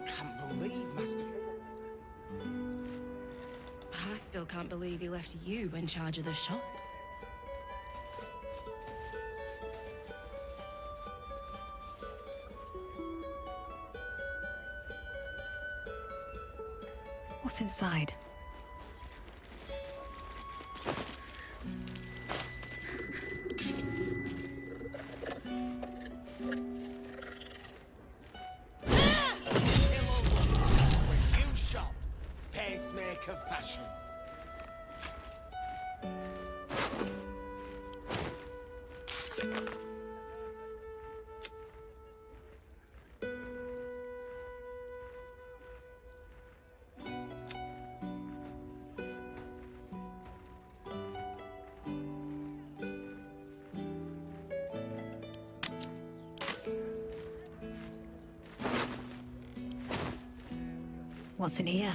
can't believe, Master. I still can't believe he left you in charge of the shop. What's inside? Where you shop, pacemaker fashion. What's in here?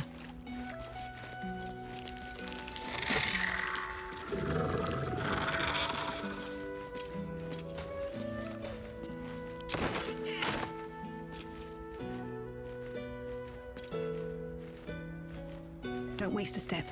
Don't waste a step.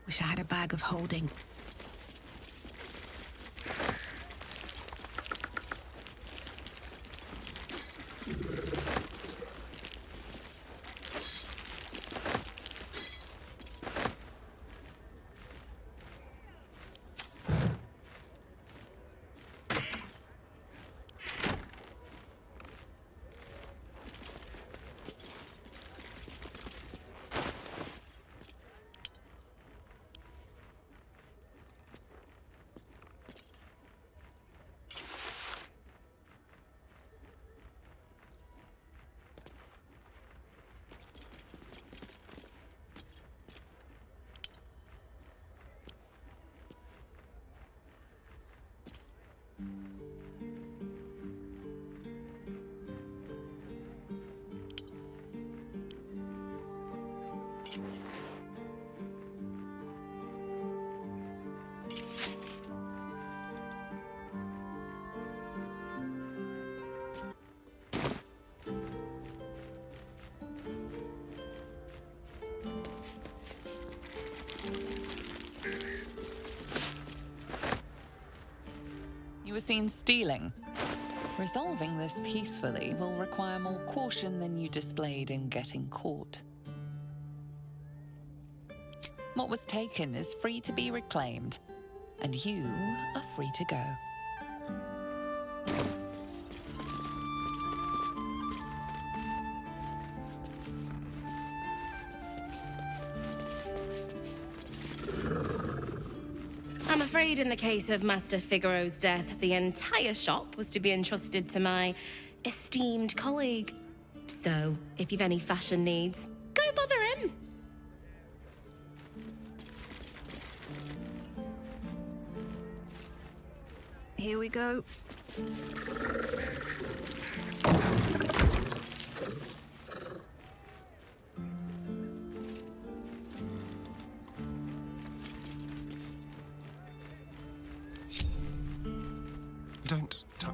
Wish I had a bag of holding. You were seen stealing. Resolving this peacefully will require more caution than you displayed in getting caught. What was taken is free to be reclaimed, and you are free to go. I'm afraid in the case of Master Figaro's death, the entire shop was to be entrusted to my esteemed colleague. So, if you've any fashion needs, go bother him. Here we go. Don't touch.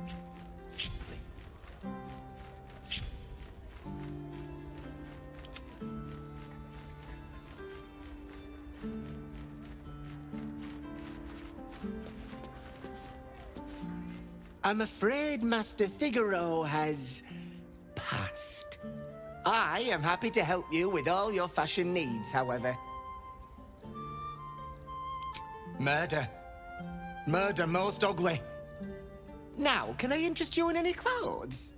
I'm afraid Master Figaro has passed. I am happy to help you with all your fashion needs, however. Murder. Murder most ugly. Now, can I interest you in any clothes?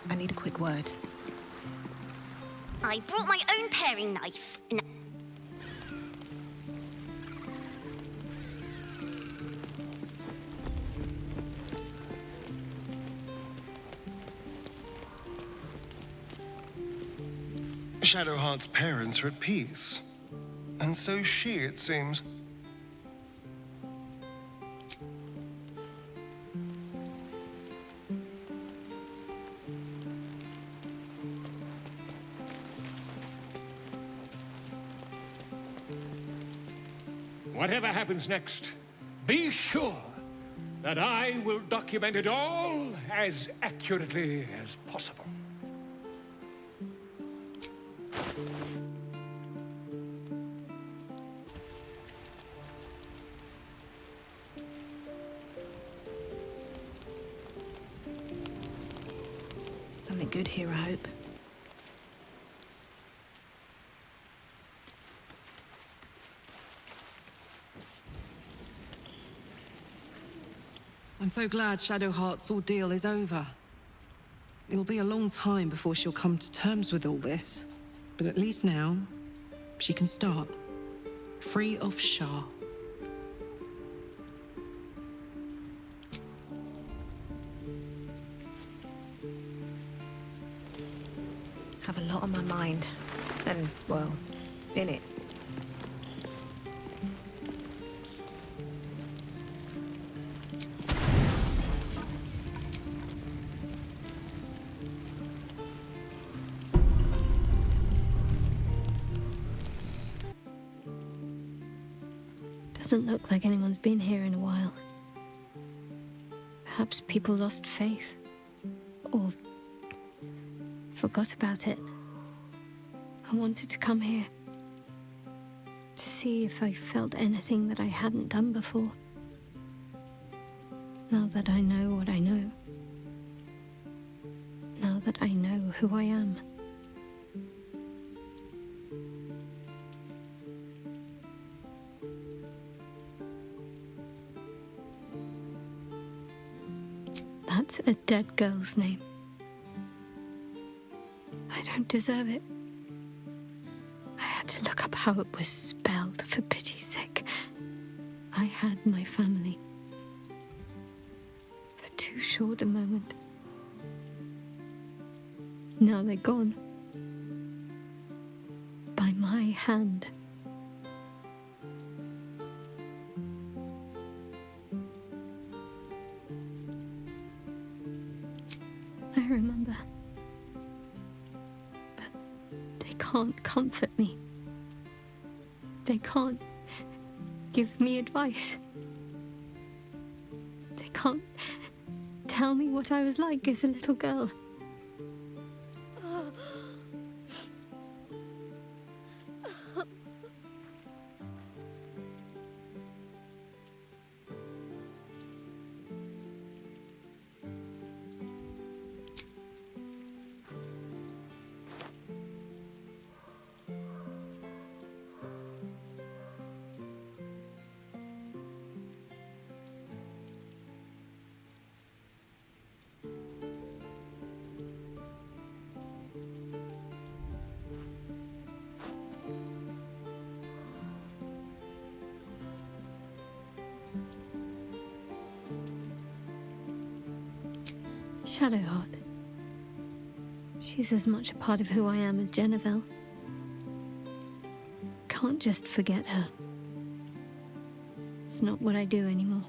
I need a quick word. I brought my own paring knife. Shadowheart's parents are at peace. And so she, it seems. Whatever happens next, be sure that I will document it all as accurately as possible. Something good here, I hope. I'm so glad Shadowheart's ordeal is over. It'll be a long time before she'll come to terms with all this, but at least now, she can start. Free of Shah. Have a lot on my mind. And, well, in it. Doesn't look like anyone's been here in a while. Perhaps people lost faith. Or forgot about it. I wanted to come here. To see if I felt anything that I hadn't done before. Now that I know what I know. Now that I know who I am. That's a dead girl's name. I don't deserve it. I had to look up how it was spelled, for pity's sake. I had my family. For too short a moment. Now they're gone. By my hand. I remember. But they can't comfort me. They can't give me advice. They can't tell me what I was like as a little girl. Shadowheart. She's as much a part of who I am as Jennifer. Can't just forget her. It's not what I do anymore.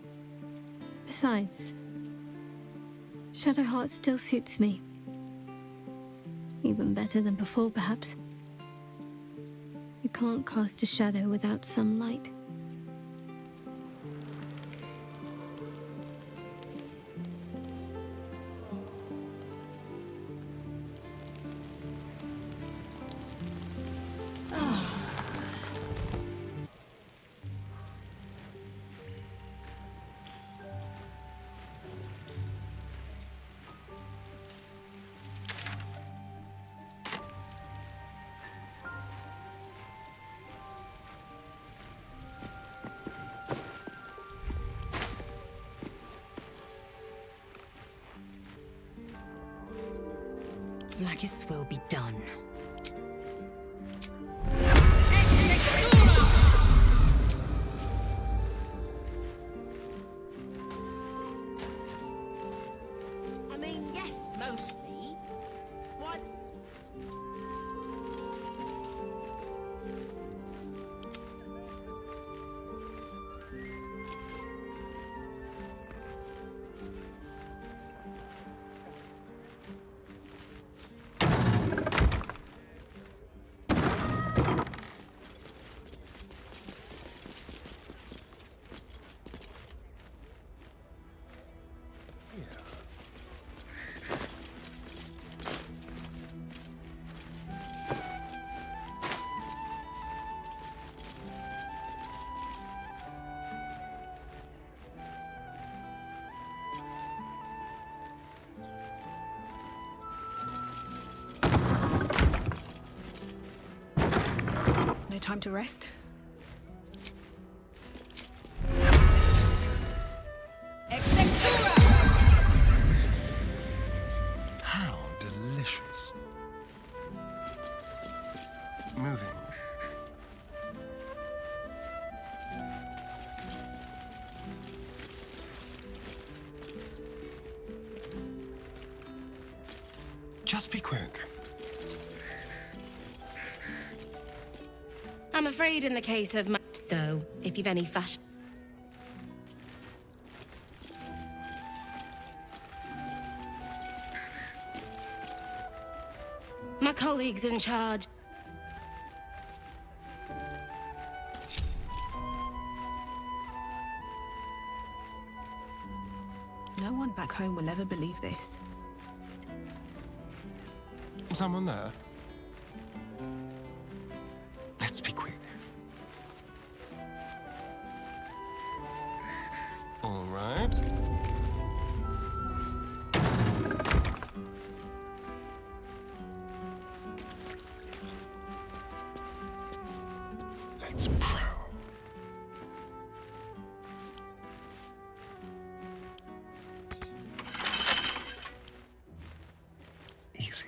Besides, Shadowheart still suits me. Even better than before, perhaps. You can't cast a shadow without some light. Blackest will be done. I mean, yes, mostly. What? No time to rest? How delicious. Moving. Just be quick. I'm afraid in the case of so, if you've any fashion... My colleague's in charge. No one back home will ever believe this. Someone there? Let's be quick. All right. Let's prowl. Easy.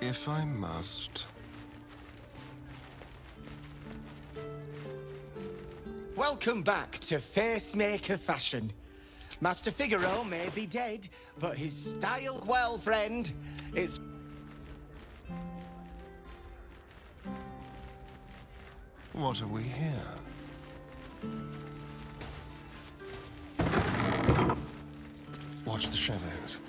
If I must. Welcome back to Facemaker Fashion. Master Figaro may be dead, but his style, well, friend, is... What have we here? Watch the shadows.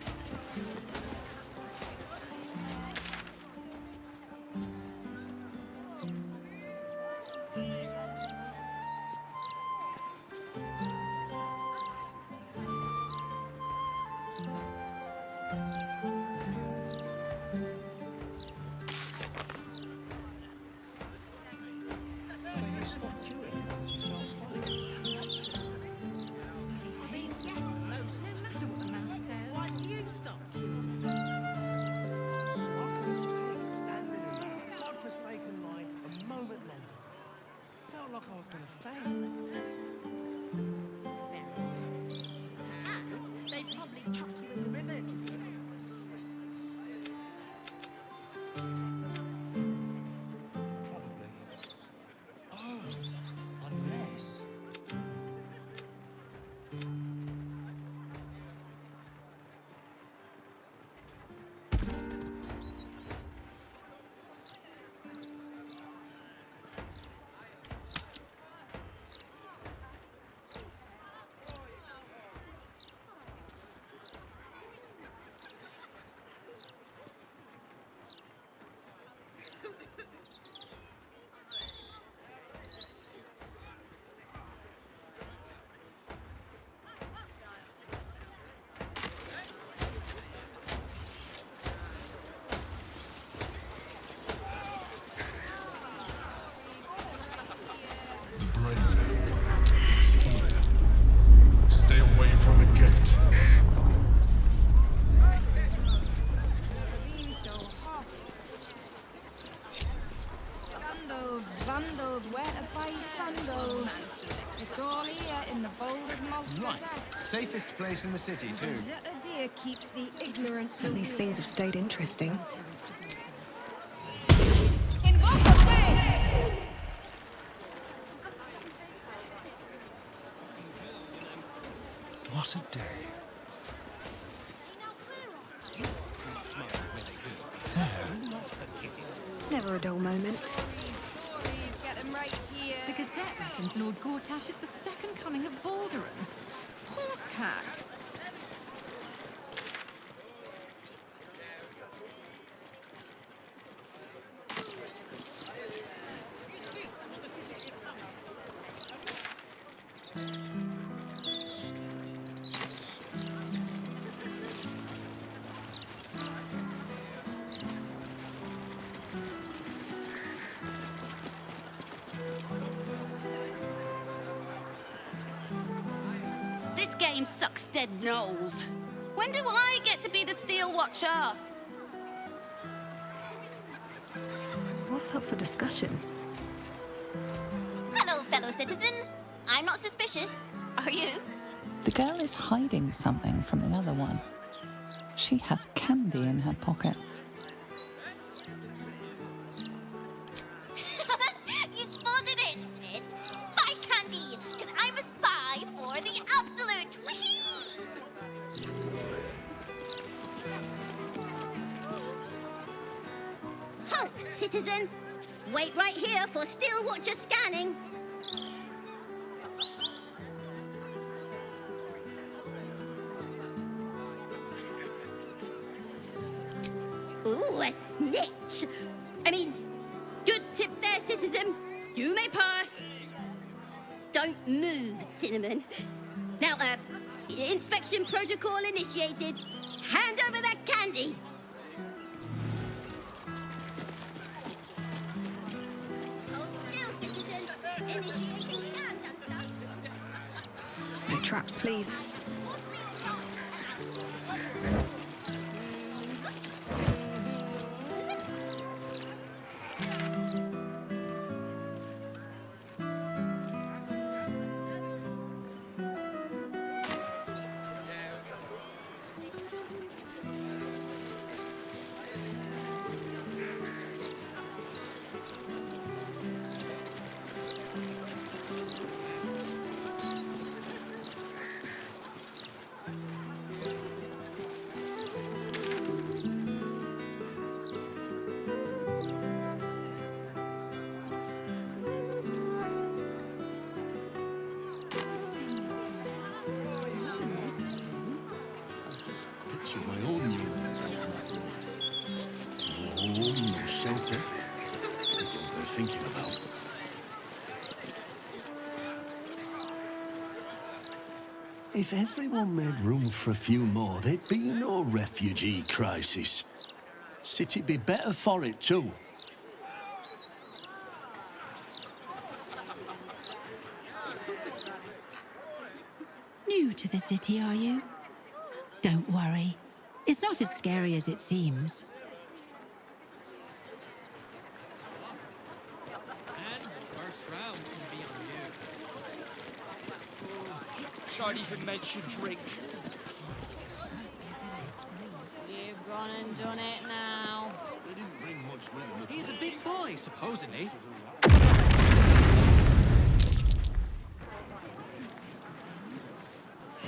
was going to fail. And they'd probably chuck you in the river. Probably. Oh, unless. It's here. Stay away from the gate. Scandals, vandals, where to buy sandals. It's all here in the Baldur's Mouth. Right. Safest place in the city, too. Rosetta Deer keeps the ignorant. At least things have stayed interesting. In both of ways! What a day. Never a dull moment. Get 'em right here. The Gazette reckons Lord Gortash is the second coming of Baldurin. Horsecack. This game sucks dead nose. When do I get to be the Steel Watcher? What's up for discussion? Hello, fellow citizen. I'm not suspicious. Are you? The girl is hiding something from the other one. She has candy in her pocket. You spotted it. It's spy candy, because I'm a spy for the Absolute. Whee! Halt, citizen! Wait right here for Steel Watcher scanning. Ooh, a snitch! I mean, good tip there, citizen. You may pass. Don't move, Cinnamon. Now, inspection protocol initiated. Hand over that candy. Hold still, citizen. Initiating scans and stuff. No traps, please. My old new home, no shelter. I don't know what they're thinking about. If everyone made room for a few more, there'd be no refugee crisis. City'd be better for it too. New to the city, are you? Don't worry. It's not as scary as it seems. And the first round can be on you. I'd even mention drink. You've gone and done it now. He's a big boy, supposedly.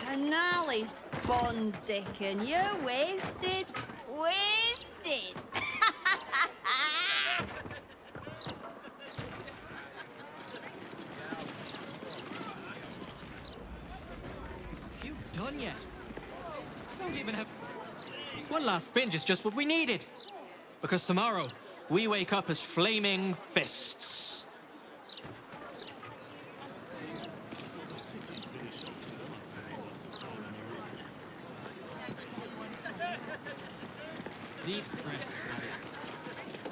And now he's Bond's dick and you're wasted. Wasted! You done yet? I don't even have... One last binge is just what we needed. Because tomorrow, we wake up as flaming fists. Deep breaths, Nadia.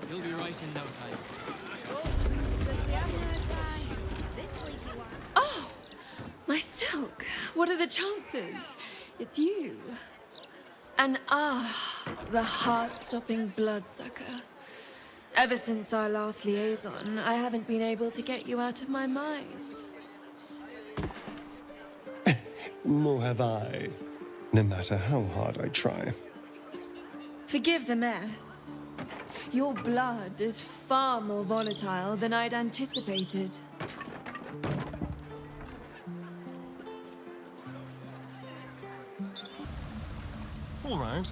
You'll be right in no time. Oh, my silk. What are the chances? It's you. And the heart-stopping bloodsucker. Ever since our last liaison, I haven't been able to get you out of my mind. Nor have I, no matter how hard I try. Forgive the mess. Your blood is far more volatile than I'd anticipated. All right.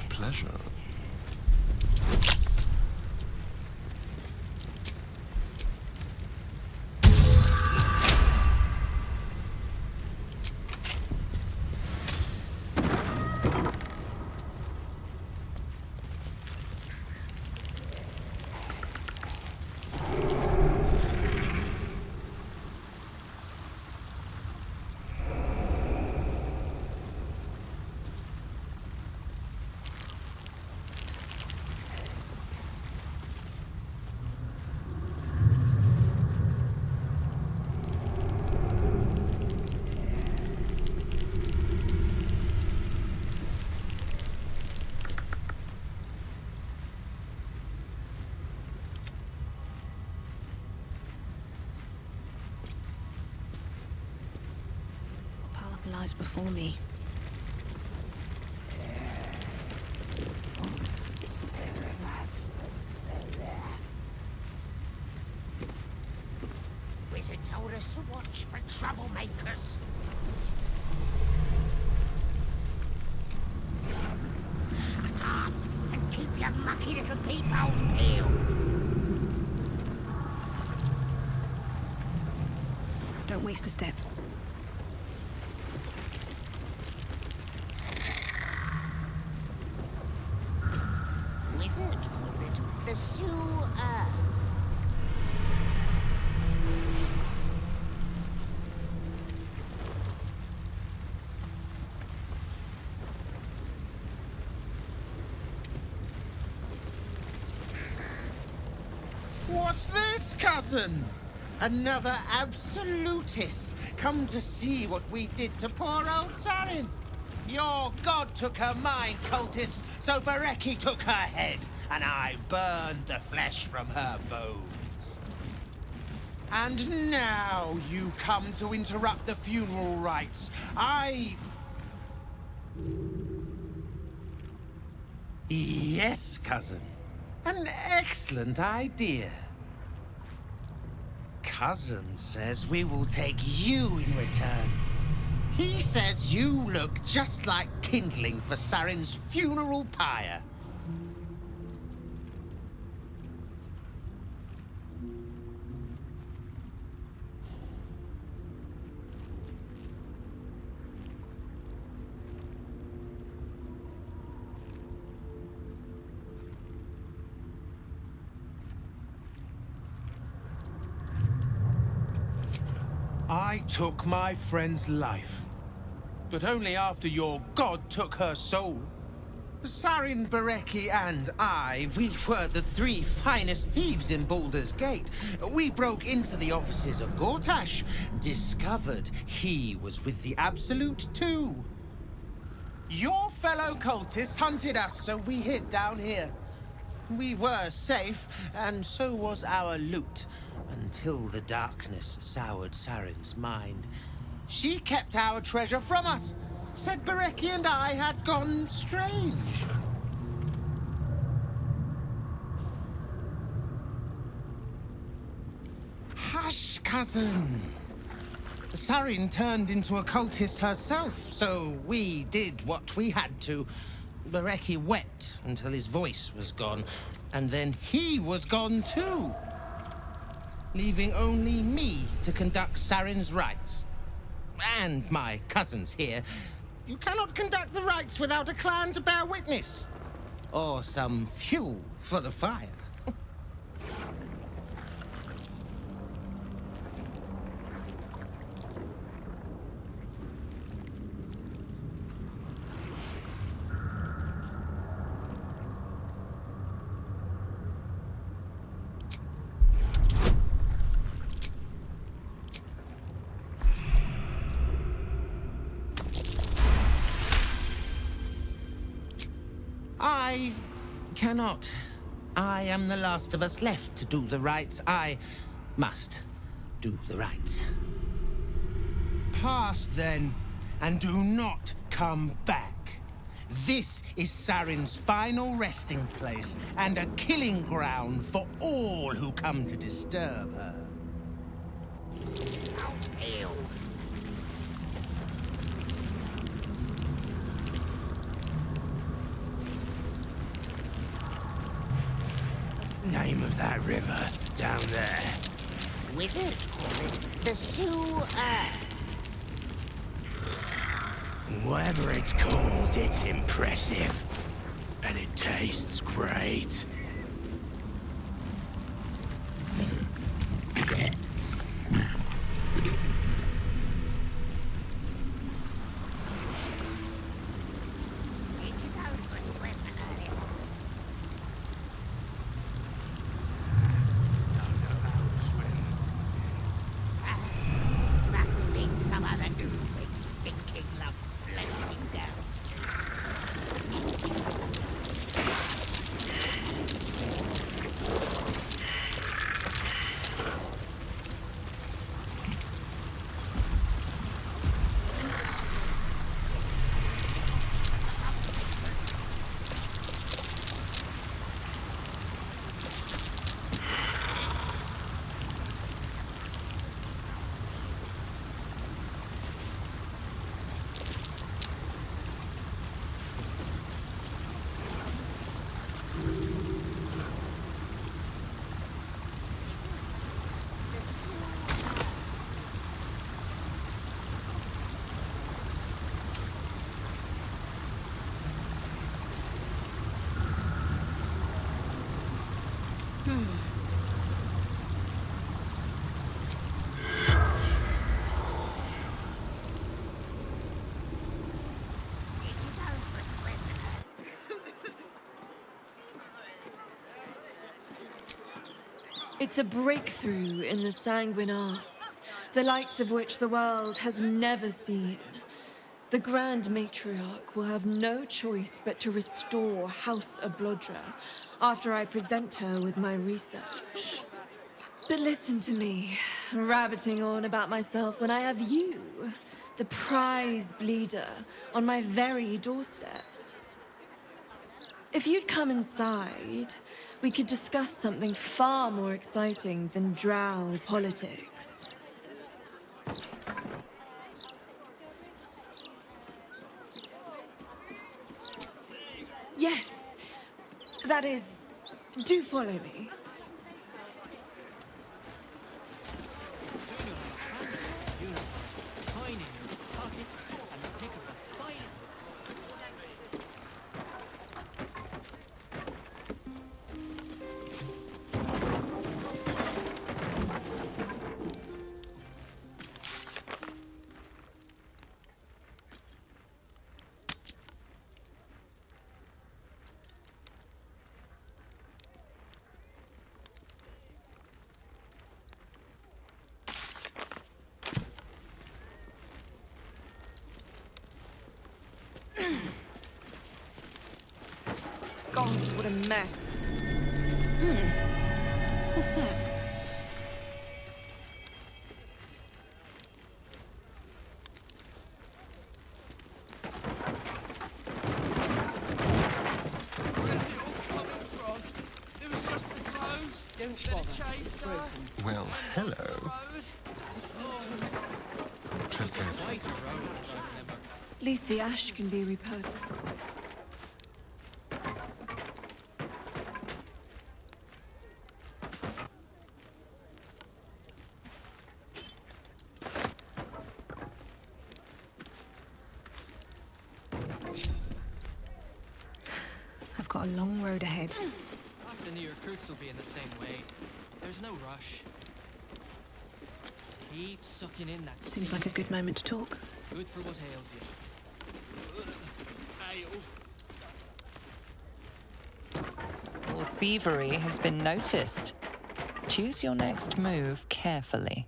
Pleasure. Lies before me. Wizard told us to watch for troublemakers. Shut up and keep your mucky little peepholes peeled. Don't waste a step. Wizard called it the sewer. What's this, cousin? Another absolutist come to see what we did to poor old Sarin. Your god took her mind, cultist, so Bereki took her head, and I burned the flesh from her bones. And now you come to interrupt the funeral rites. Yes, cousin. An excellent idea. Cousin says we will take you in return. He says you look just like kindling for Sarin's funeral pyre. I took my friend's life, but only after your god took her soul. Sarin, Bereki, and I, we were the three finest thieves in Baldur's Gate. We broke into the offices of Gortash, discovered he was with the Absolute too. Your fellow cultists hunted us, so we hid down here. We were safe, and so was our loot, until the darkness soured Sarin's mind. She kept our treasure from us, said Bereki and I had gone strange. Hush, cousin. Sarin turned into a cultist herself, so we did what we had to. Bereki wept until his voice was gone, and then he was gone too, leaving only me to conduct Sarin's rites. And my cousins here. You cannot conduct the rites without a clan to bear witness, or some fuel for the fire. I cannot. I am the last of us left to do the rites. I must do the rites. Pass then, and do not come back. This is Sarin's final resting place, and a killing ground for all who come to disturb her. Name of that river down there. Wizard called it the sewer. Whatever it's called, it's impressive. And it tastes great. It's a breakthrough in the sanguine arts, the likes of which the world has never seen. The Grand Matriarch will have no choice but to restore House Oblodra after I present her with my research. But listen to me, rabbiting on about myself when I have you, the prize bleeder, on my very doorstep. If you'd come inside, we could discuss something far more exciting than drow politics. Yes, that is, do follow me. God, what a mess. What's that? Well, hello. At least the ash can be repurposed. I've got a long road ahead. Half the new recruits will be in the same way. There's no rush. Keep sucking in that Seems like a good moment to talk. Good for what ails you. Your thievery has been noticed. Choose your next move carefully.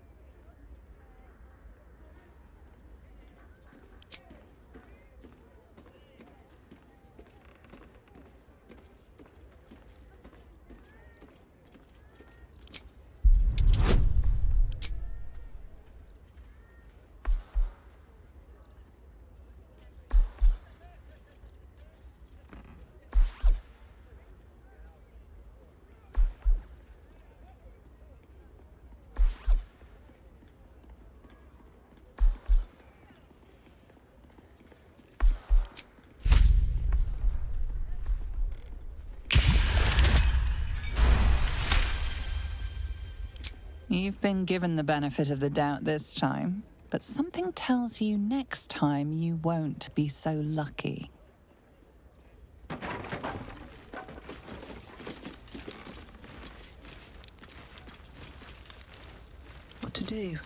You've been given the benefit of the doubt this time, but something tells you next time you won't be so lucky. What to do?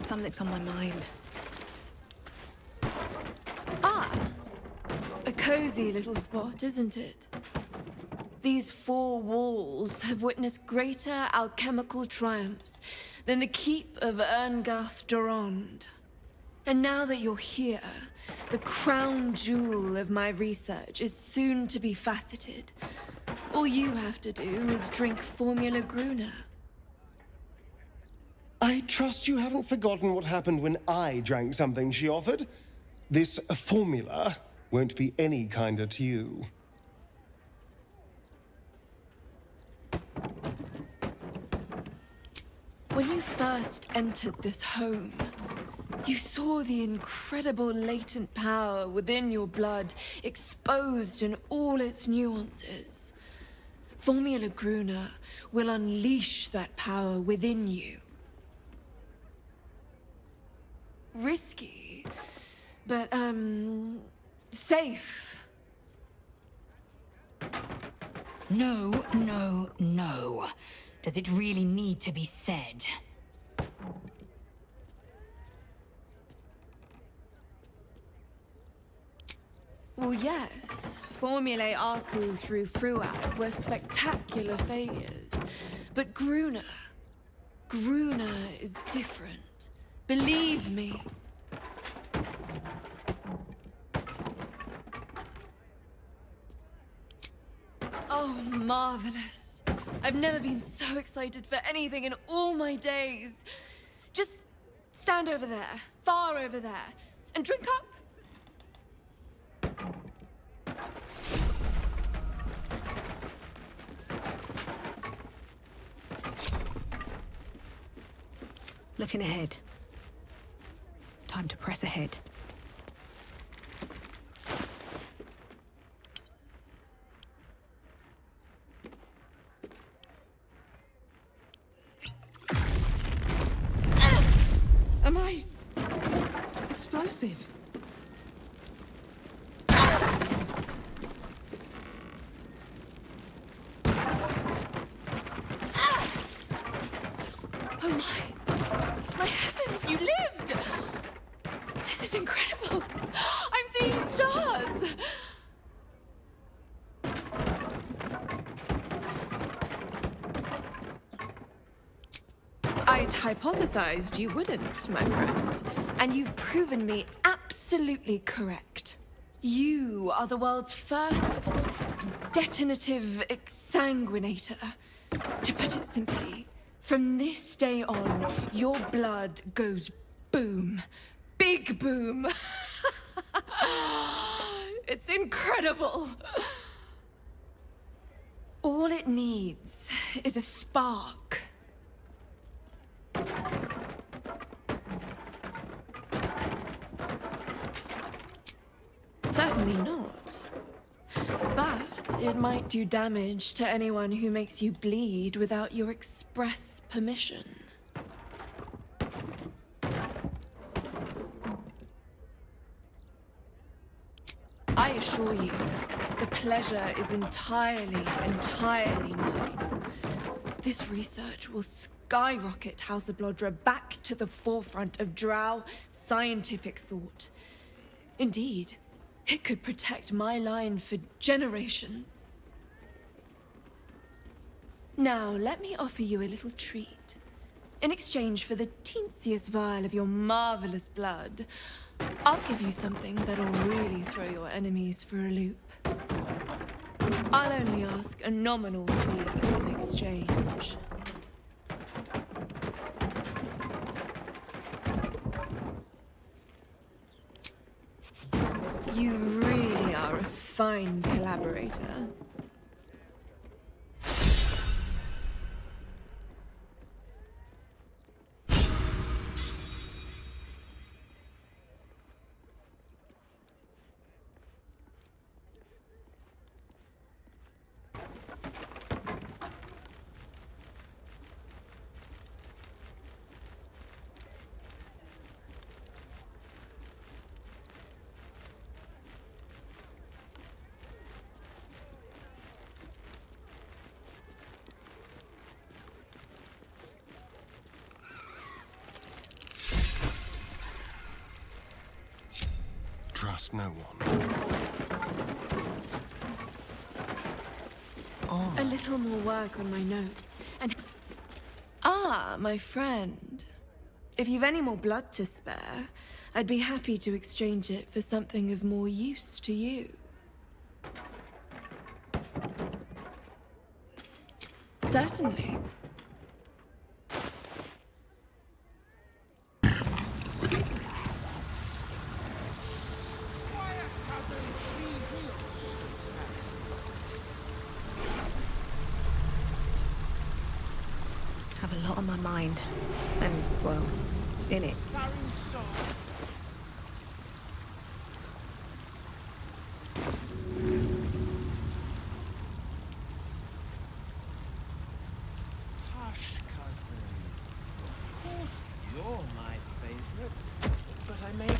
Something's on my mind. A cozy little spot, isn't it? These four walls have witnessed greater alchemical triumphs than the keep of Erngarth Durand. And now that you're here, the crown jewel of my research is soon to be faceted. All you have to do is drink Formula Gruner. I trust you haven't forgotten what happened when I drank something she offered. This formula won't be any kinder to you. When you first entered this home, you saw the incredible latent power within your blood exposed in all its nuances. Formula Gruner will unleash that power within you. Risky, but, safe. No, no, no. Does it really need to be said? Well, yes, formulae Arku threw throughout were spectacular failures. But Gruner is different. Believe me. Oh, marvelous. I've never been so excited for anything in all my days. Just stand over there, far over there, and drink up. Looking ahead. Time to press ahead. Am I explosive? Oh my heavens, you lived! This is incredible! I'm seeing stars! I'd hypothesized you wouldn't, my friend. And you've proven me absolutely correct. You are the world's first detonative exsanguinator. To put it simply, from this day on, your blood goes boom. Big boom. It's incredible. All it needs is a spark. Certainly not. But it might do damage to anyone who makes you bleed without your express permission. I assure you, the pleasure is entirely mine. This research will skyrocket House of Blodra back to the forefront of Drow scientific thought. Indeed, it could protect my line for generations. Now, let me offer you a little treat. In exchange for the teensiest vial of your marvelous blood, I'll give you something that'll really throw your enemies for a loop. I'll only ask a nominal fee in exchange. You really are a fine collaborator. Trust no one. Oh. A little more work on my notes, and... Ah, my friend. If you've any more blood to spare, I'd be happy to exchange it for something of more use to you. Certainly. Have a lot on my mind. And, well, in it. Hush, cousin. Of course you're my favorite, but I may be...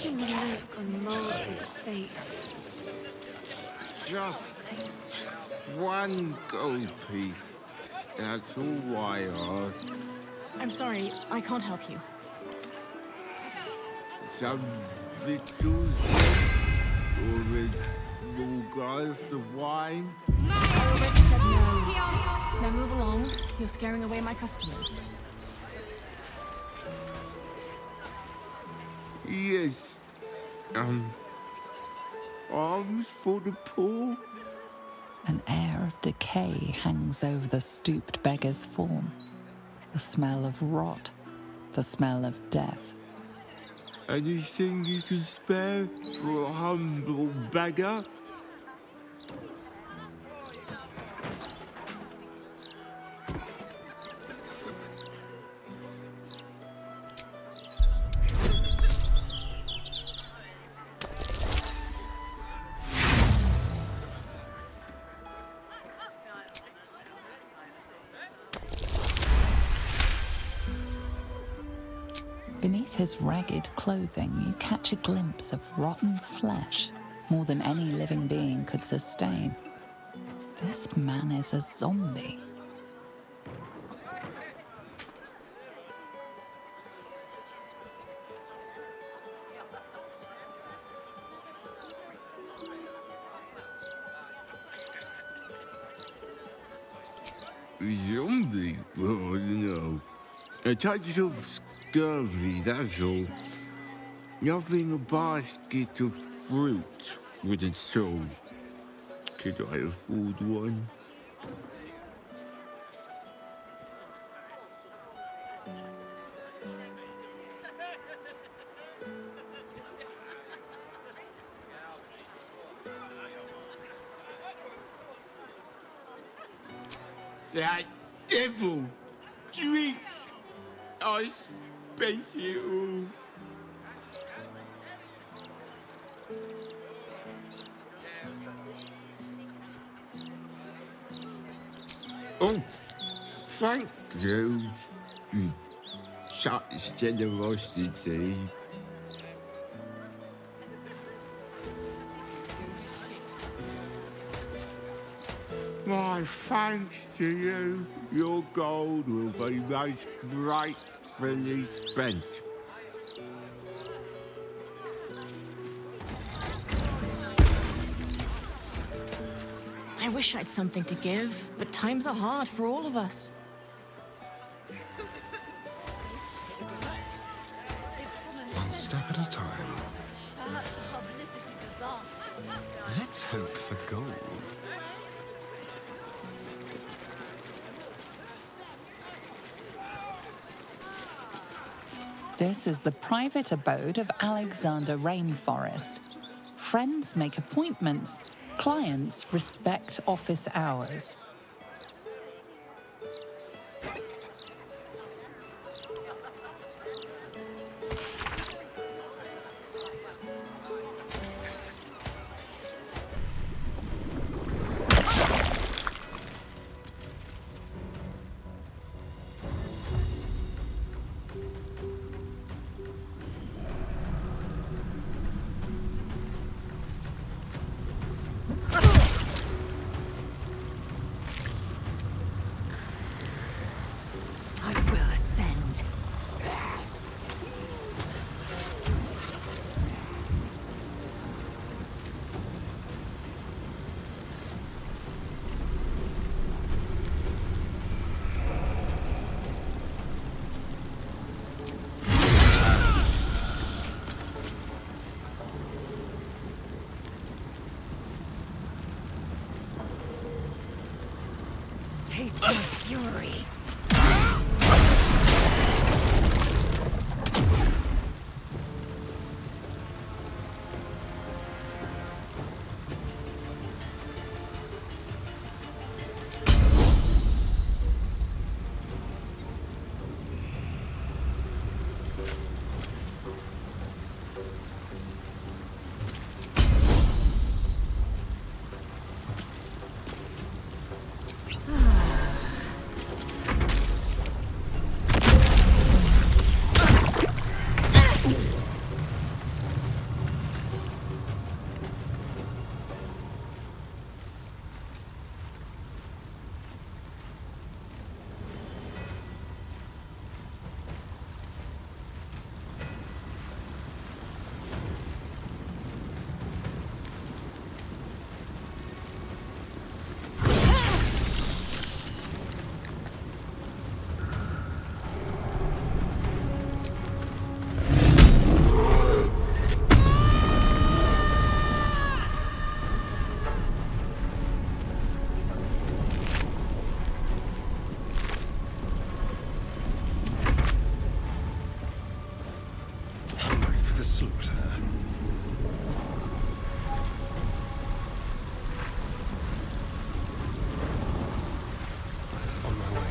Imagine the look on Miles' face. Just one gold piece. That's all I ask. I'm sorry, I can't help you. Some victuals or a small glass of wine. I already said no. Now move along. You're scaring away my customers. Yes. Arms for the poor. An air of decay hangs over the stooped beggar's form. The smell of rot, the smell of death. Anything you can spare for a humble beggar? Beneath his ragged clothing, you catch a glimpse of rotten flesh, more than any living being could sustain. This man is a zombie. Zombie? Well, no. A touch of scurvy, that's all. Nothing a basket of fruit wouldn't solve. Could I afford one? That devil! Drink! I spent it all. Oh, thank you. Such generosity. My thanks to you. Your gold will be most gratefully spent. I wish I'd something to give, but times are hard for all of us. One step at a time. Let's hope for gold. This is the private abode of Alexander Rainforest. Friends make appointments. Clients respect office hours. slaughter. On my way.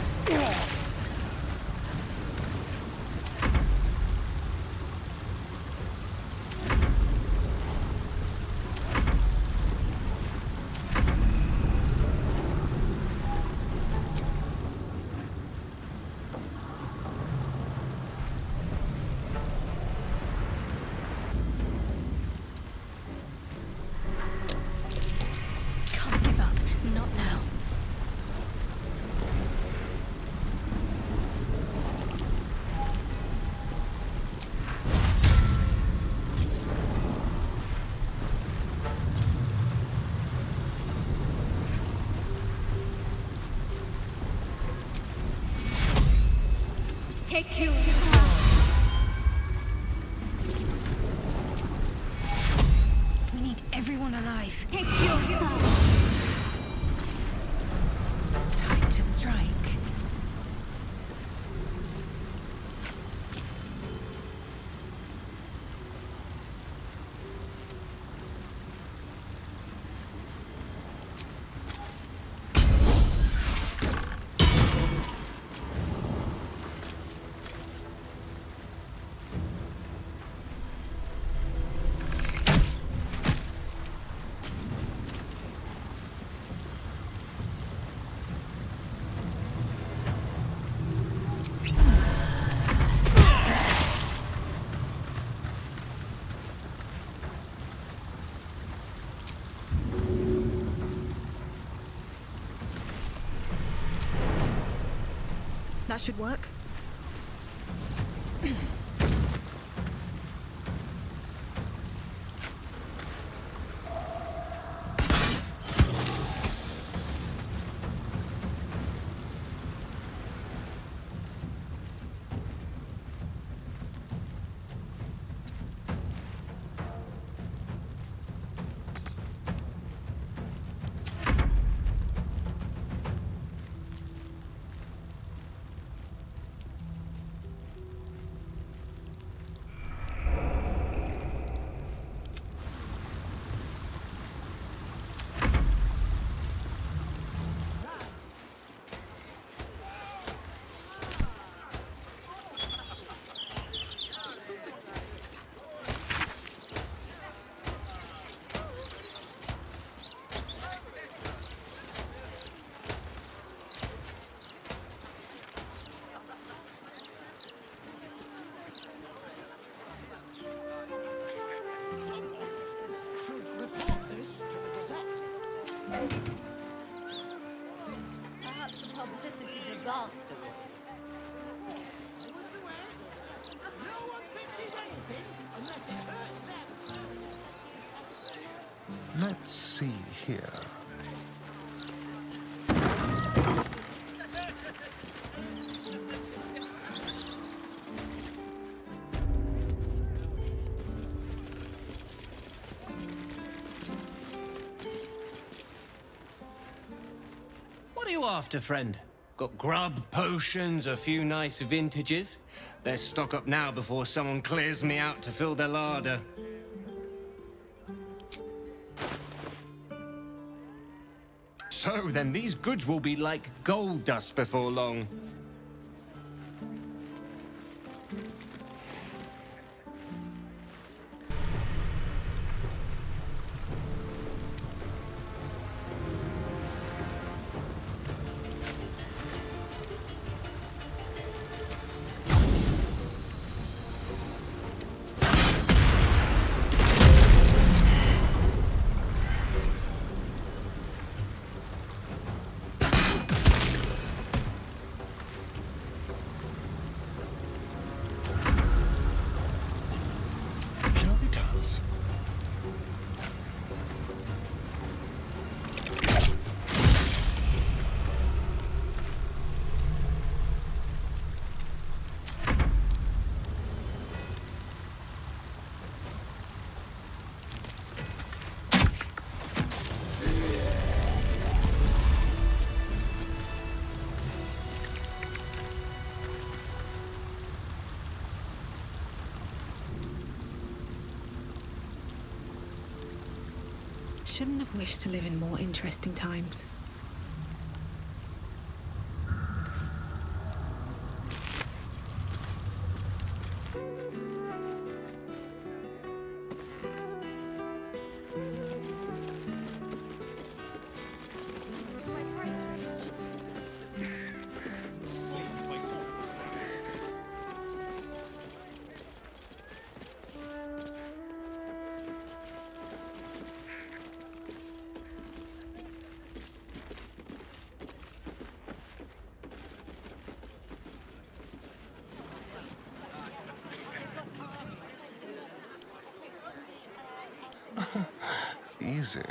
Can't give up. Not now. Take you. We need everyone alive. Take you. Time to strike. That should work. Should report this to the Gazette. Perhaps a publicity disaster. So was the way. No one fixes anything unless it hurts them. Let's see here. What are you after, friend? Got grub, potions, a few nice vintages? Best stock up now before someone clears me out to fill their larder. So then, these goods will be like gold dust before long. shouldn't have wished to live in more interesting times. Easy.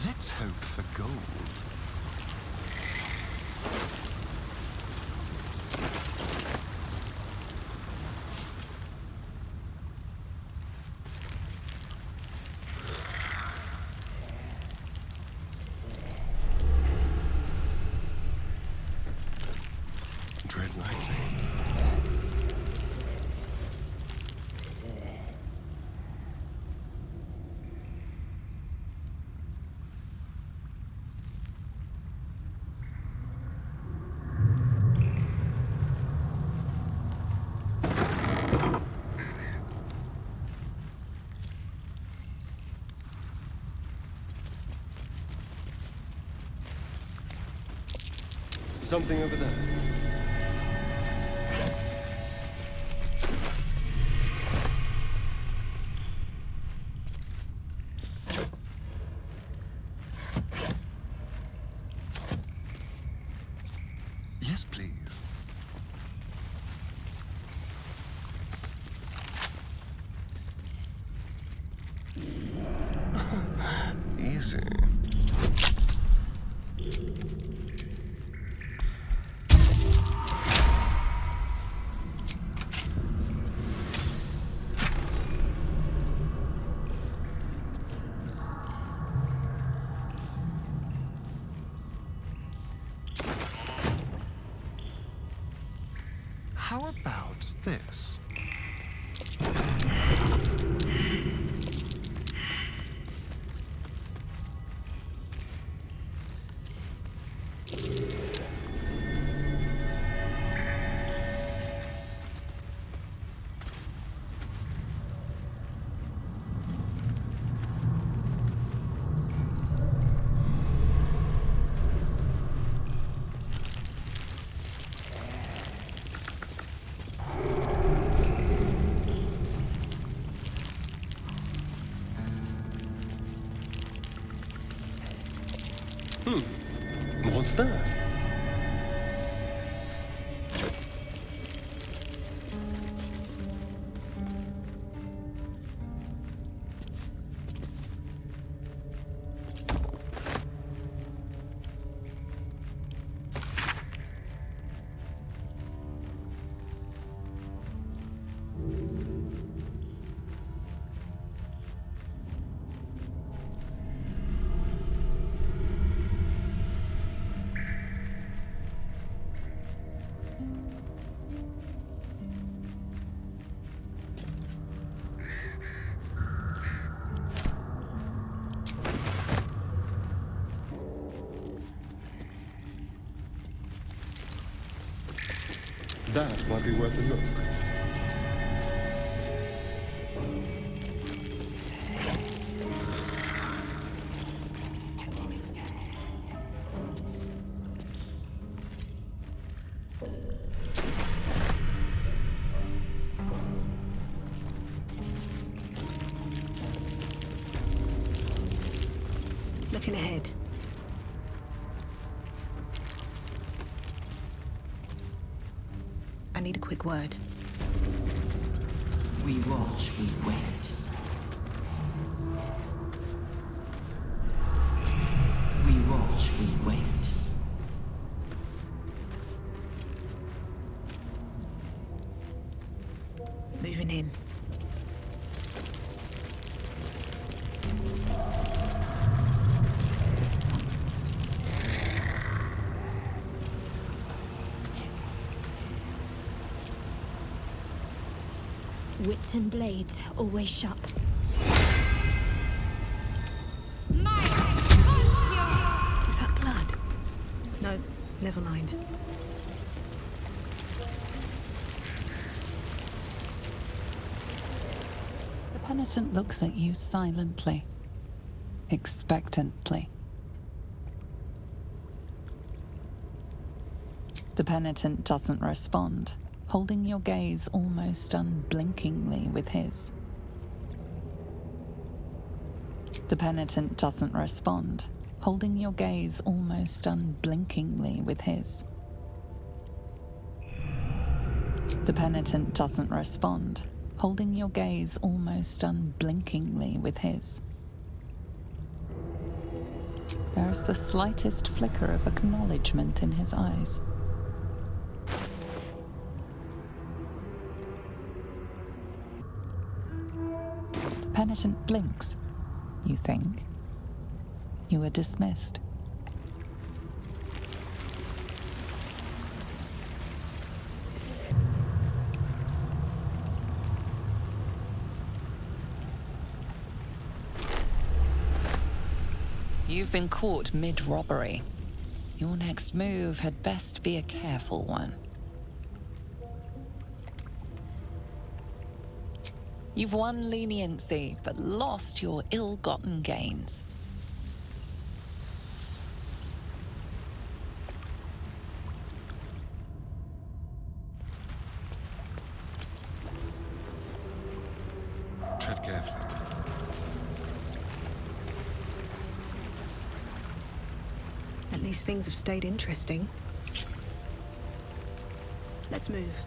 Let's hope for gold. Tread lightly. Something over there. Yes, please. Easy. How about this? What's that? That might be worth a look. Looking ahead. I need a quick word. We watch, we wait. We watch, we wait. Moving in. Wits and blades always sharp. Is that blood? No, never mind. The penitent looks at you silently, expectantly. The penitent doesn't respond, holding your gaze almost unblinkingly with his. The penitent doesn't respond, holding your gaze almost unblinkingly with his. The penitent doesn't respond, holding your gaze almost unblinkingly with his. There is the slightest flicker of acknowledgement in his eyes. The penitent blinks. You think. You are dismissed. You've been caught mid-robbery. Your next move had best be a careful one. You've won leniency, but lost your ill-gotten gains. Tread carefully. At least things have stayed interesting. Let's move.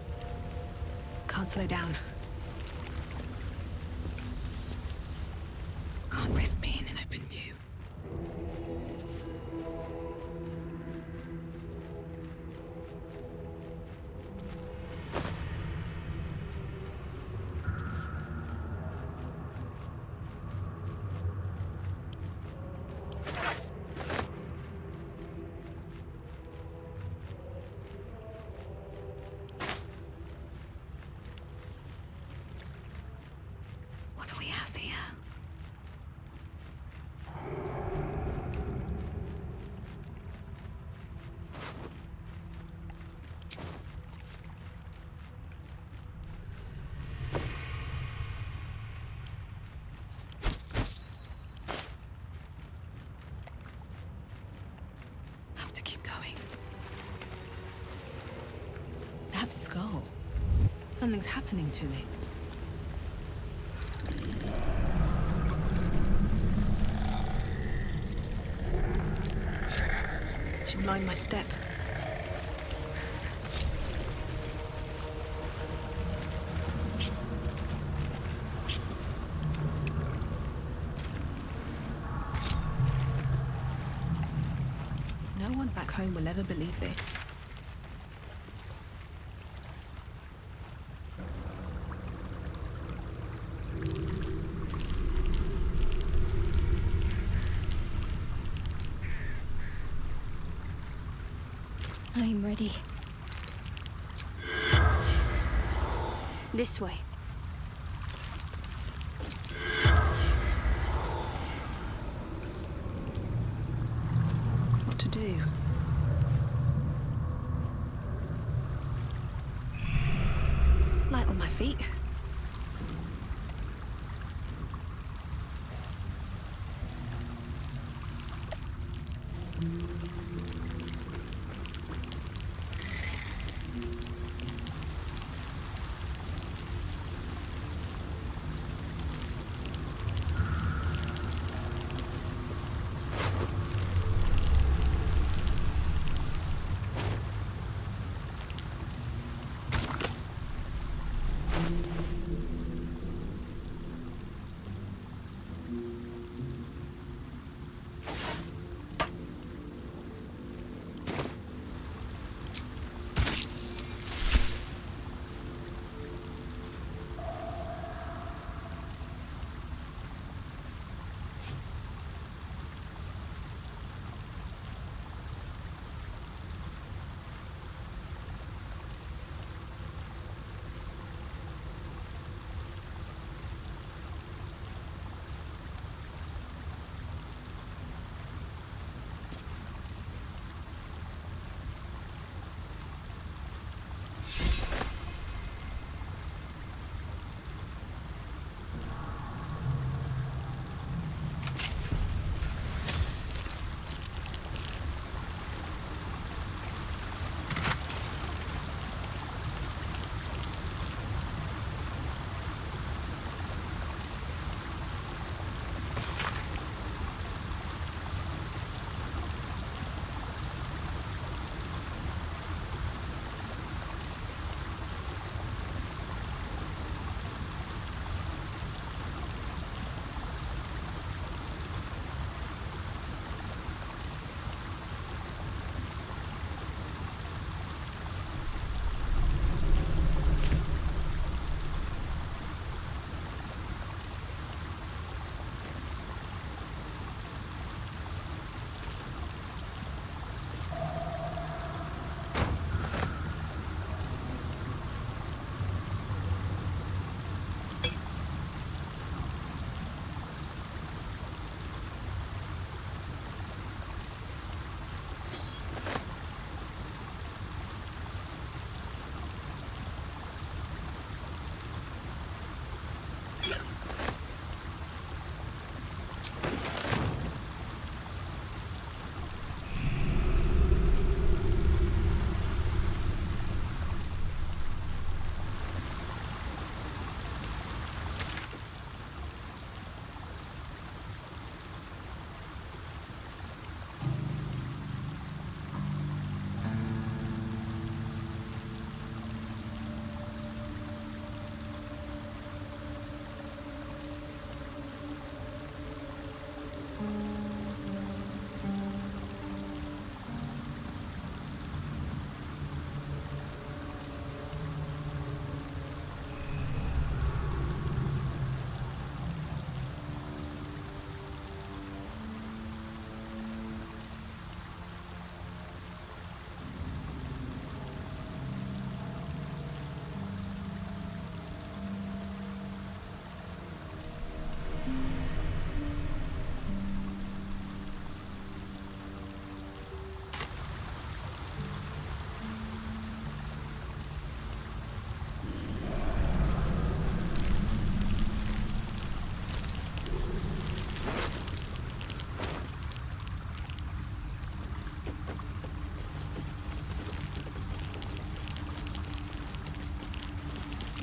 Can't slow down. Can't risk being in open view. What do we have here? Have to keep going. That skull. Something's happening to it. Should mind my step. No one back home will ever believe this. I'm ready. This way. What to do?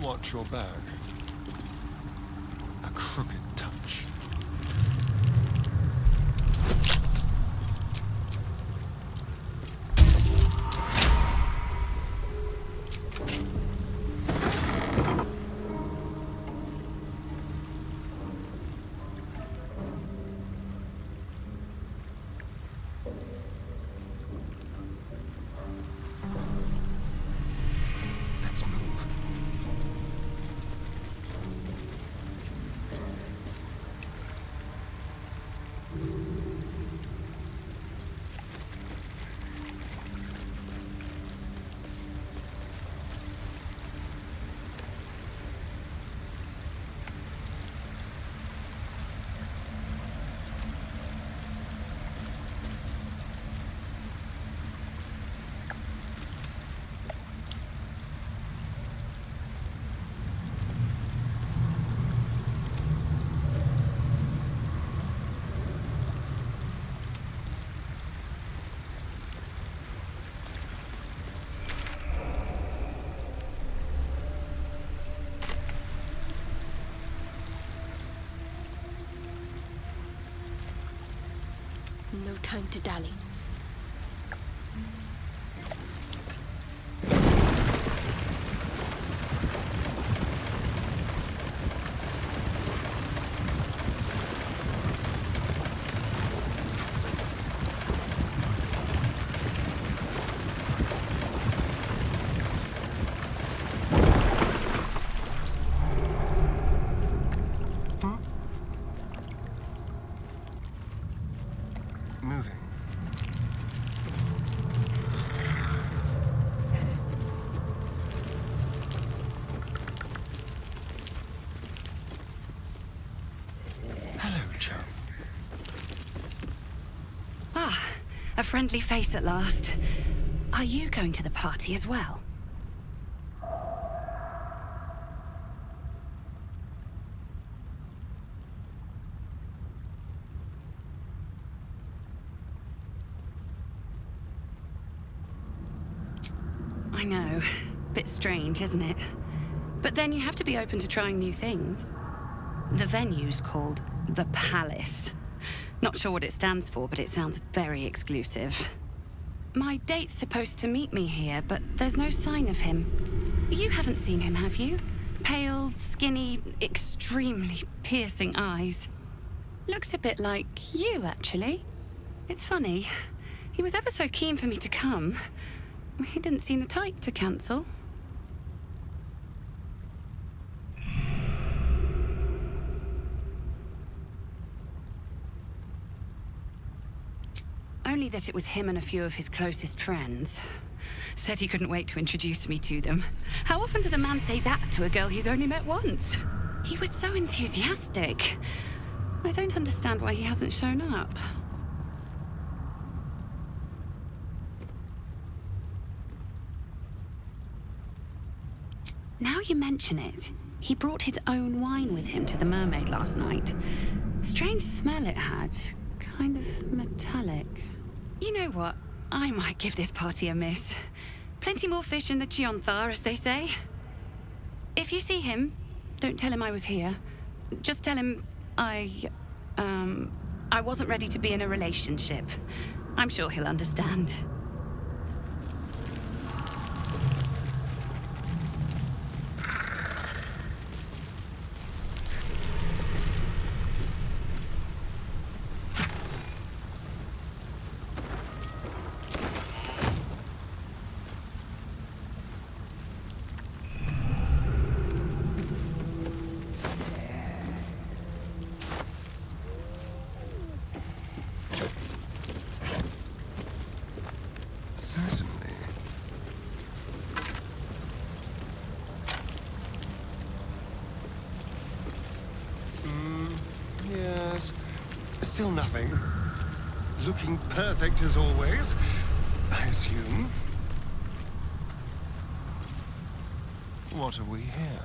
Watch your back. A crooked touch. Let's move. No time to dally. Moving. Hello, chum. Ah, a friendly face at last. Are you going to the party as well? I know. Bit strange, isn't it? But then you have to be open to trying new things. The venue's called The Palace. Not sure what it stands for, but it sounds very exclusive. My date's supposed to meet me here, but there's no sign of him. You haven't seen him, have you? Pale, skinny, extremely piercing eyes. Looks a bit like you, actually. It's funny. He was ever so keen for me to come. He didn't seem the type to cancel. Only that it was him and a few of his closest friends. Said he couldn't wait to introduce me to them. How often does a man say that to a girl he's only met once? He was so enthusiastic. I don't understand why he hasn't shown up. Now you mention it, he brought his own wine with him to the Mermaid last night. Strange smell it had. Kind of metallic. You know what? I might give this party a miss. Plenty more fish in the Chionthar, as they say. If you see him, don't tell him I was here. Just tell him I wasn't ready to be in a relationship. I'm sure he'll understand. Certainly. Yes. Still nothing. Looking perfect as always, I assume. What have we here?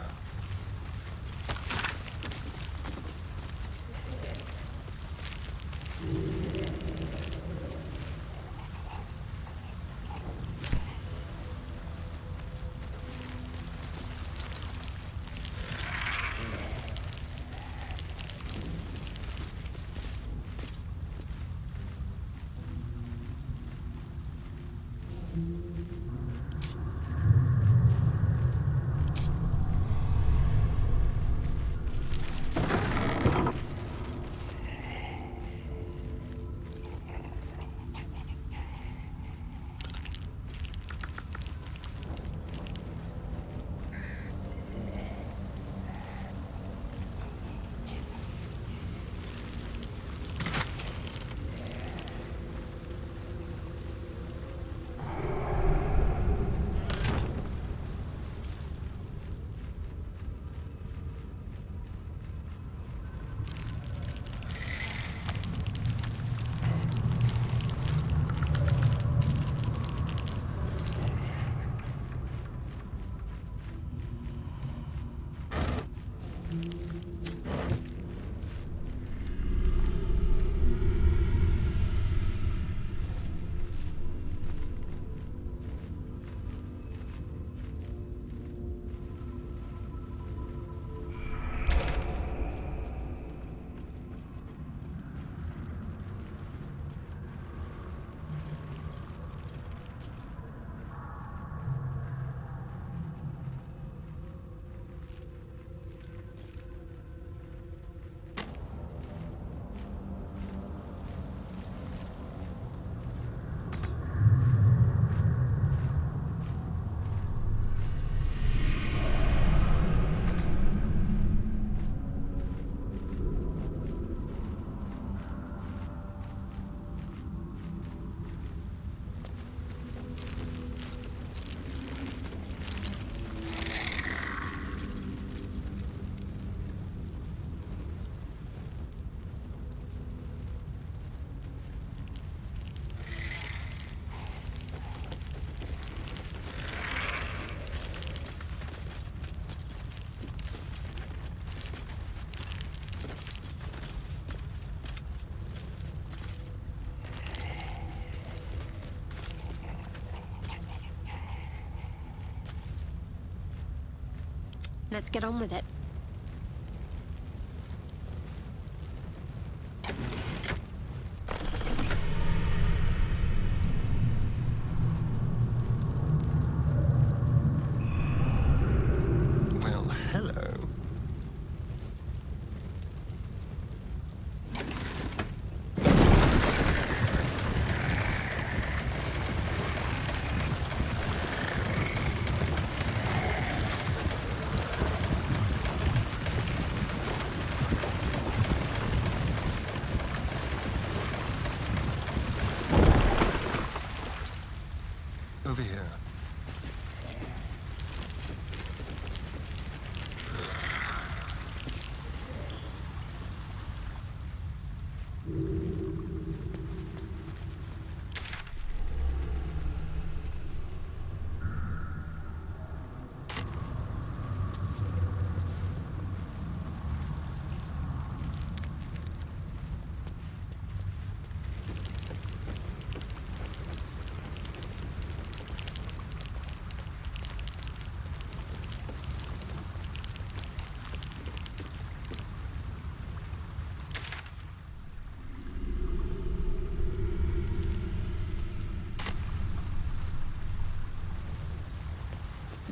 Let's get on with it. Well, hello. Over here.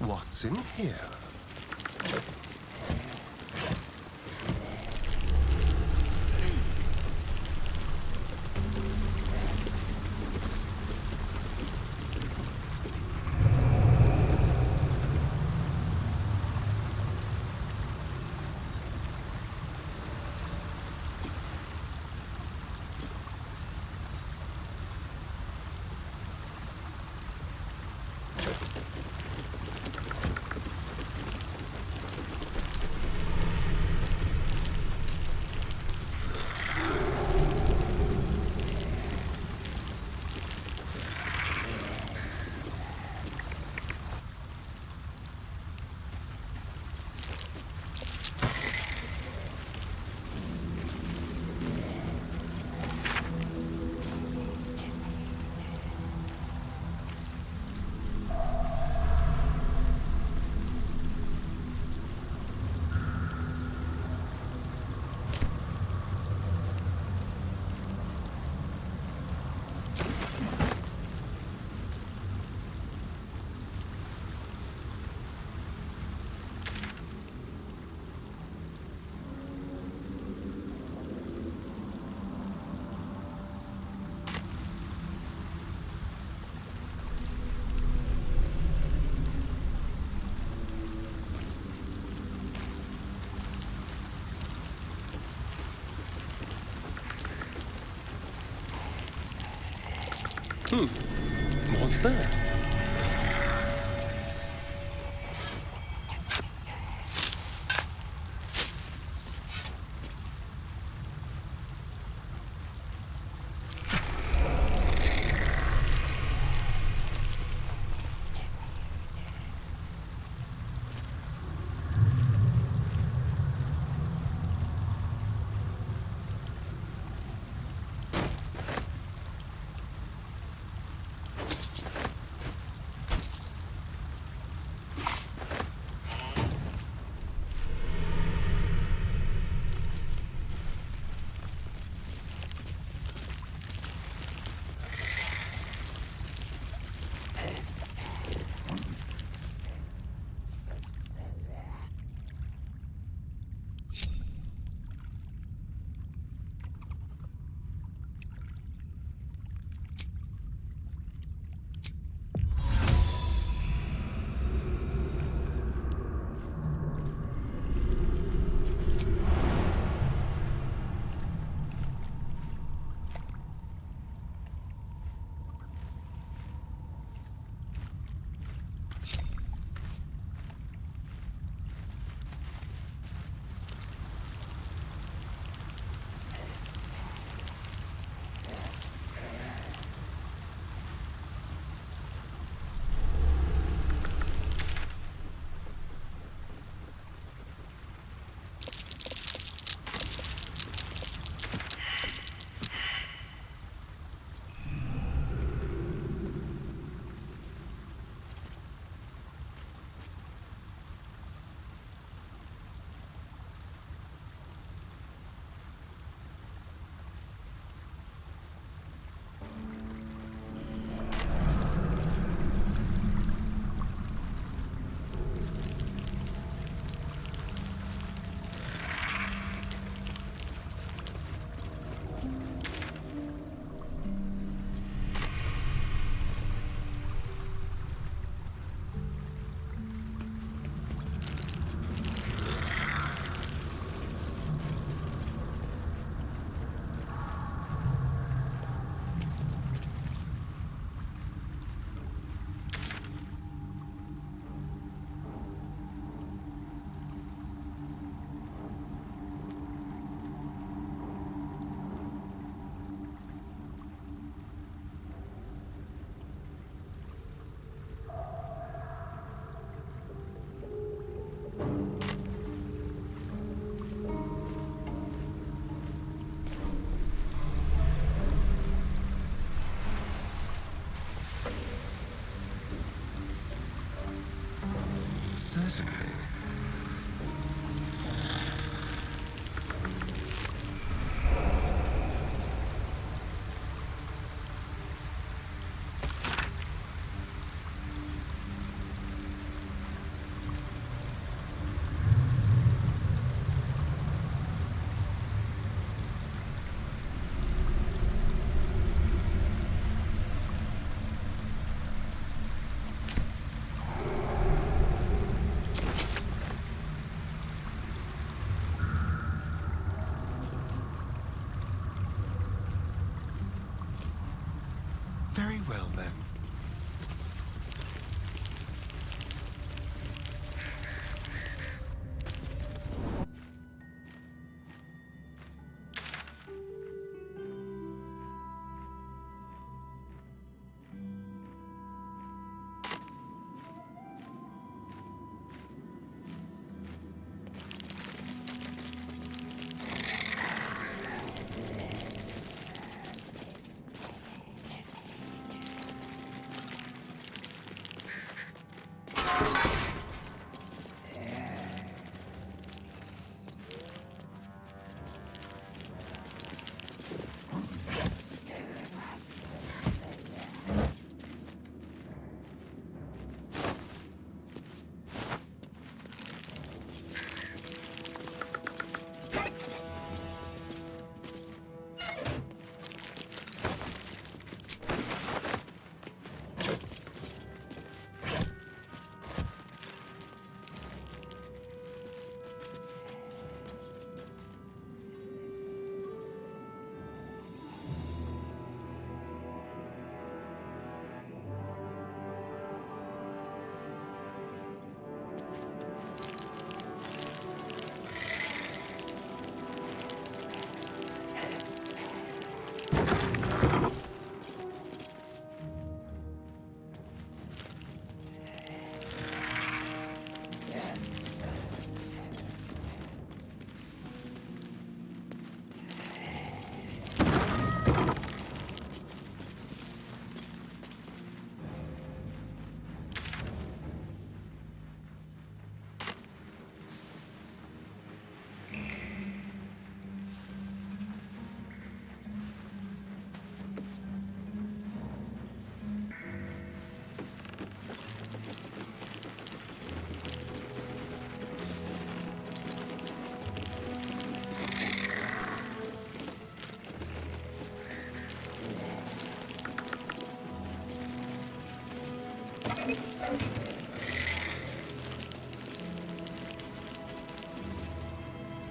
What's in here? What's there? Certainly. Very well, then.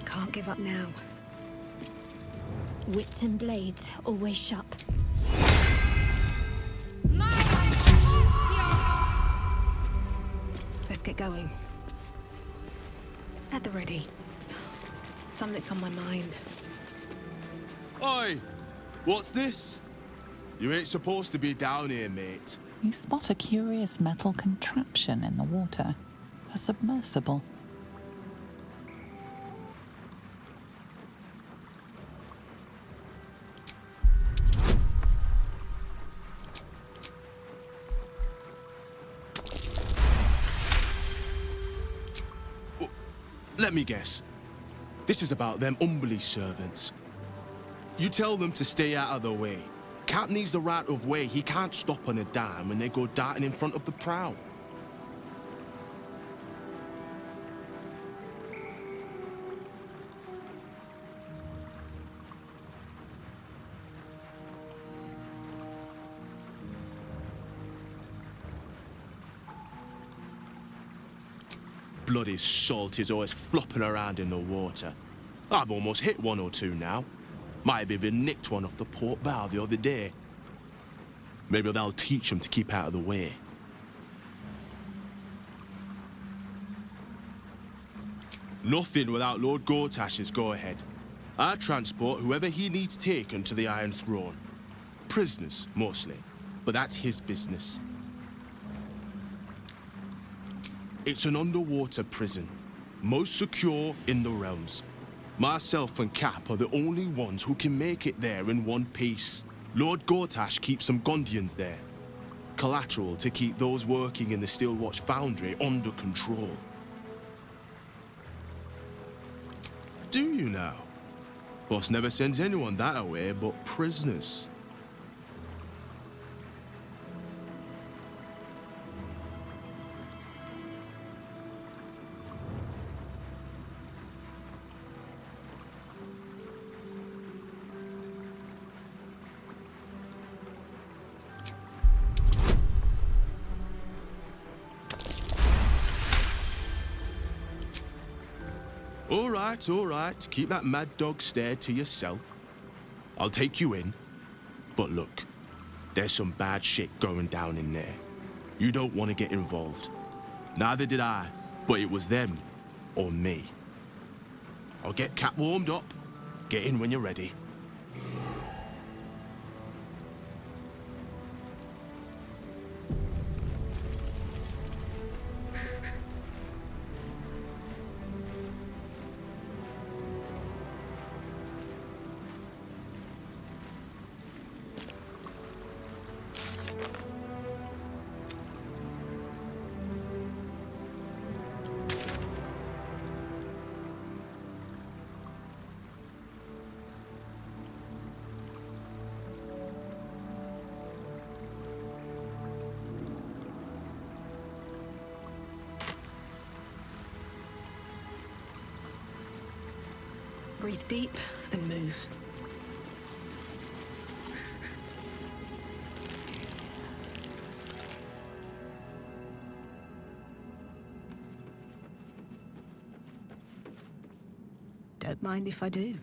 Can't give up now. Wits and blades always sharp. Let's get going. At the ready. Something's on my mind. Oi! What's this? You ain't supposed to be down here, mate. You spot a curious metal contraption in the water. A submersible. Let me guess. This is about them Umberly servants. You tell them to stay out of the way. Cap needs the right of way. He can't stop on a dime when they go darting in front of the prow. Bloody salt is always flopping around in the water. I've almost hit one or two now. Might have even nicked one off the port bow the other day. Maybe that'll teach them to keep out of the way. Nothing without Lord Gortash's go-ahead. I transport whoever he needs taken to the Iron Throne. Prisoners, mostly, but that's his business. It's an underwater prison, most secure in the realms. Myself and Cap are the only ones who can make it there in one piece. Lord Gortash keeps some Gondians there. Collateral to keep those working in the Steelwatch Foundry under control. Do you now? Boss never sends anyone that away but prisoners. All right. Keep that mad dog stare to yourself. I'll take you in. But look, there's some bad shit going down in there. You don't want to get involved. Neither did I, but it was them or me. I'll get Cat warmed up. Get in when you're ready. Breathe deep and move. Don't mind if I do.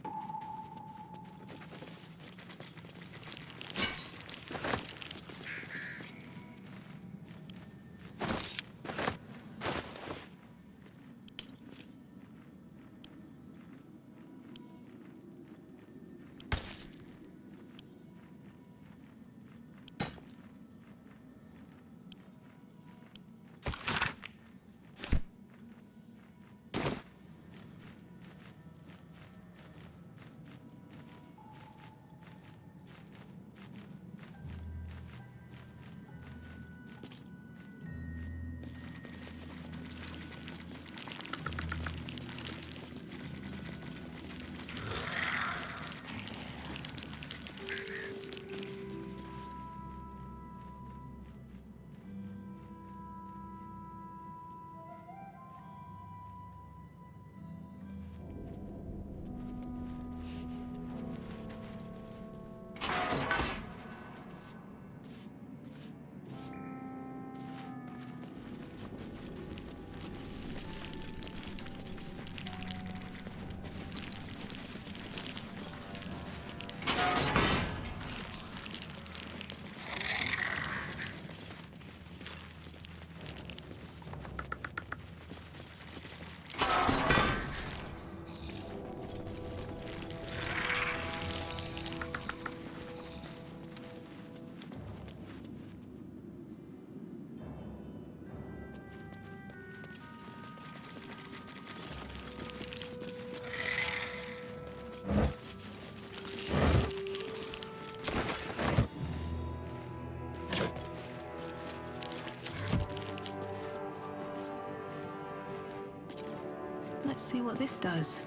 Let's see what this does.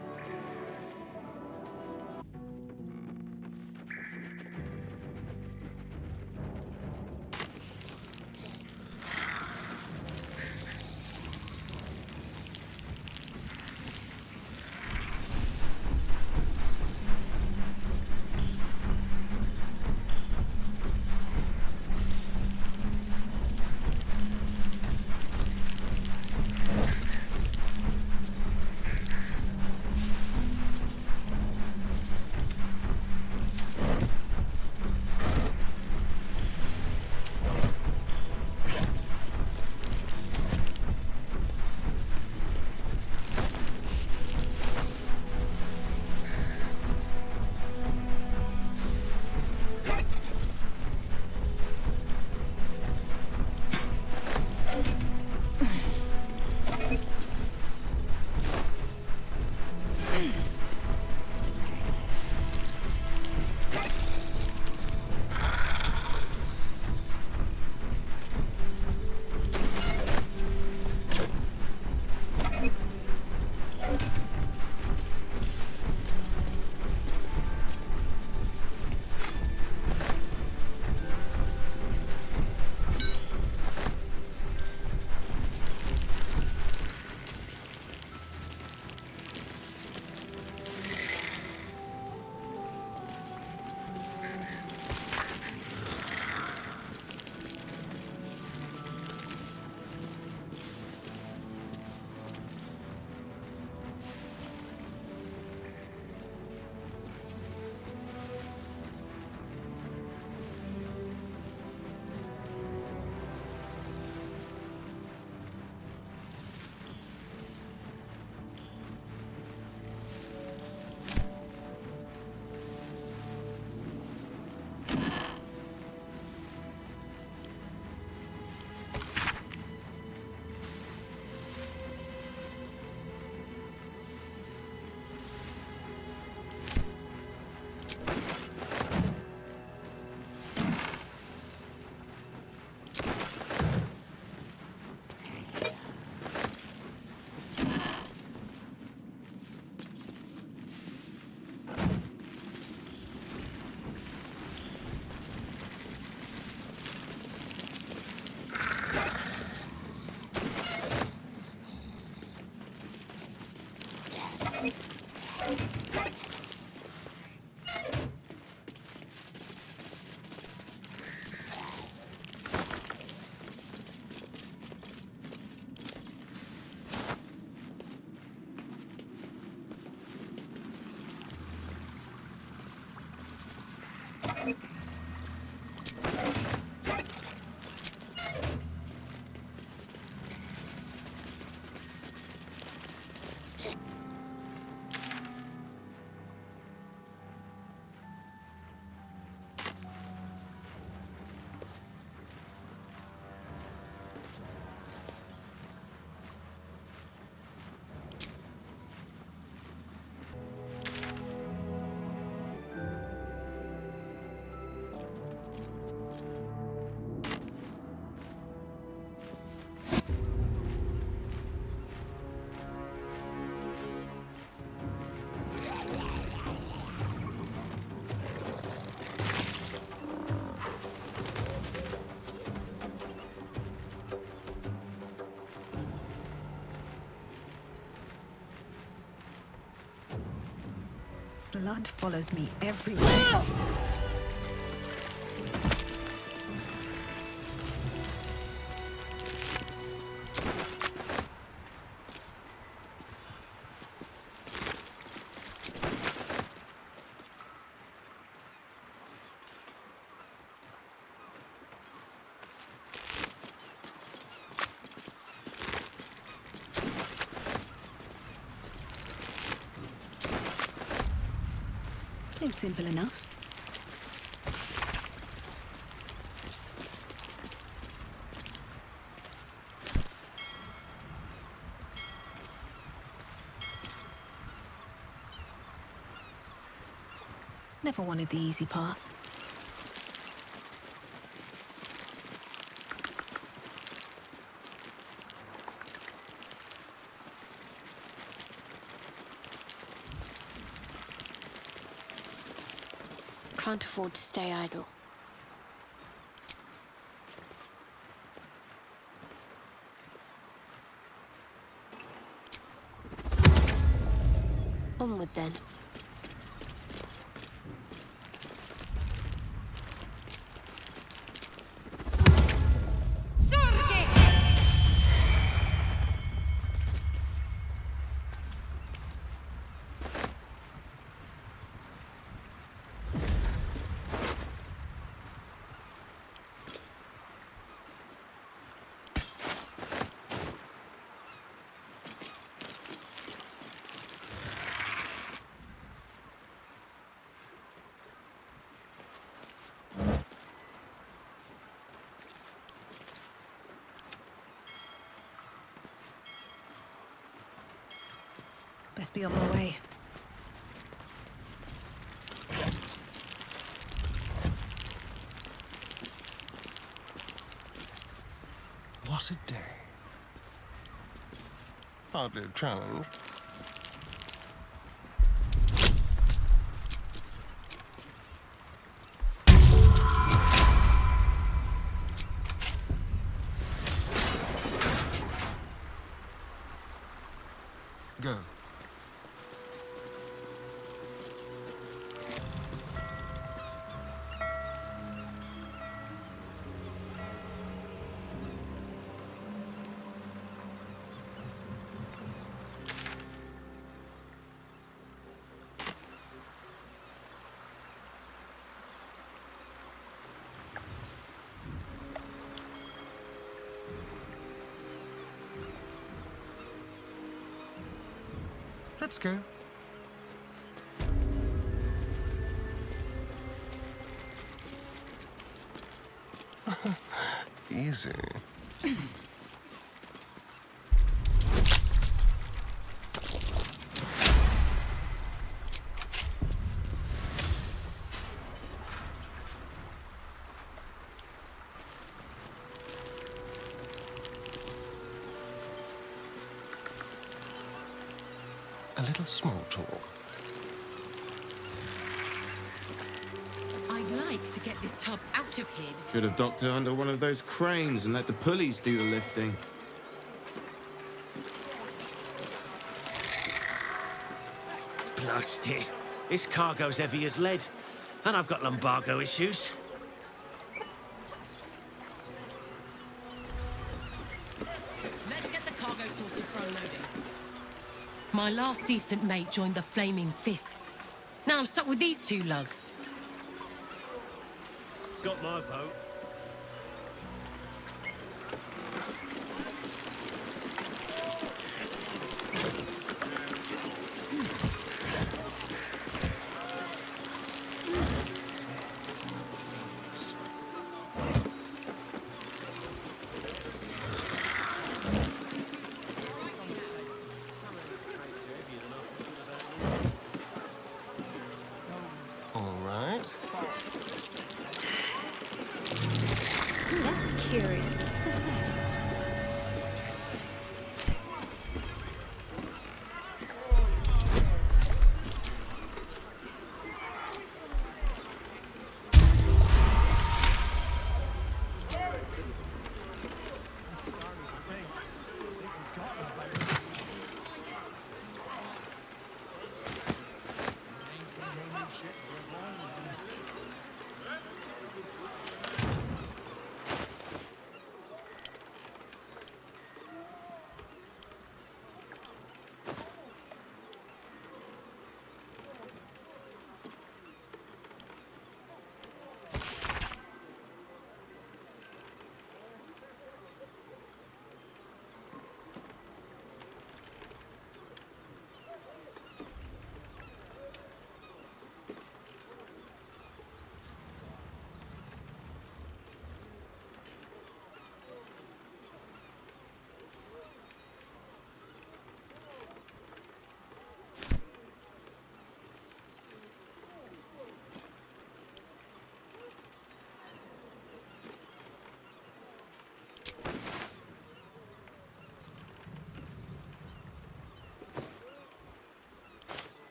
blood follows me everywhere. Seems simple enough. Never wanted the easy path. Can't afford to stay idle. Onward then. Best be on my way. What a day. Hardly a challenge. Go. Let's go. Easy. A little small talk. I'd like to get this tub out of here. Should have docked her under one of those cranes and let the pulleys do the lifting. Blasty. This cargo's heavy as lead. And I've got lumbago issues. Let's get the cargo sorted for unloading. My last decent mate joined the Flaming Fists. Now I'm stuck with these two lugs. Got my vote. All right. That's curious. What's that?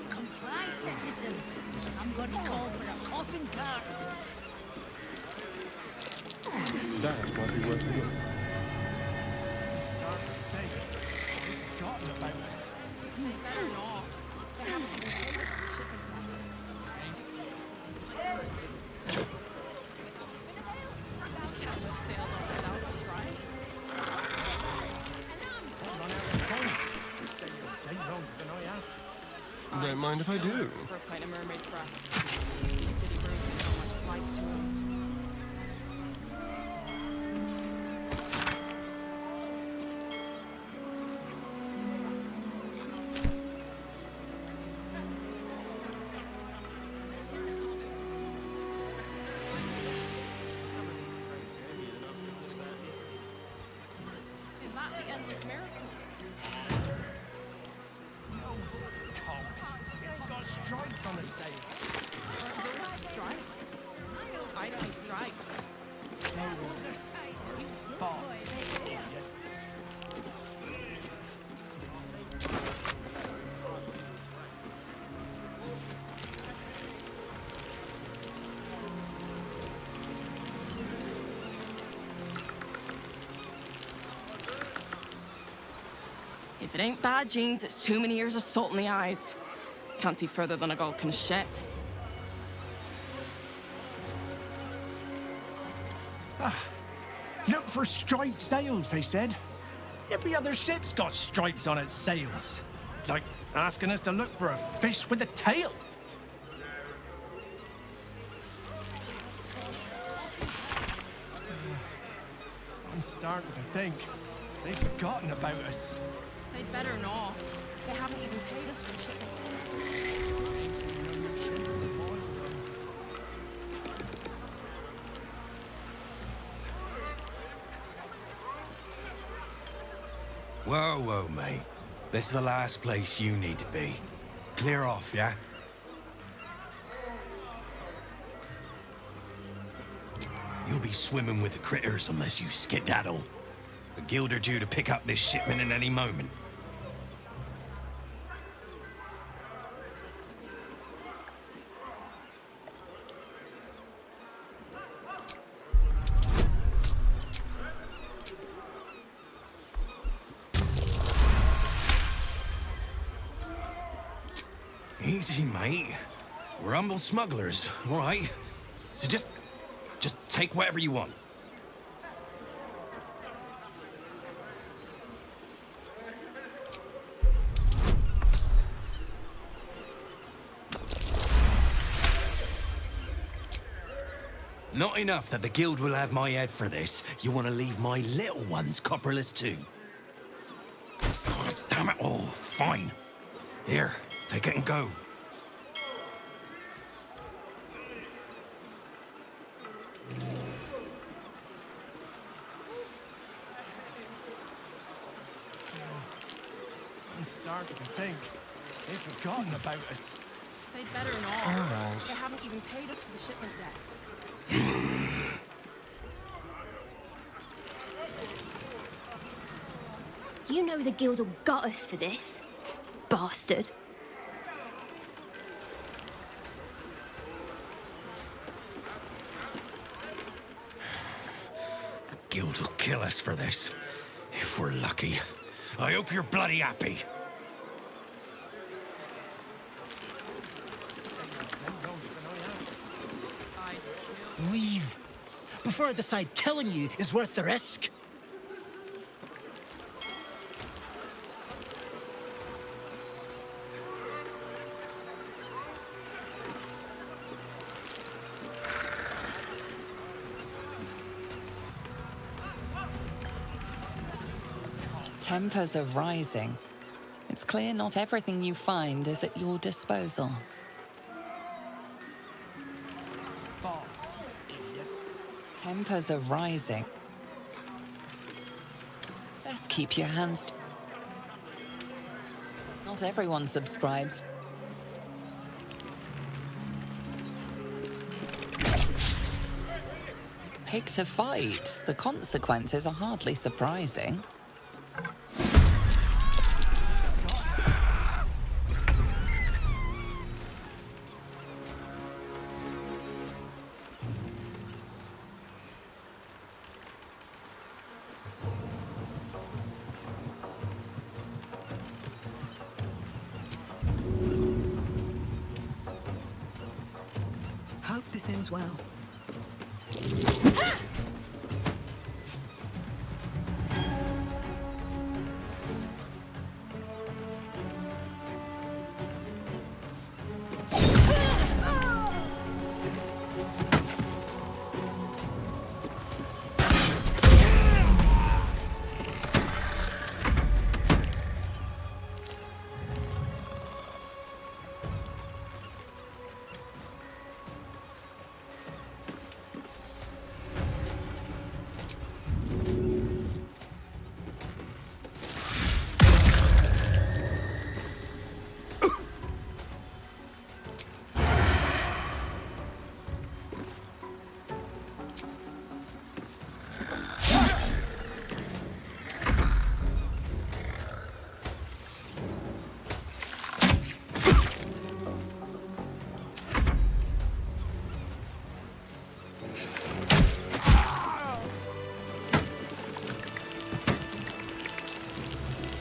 Comply, citizen. I'm going to call for a coffin cart. That might be worth doing. I'm starting to think they've forgotten about us. They better not. They haven't even paid us for the shipping. Don't mind if I do. For a pint of mermaid's breath. These city birds have so much flight to them. Is that the endless miracle? Stripes on the sail. Are those stripes? I see stripes. Those are spots, idiot. If it ain't bad genes, it's too many years of salt in the eyes. Can't see further than a gull can shet. Look for striped sails, they said. Every other ship's got stripes on its sails. Like asking us to look for a fish with a tail. I'm starting to think they've forgotten about us. They'd better not. They haven't even paid us for the shipping. Whoa, whoa, mate. This is the last place you need to be. Clear off, yeah? You'll be swimming with the critters unless you skedaddle. The guild are due to pick up this shipment at any moment. Easy, mate. We're humble smugglers, all right? So just take whatever you want. Not enough that the guild will have my head for this. You want to leave my little ones copperless too? Oh, damn it all. Fine. Here, take it and go. I'm starting to think they've forgotten about us. They'd better not. All right. They haven't even paid us for the shipment yet. You know the guild got us for this. Bastard. The guild will kill us for this. If we're lucky. I hope you're bloody happy. Leave. Before I decide killing you is worth the risk. Tempers are rising. It's clear not everything you find is at your disposal. Spots, idiot. Tempers are rising. Best keep your hands. Not everyone subscribes. Pick to fight. The consequences are hardly surprising. Hope this ends well.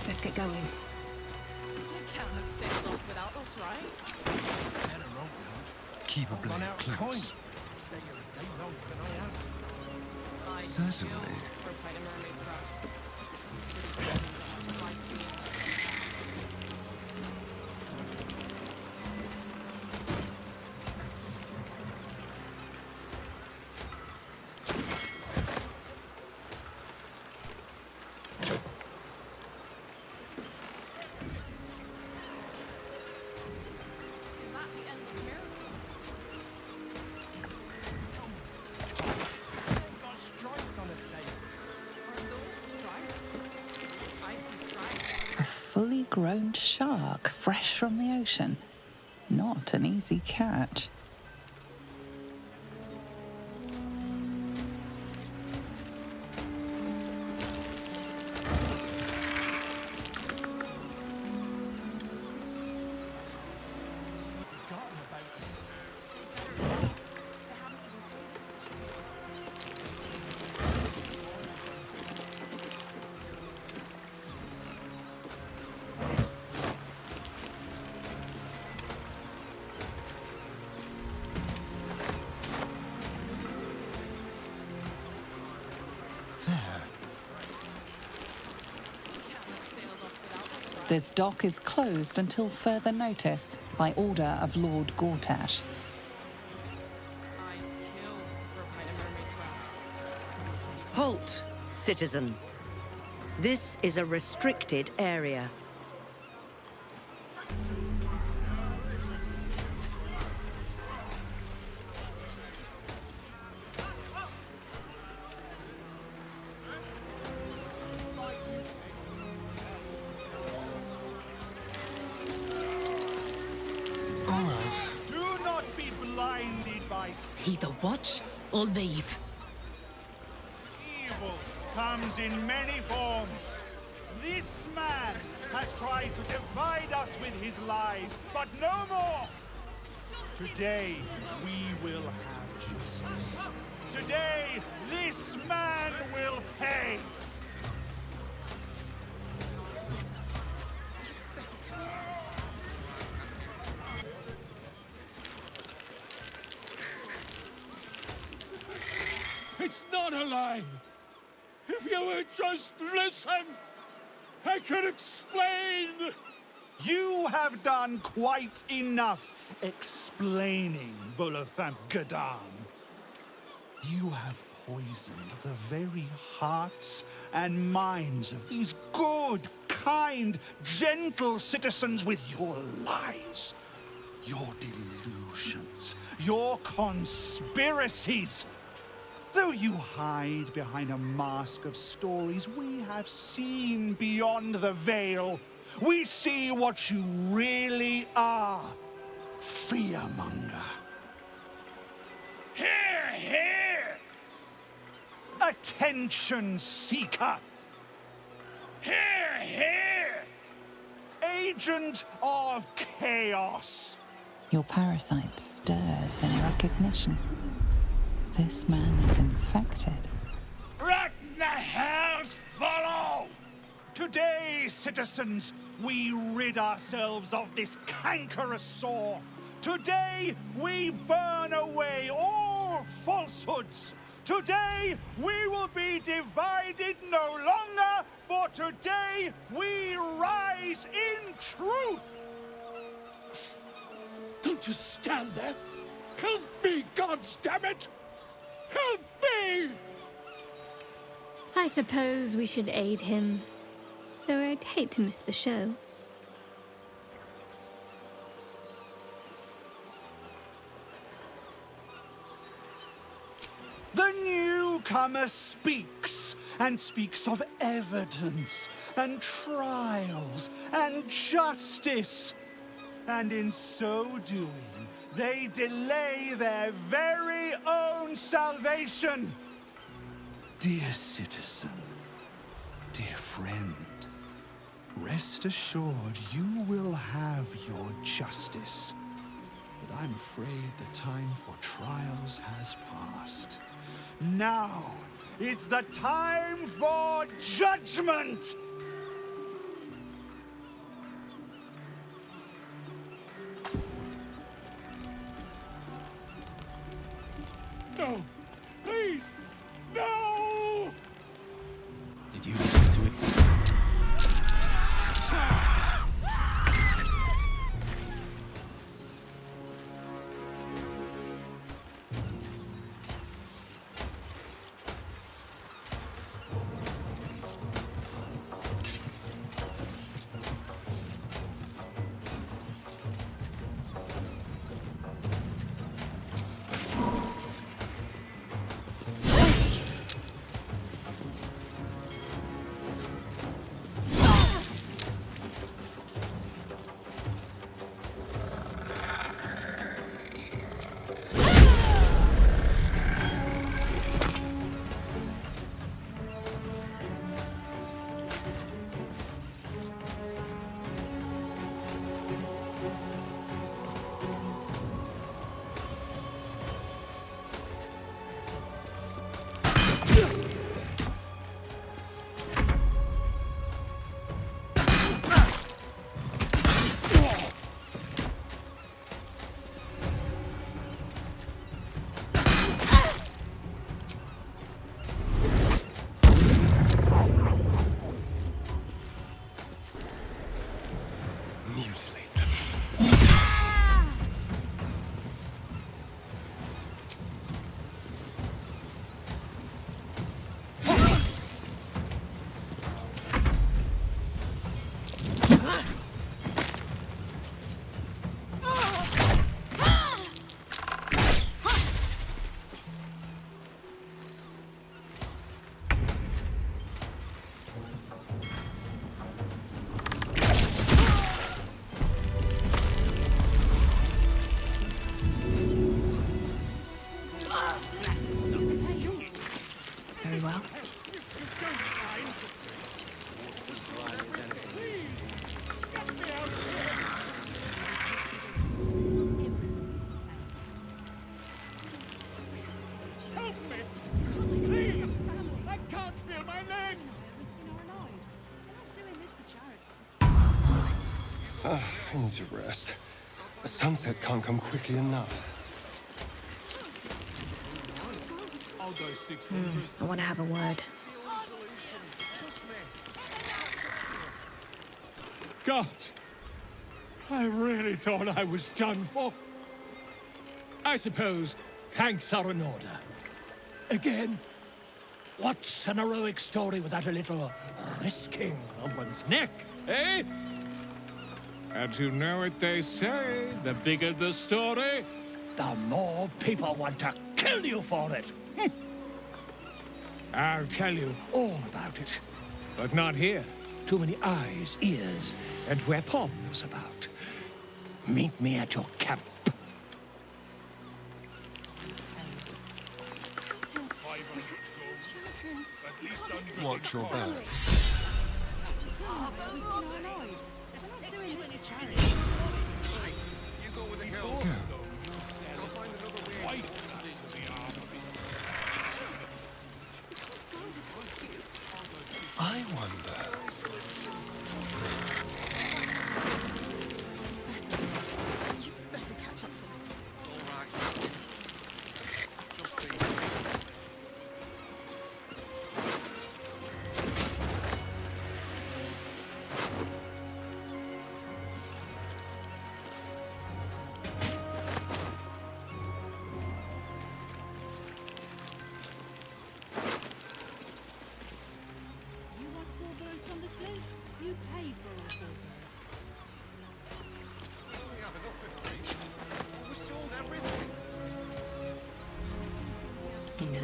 Let's get going. You can't have sailed off without us, right? Keep a blade close. Certainly. A fully grown shark, fresh from the ocean. Not an easy catch. This dock is closed until further notice by order of Lord Gortash. Halt, citizen. This is a restricted area. Do not be blinded by Either watch or leave. evil comes in many forms. This man has tried to divide us with his lies, but no more. Today, we will have justice. Today, this man will pay. It's not a lie. If you would just listen, I could explain. You have done quite enough explaining, Volothamp Gadan. You have poisoned the very hearts and minds of these good, kind, gentle citizens with your lies, your delusions, your conspiracies. Though you hide behind a mask of stories, we have seen beyond the veil. We see what you really are. Fearmonger. Hear, hear! Attention seeker. Hear, hear! Agent of chaos. Your parasite stirs in recognition. This man is infected. Let the hells follow! Today, citizens, we rid ourselves of this cankerous sore. Today, we burn away all falsehoods. Today, we will be divided no longer, for today, we rise in truth. Psst. Don't just stand there. Help me, goddammit! Help me! I suppose we should aid him, though I'd hate to miss the show. The newcomer speaks, and speaks of evidence, and trials, and justice. And in so doing, they delay their very own salvation. Dear citizen, dear friend, rest assured you will have your justice. But I'm afraid the time for trials has passed. Now is the time for judgment! No! Please! No! Did you listen to it? I need to rest. The sunset can't come quickly enough. I want to have a word. God, I really thought I was done for. I suppose thanks are in order. Again, what's an heroic story without a little risking of one's neck, eh? And you know what they say, the bigger the story, the more people want to kill you for it. I'll tell you all about it, but not here. Too many eyes, ears, and weapons about. Meet me at your camp. Watch your back. I wonder. You better catch up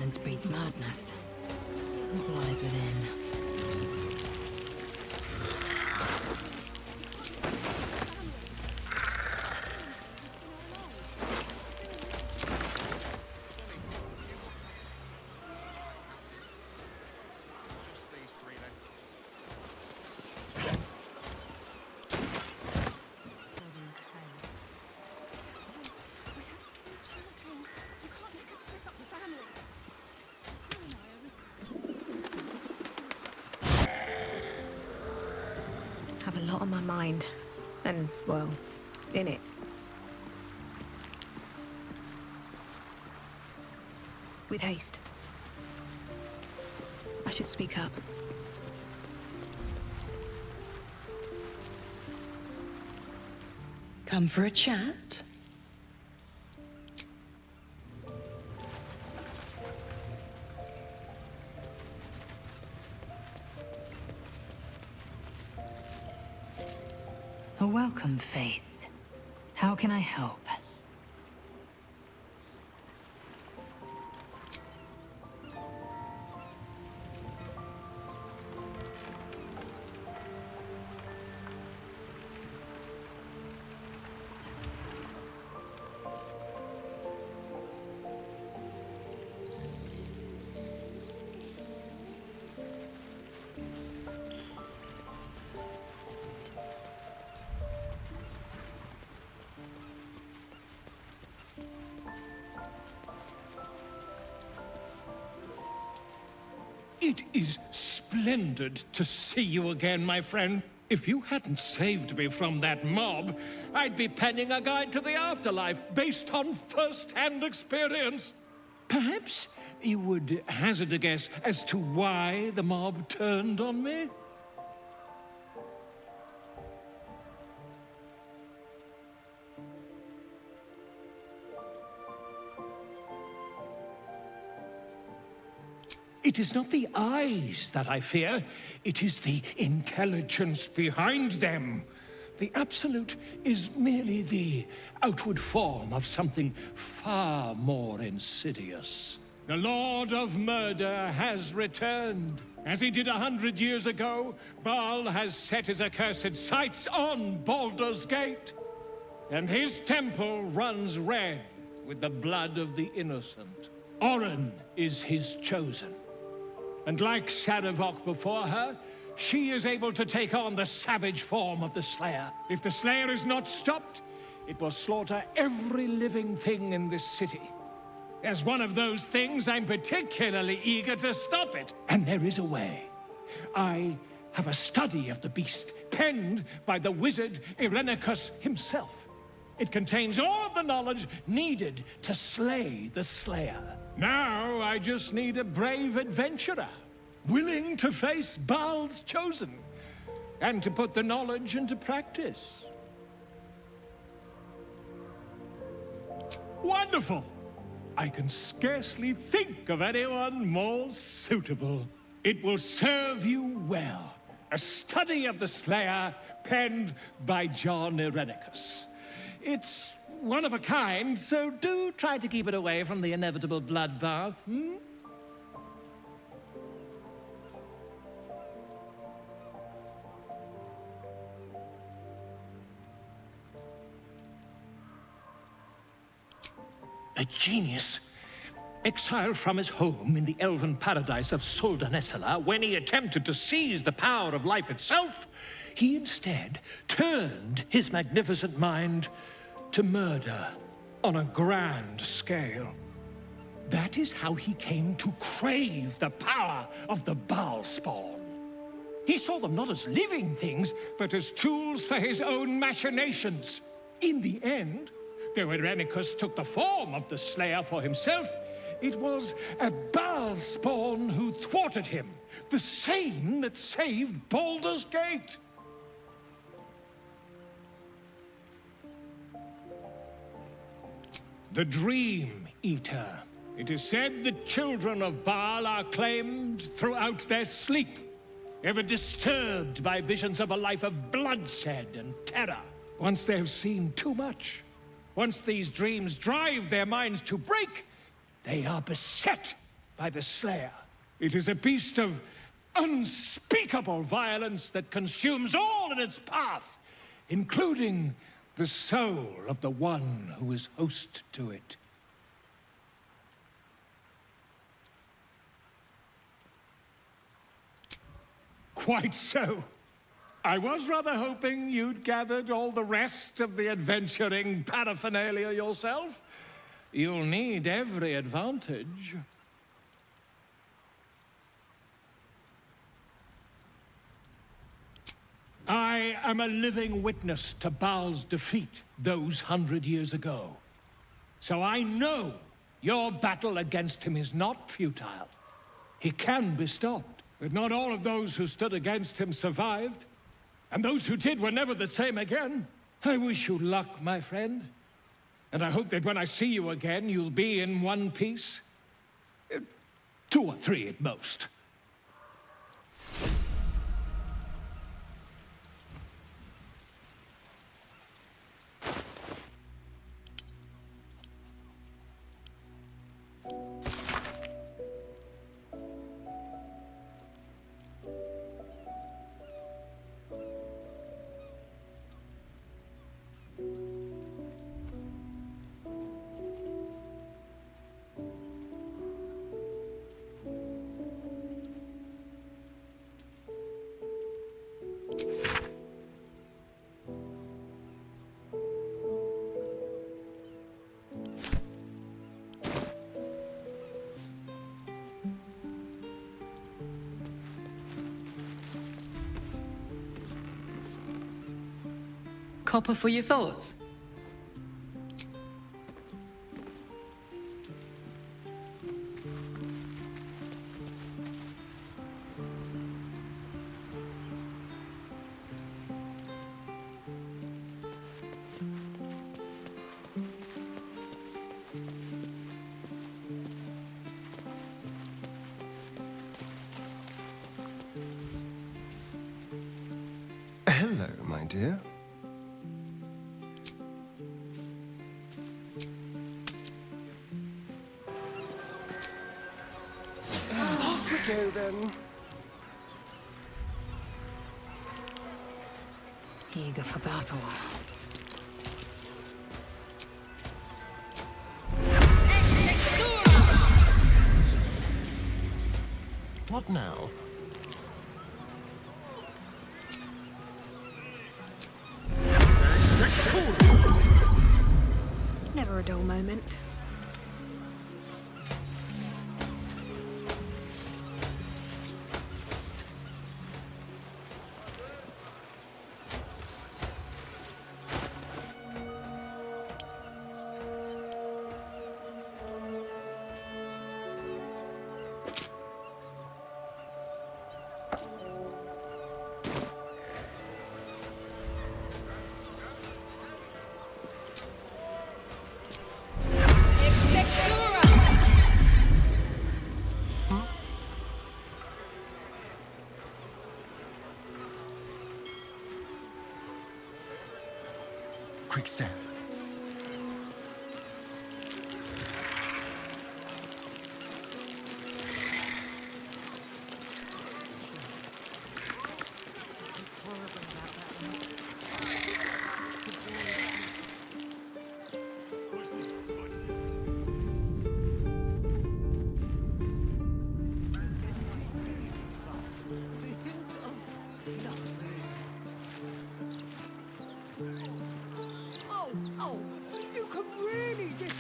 Silence breeds madness. What lies within? Have a lot on my mind. And, well, in it. With haste. I should speak up. Come for a chat? A welcome face. How can I help? It is splendid to see you again, my friend. If you hadn't saved me from that mob, I'd be penning a guide to the afterlife based on first-hand experience. Perhaps you would hazard a guess as to why the mob turned on me? It is not the eyes that I fear, it is the intelligence behind them. The Absolute is merely the outward form of something far more insidious. The Lord of Murder has returned. As he did 100 years ago, Baal has set his accursed sights on Baldur's Gate. And his temple runs red with the blood of the innocent. Orin is his chosen. And like Sarevok before her, she is able to take on the savage form of the Slayer. If the Slayer is not stopped, it will slaughter every living thing in this city. As one of those things, I'm particularly eager to stop it. And there is a way. I have a study of the beast, penned by the wizard Irenicus himself. It contains all of the knowledge needed to slay the Slayer. Now, I just need a brave adventurer, willing to face Baal's chosen, and to put the knowledge into practice. Wonderful! I can scarcely think of anyone more suitable. It will serve you well. A study of the Slayer, penned by John Irenicus. It's one of a kind, so do try to keep it away from the inevitable bloodbath, A genius, exiled from his home in the elven paradise of Soldanessala, when he attempted to seize the power of life itself, he instead turned his magnificent mind to murder on a grand scale. That is how he came to crave the power of the Baal spawn. He saw them not as living things, but as tools for his own machinations. In the end, though Irenicus took the form of the Slayer for himself, it was a Baal spawn who thwarted him, the same that saved Baldur's Gate. The Dream Eater. It is said the children of Baal are claimed throughout their sleep, ever disturbed by visions of a life of bloodshed and terror. Once they have seen too much, once these dreams drive their minds to break, they are beset by the Slayer. It is a beast of unspeakable violence that consumes all in its path, including the soul of the one who is host to it. Quite so. I was rather hoping you'd gathered all the rest of the adventuring paraphernalia yourself. You'll need every advantage. I am a living witness to Baal's defeat those 100 years ago. So I know your battle against him is not futile. He can be stopped, but not all of those who stood against him survived. And those who did were never the same again. I wish you luck, my friend. And I hope that when I see you again, you'll be in one piece. 2 or 3 at most. Copper for your thoughts? Hello, my dear. Off we go, then. Eager for battle. What now? Never a dull moment. Quick step. Oh, you can really just...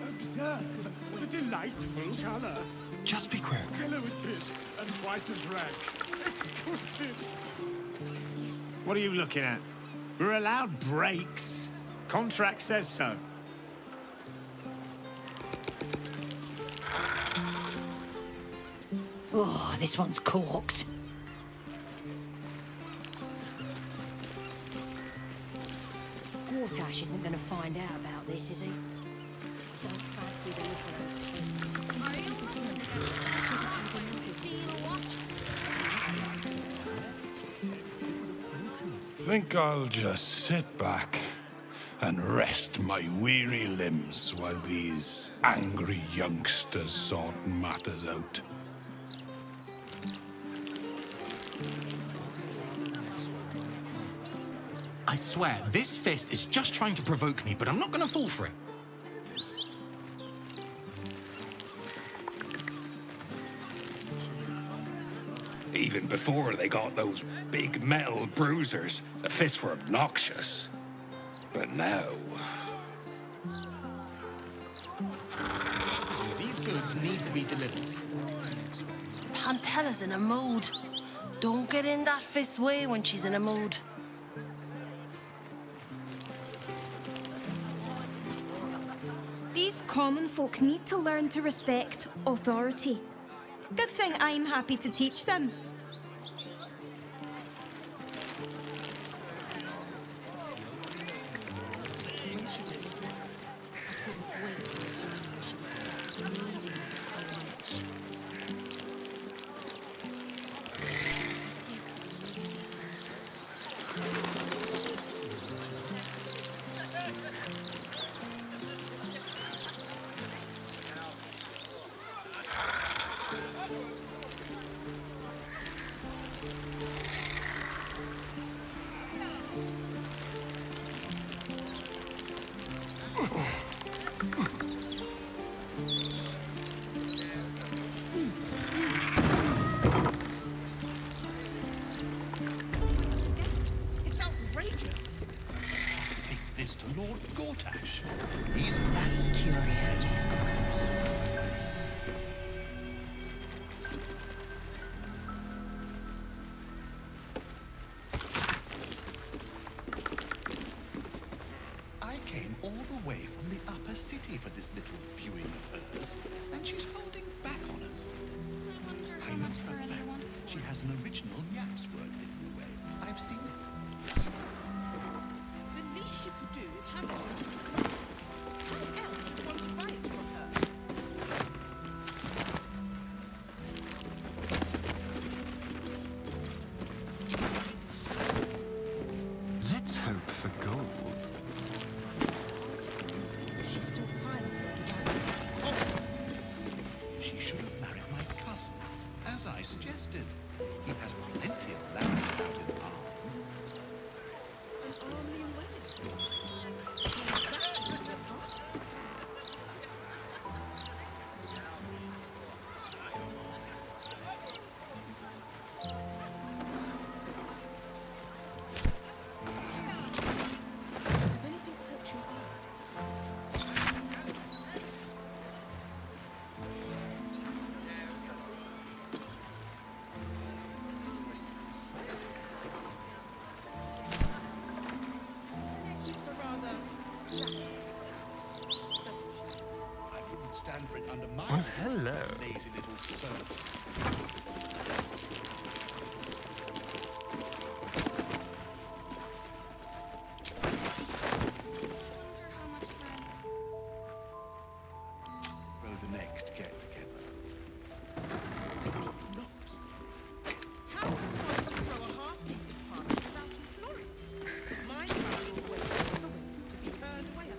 Observe the delightful color. Just be quick. Yellow as piss and twice as red. Exquisite. What are you looking at? We're allowed breaks. Contract says so. Oh, this one's corked. Quartash isn't going to find out about this, is he? Don't fancy the look of those Think I'll just sit back and rest my weary limbs while these angry youngsters sort matters out. I swear, this fist is just trying to provoke me, but I'm not gonna fall for it. Even before they got those big metal bruisers, the fists were obnoxious. But now... These goods need to be delivered. Pantella's in a mood. Don't get in that fist's way when she's in a mood. These common folk need to learn to respect authority. Good thing I'm happy to teach them. It's outrageous. Must take this to Lord Gortash. That's curious. I came all the way from the upper city for this little viewing of hers, and she's holding back on us. I know for a fact she has an original Yaps word hidden away. I've seen it. The least you could do is have it on display. Who else would want to buy it from her? Let's hope for gold. She's still pining She should have married my cousin, as I suggested. He has plenty of land out in Arm. an Armley wedding. Is that the party? Has anything caught your eye? Keeps a rather lax, doesn't she? I wouldn't stand for it under my Well, hello. lazy little serfs. Throw the next get together. How does one throw a half-decent party without a florist? Mine are always in the winter to be turned away at.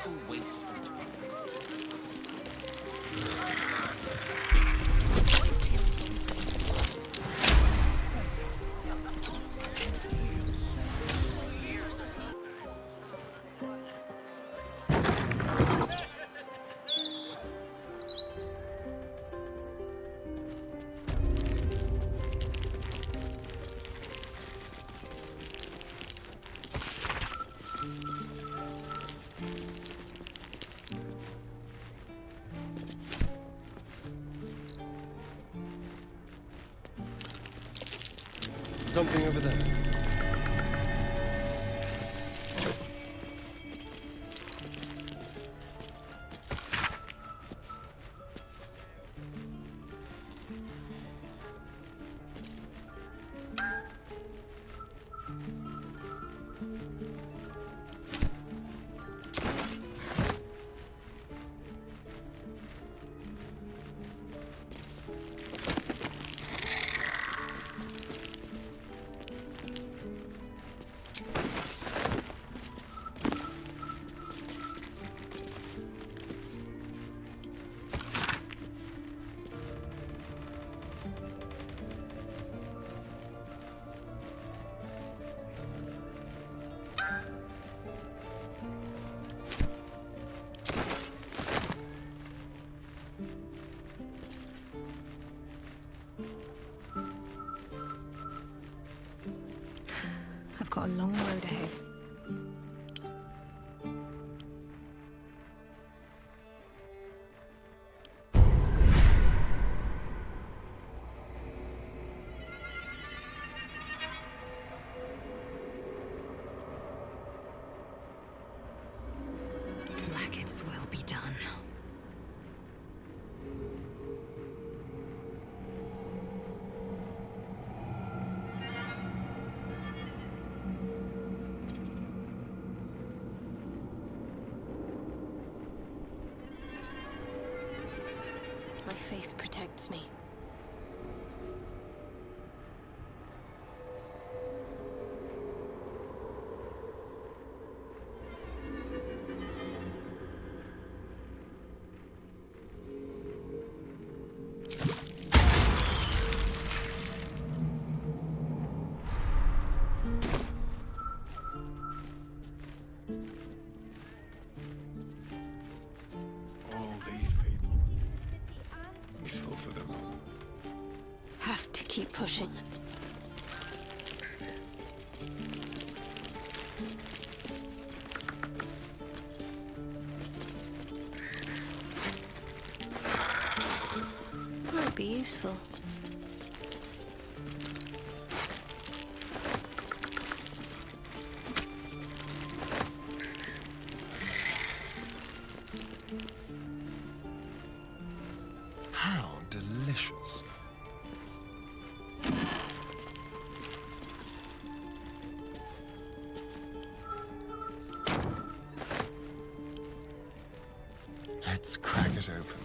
wasteful waste of time. Something over there. I've got a long road ahead. Blackets will be done. My faith protects me. All these people. Useful for them. Have to keep pushing. Might be useful. How delicious. Let's crack it open.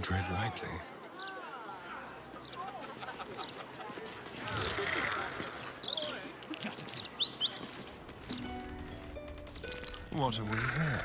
Tread lightly. What are we here?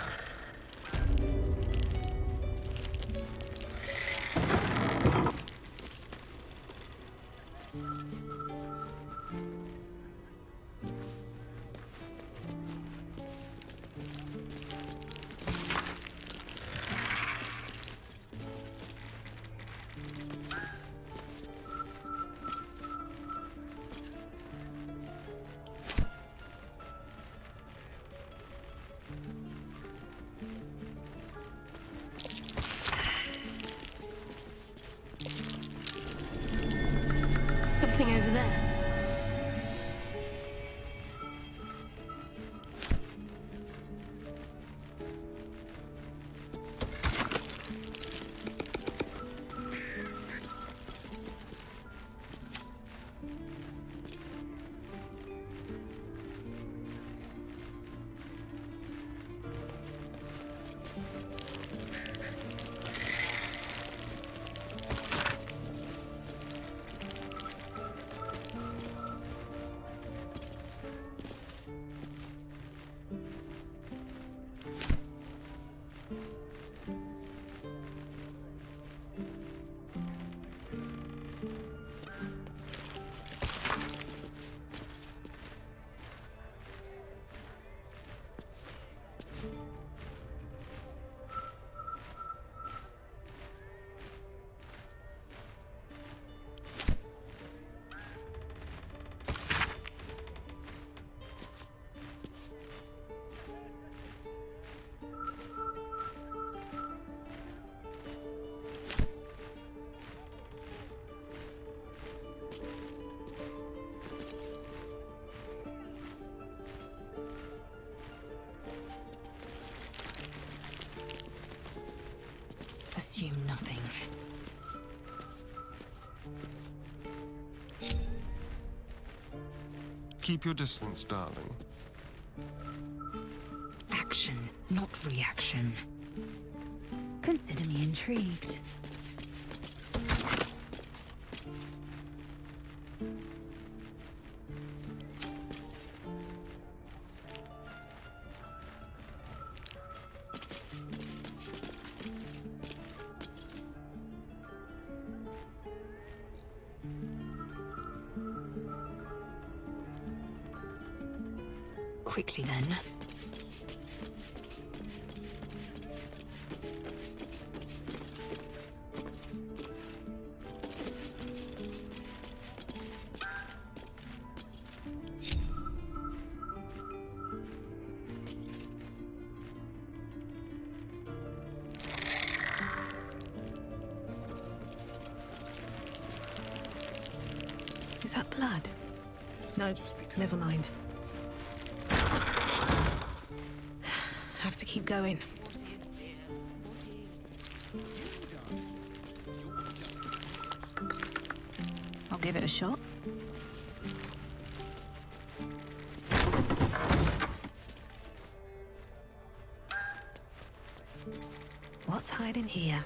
Assume nothing. Keep your distance, darling. Action, not reaction. Consider me intrigued. Quickly then. Is that blood? No, never mind. Have to keep going. I'll give it a shot. What's hiding here?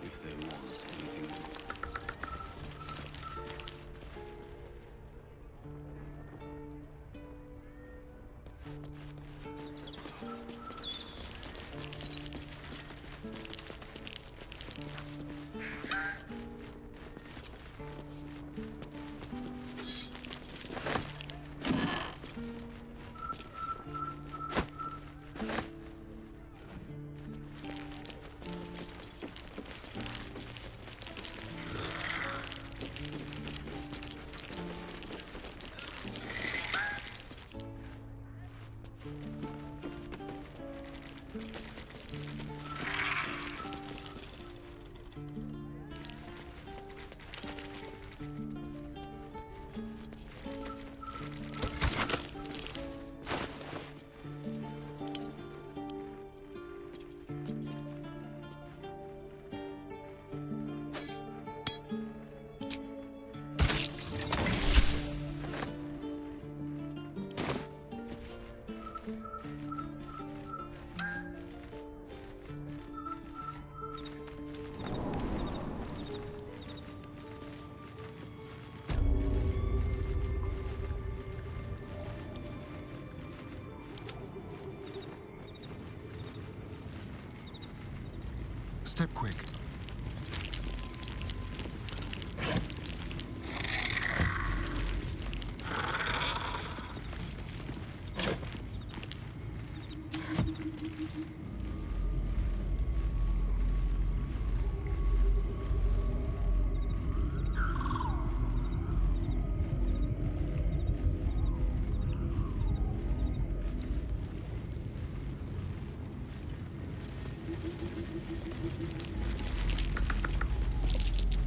If there was anything. Step quick.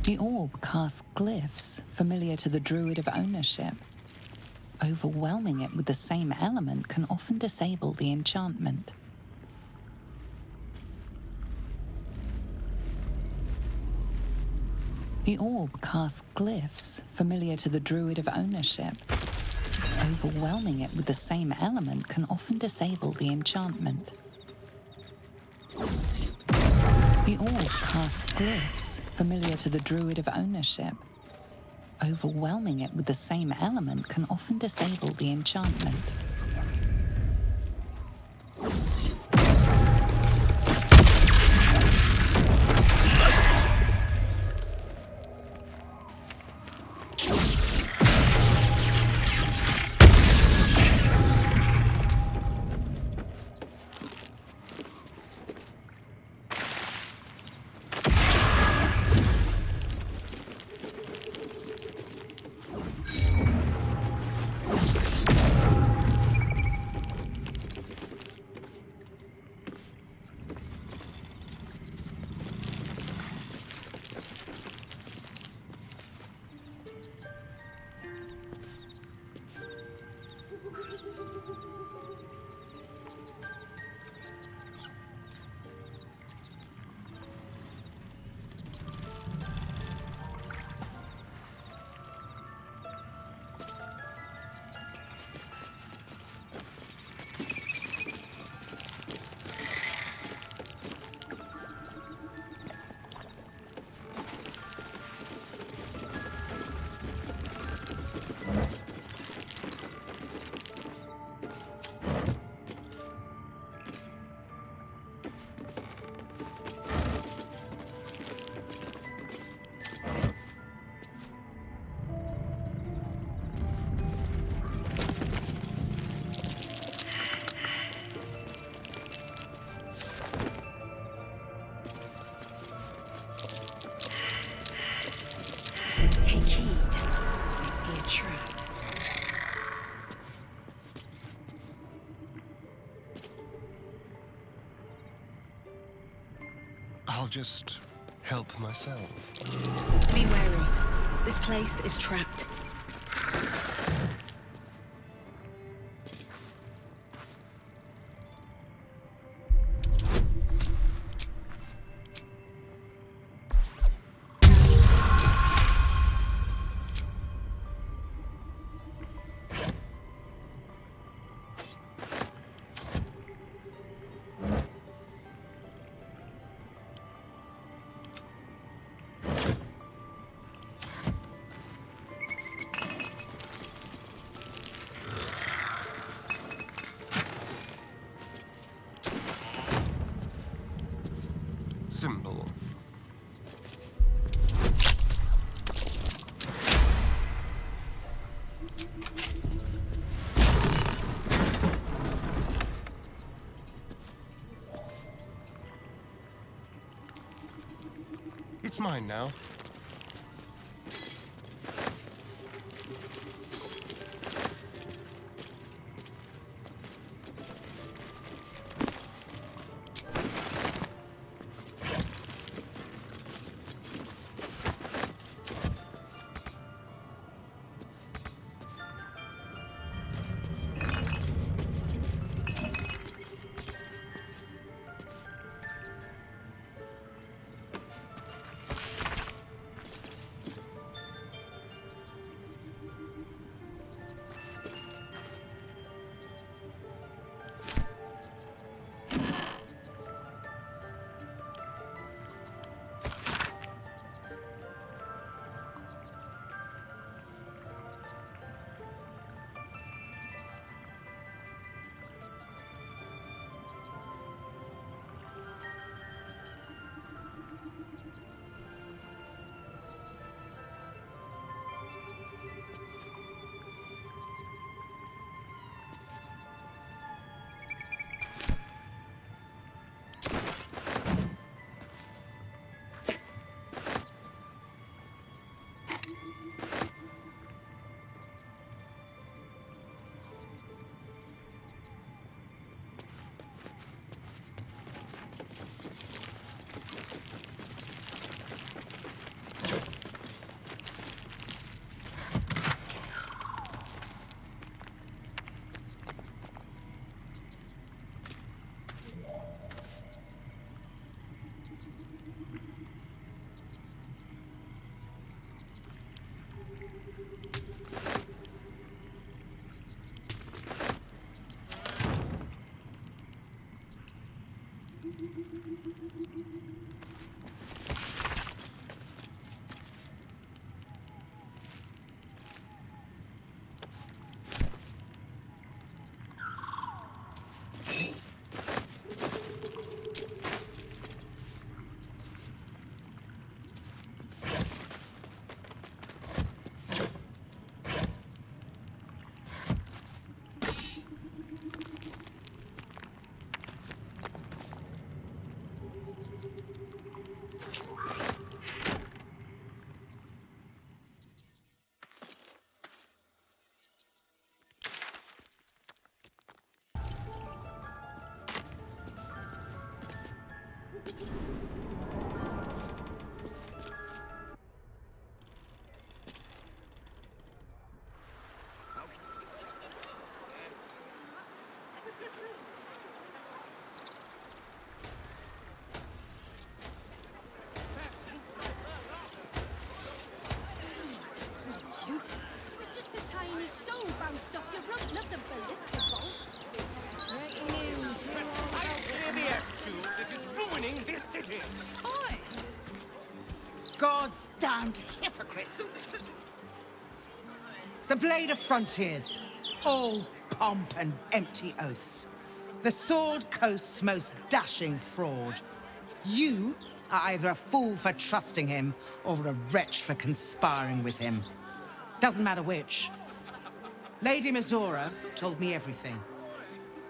The orb casts glyphs familiar to the druid of ownership. Overwhelming it with the same element can often disable the enchantment. The orb casts glyphs familiar to the druid of ownership. Overwhelming it with the same element can often disable the enchantment. The orb casts glyphs familiar to the druid of ownership. Overwhelming it with the same element can often disable the enchantment. trap. I'll just help myself. Be wary. This place is trapped. Simple. It's mine now. bounced off your rope, not a ballistic bolt. Breaking news. Precisely the F-tube that is ruining this city. Oi! God's damned hypocrites. The Blade of Frontiers. All pomp and empty oaths. The Sword Coast's most dashing fraud. You are either a fool for trusting him or a wretch for conspiring with him. Doesn't matter which. Lady Mizora told me everything.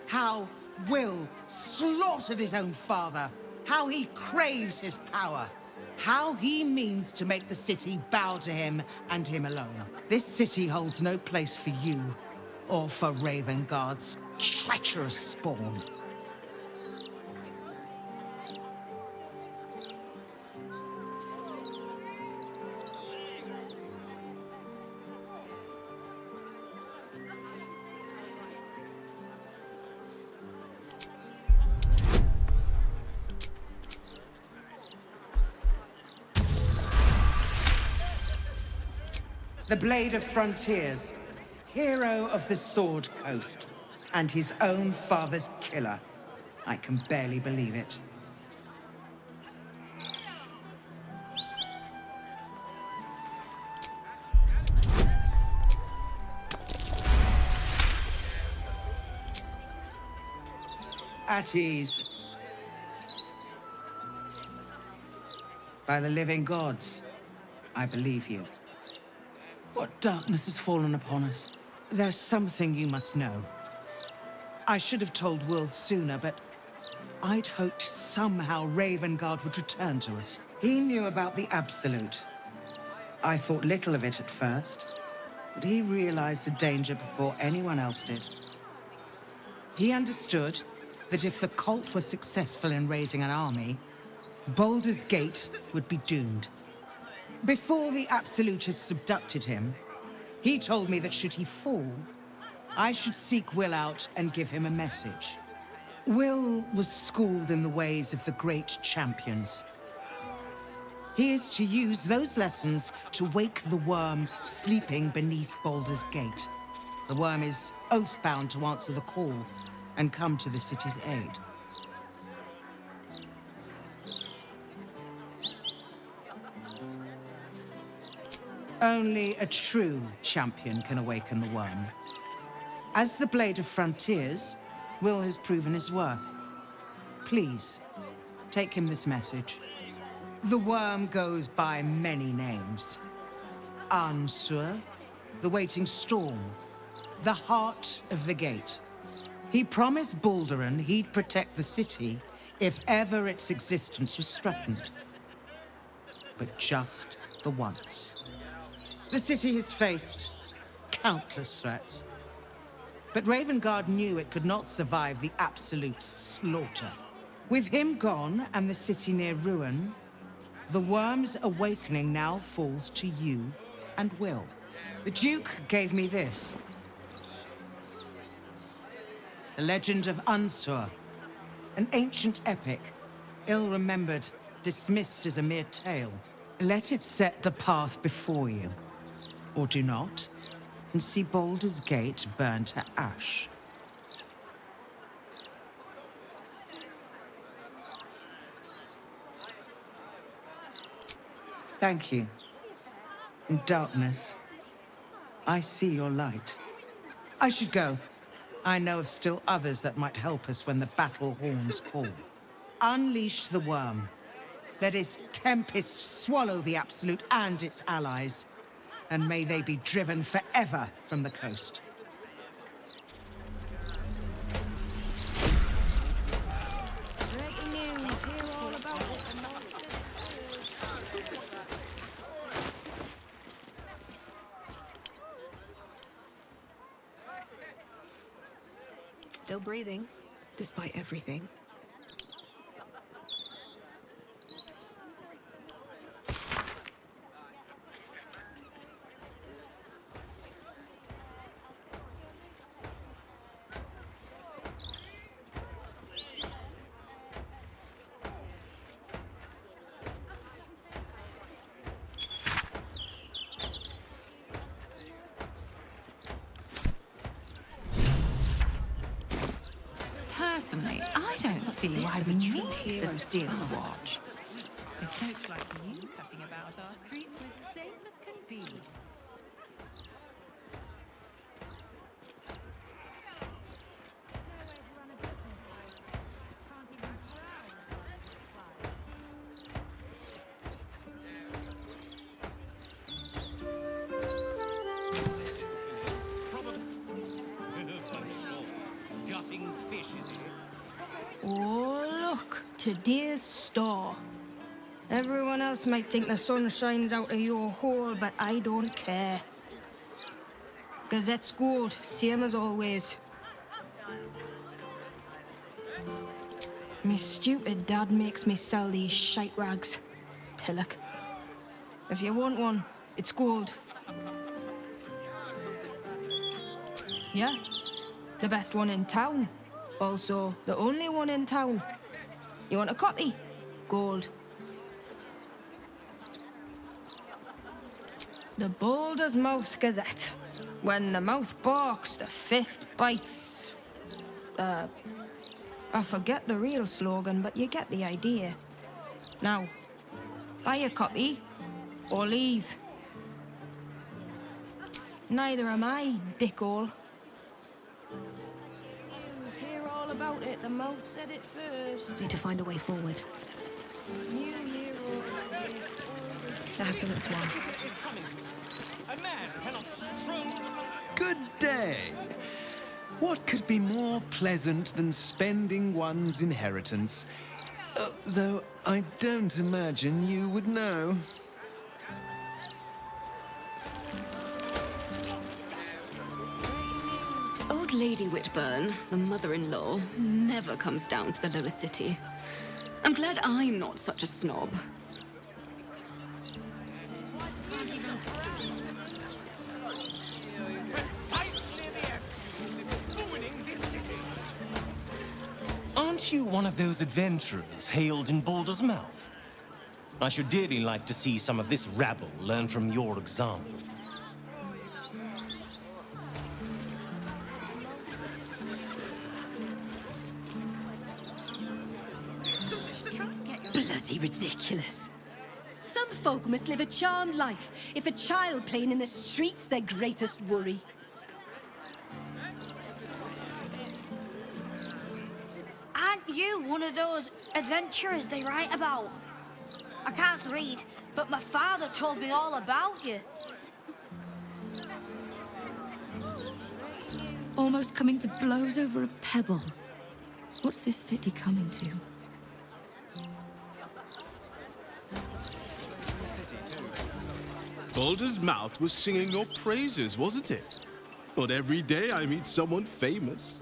How Will slaughtered his own father. How he craves his power. how he means to make the city bow to him and him alone. This city holds no place for you or for Ravengard's treacherous spawn. The Blade of Frontiers, hero of the Sword Coast, and his own father's killer. I can barely believe it. At ease. By the living gods, I believe you. What darkness has fallen upon us? There's something you must know. I should have told Will sooner, but I'd hoped somehow Ravengard would return to us. He knew about the Absolute. I thought little of it at first, but he realized the danger before anyone else did. He understood that if the cult were successful in raising an army, Baldur's Gate would be doomed. Before the Absolutists abducted him, he told me that should he fall, I should seek Will out and give him a message. Will was schooled in the ways of the great champions. He is to use those lessons to wake the worm sleeping beneath Baldur's Gate. The worm is oath-bound to answer the call and come to the city's aid. Only a true champion can awaken the worm. As the Blade of Frontiers, Will has proven his worth. Please, take him this message. The worm goes by many names. Ansur, the Waiting Storm, the Heart of the Gate. He promised Balduran he'd protect the city if ever its existence was threatened. But just the once. The city has faced countless threats. But Ravengard knew it could not survive the absolute slaughter. With him gone and the city near ruin, the worm's awakening now falls to you and Will. The Duke gave me this. The Legend of Ansur, an ancient epic, ill-remembered, dismissed as a mere tale. Let it set the path before you. Or do not, and see Baldur's Gate burn to ash. Thank you. In darkness, I see your light. I should go. I know of still others that might help us when the battle horns call. Unleash the worm. Let its tempest swallow the Absolute and its allies. And may they be driven forever from the coast. Breaking news, hear all about it. Still breathing, despite everything. Personally, I don't see why we need the Steel Watch. With folks like you cutting about our streets, we're safe as can be. Oh, look, today's store. Everyone else might think the sun shines out of your hole, but I don't care. Gazette's gold, same as always. Me stupid dad makes me sell these shite rags. Pillock. If you want one, it's gold. Yeah, the best one in town. Also, the only one in town. You want a copy? Gold. The Baldur's Mouth Gazette. When the mouth barks, the fist bites. I forget the real slogan, but you get the idea. Now, buy a copy, or leave. Neither am I, dickhole. Hear all about it, the mouth said it first. Need to find a way forward. New hero. I have something to ask. A man cannot stroll. Good day. What could be more pleasant than spending one's inheritance? Though I don't imagine you would know. Old Lady Whitburn, the mother-in-law, never comes down to the lower city. I'm glad I'm not such a snob. Aren't you one of those adventurers hailed in Baldur's Mouth? I should dearly like to see some of this rabble learn from your example. Bloody ridiculous. Some folk must live a charmed life if a child playing in the street's their greatest worry. Aren't you one of those adventurers they write about? I can't read, but my father told me all about you. Almost coming to blows over a pebble. What's this city coming to? Balder's Mouth was singing your praises, wasn't it? Not every day I meet someone famous.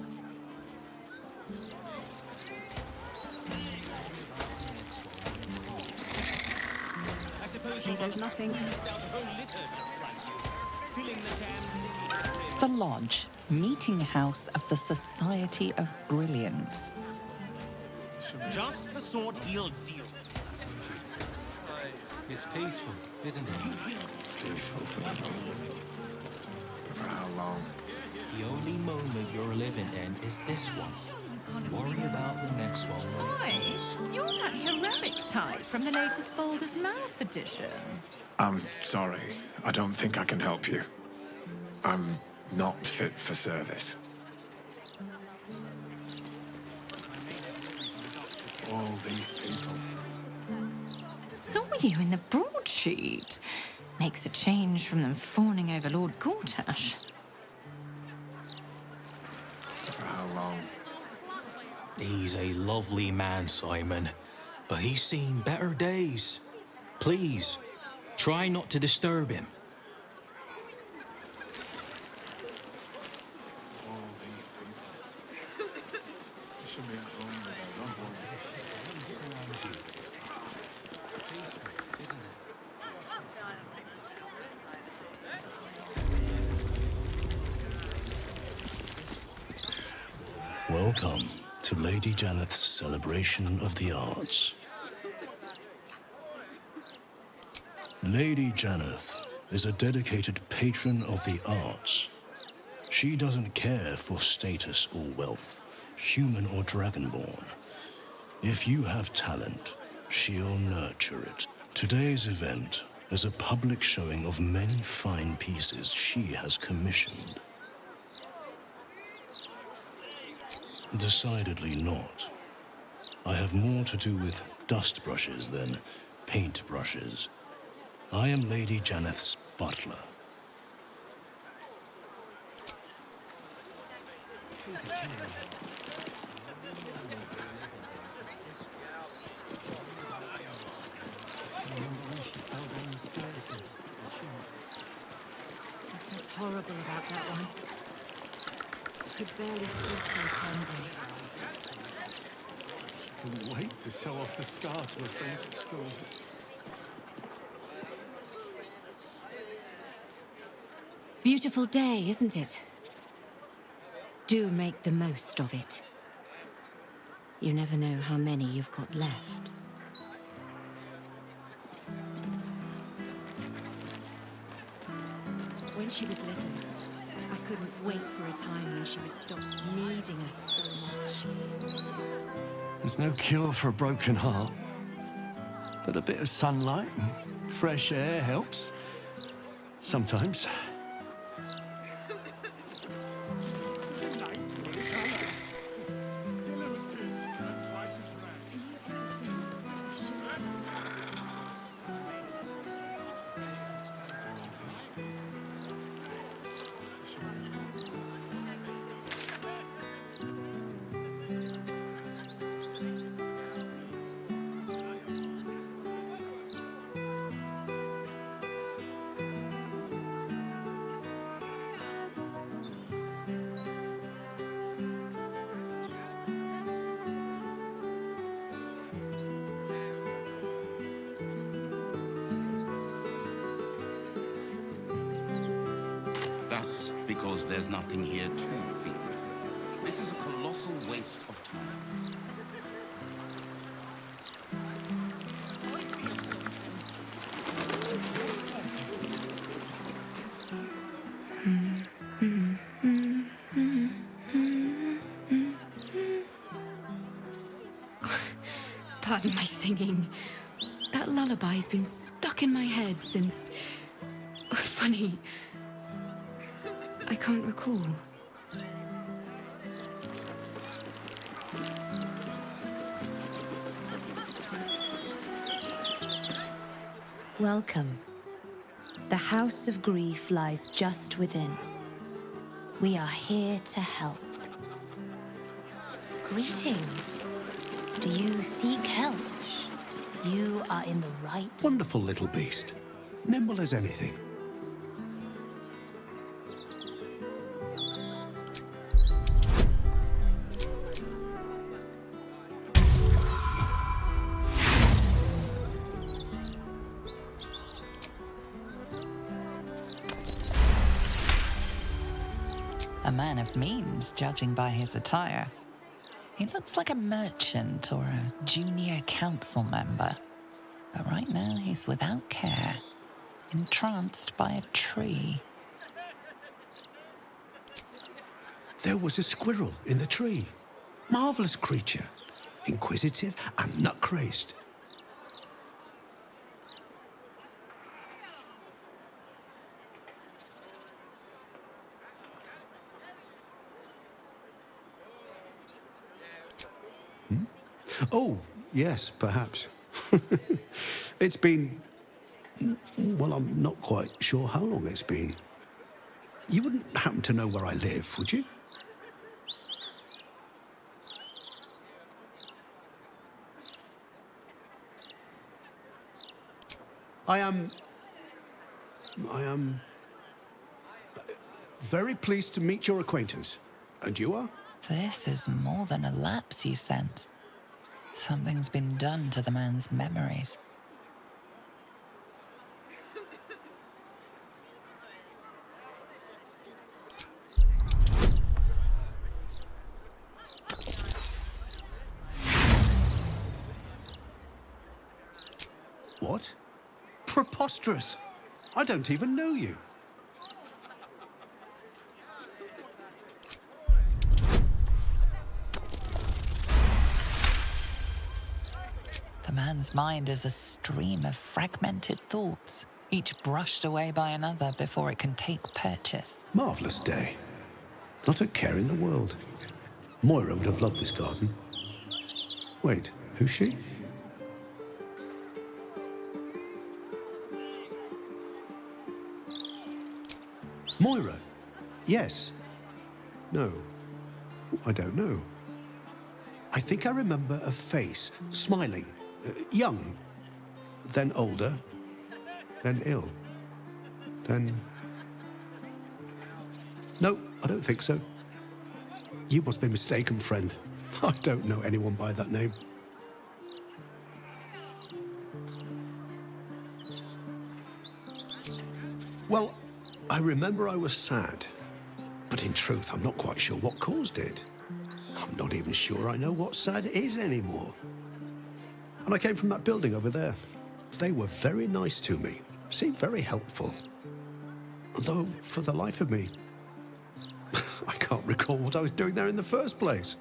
Here goes nothing. The Lodge, meeting house of the Society of Brilliance. Just the sort he'll deal. It's peaceful, isn't it? Peaceful for the moment. But for how long? The only moment you're living in is this one. Worry about the next one. Right. You're that heroic type from the latest Balder's Mouth edition. I'm sorry. I don't think I can help you. I'm not fit for service. All these people. Saw you in the broadsheet. Makes a change from them fawning over Lord Gortash. For how long? He's a lovely man, Simon, but he's seen better days. Please, try not to disturb him. All these people. They should be at home with their loved ones. Welcome to Lady Janeth's celebration of the arts. Lady Janeth is a dedicated patron of the arts. She doesn't care for status or wealth, human or dragonborn. If you have talent, she'll nurture it. Today's event is a public showing of many fine pieces she has commissioned. Decidedly not. I have more to do with dust brushes than paint brushes. I am Lady Janeth's butler. horrible about that one. Could barely sleep for attending. Couldn't wait to show off the scar to her friends at school. Beautiful day, isn't it? Do make the most of it. You never know how many you've got left. When she was little, I couldn't wait for a time when she would stop needing us so much. There's no cure for a broken heart. But a bit of sunlight and fresh air helps. Sometimes. That's because there's nothing here to fear. This is a colossal waste of time. Pardon my singing. That lullaby's been stuck in my head since... Funny. I can't recall. Welcome. The House of Grief lies just within. We are here to help. Greetings. Do you seek help? You are in the right... Wonderful little beast. Nimble as anything. A man of means, judging by his attire. He looks like a merchant or a junior council member. But right now he's without care, entranced by a tree. There was a squirrel in the tree. Marvelous creature. Inquisitive and nut-crazed. Oh, yes, perhaps. It's been... Well, I'm not quite sure how long it's been. You wouldn't happen to know where I live, would you? I am very pleased to meet your acquaintance. And you are? This is more than a lapse, you sense. Something's been done to the man's memories. What? Preposterous! I don't even know you. The man's mind is a stream of fragmented thoughts, each brushed away by another before it can take purchase. Marvelous day. Not a care in the world. Moira would have loved this garden. Wait, who's she? Moira? Yes. No. I don't know. I think I remember a face, smiling. Young. Then older. Then ill. Then... No, I don't think so. You must be mistaken, friend. I don't know anyone by that name. Well, I remember I was sad. But in truth, I'm not quite sure what caused it. I'm not even sure I know what sad is anymore. And I came from that building over there. They were very nice to me, seemed very helpful. Although, for the life of me, I can't recall what I was doing there in the first place.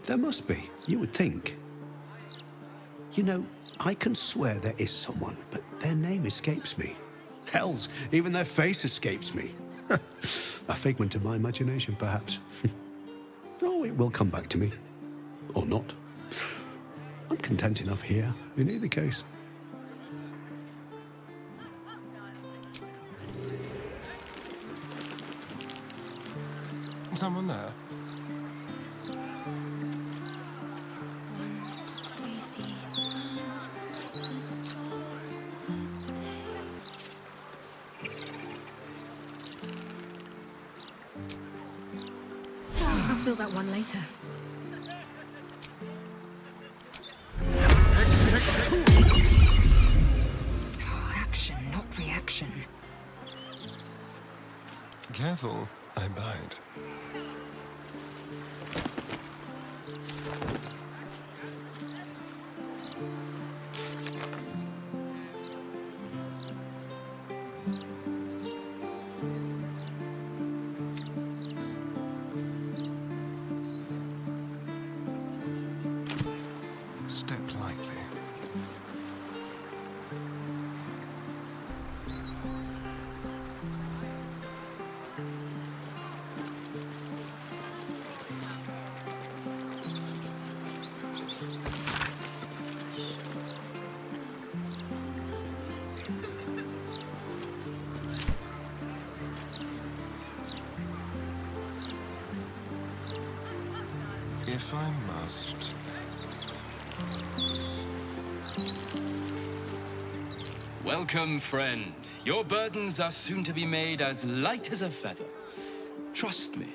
There must be, you would think. You know, I can swear there is someone, but their name escapes me. Hells, even their face escapes me. A figment of my imagination, perhaps. Oh, it will come back to me. Or not. I'm content enough here, in either case. Someone there? I'll fill that one later. Action, not reaction. Careful, I bite. Step lightly. If I must. Welcome, friend. Your burdens are soon to be made as light as a feather. Trust me.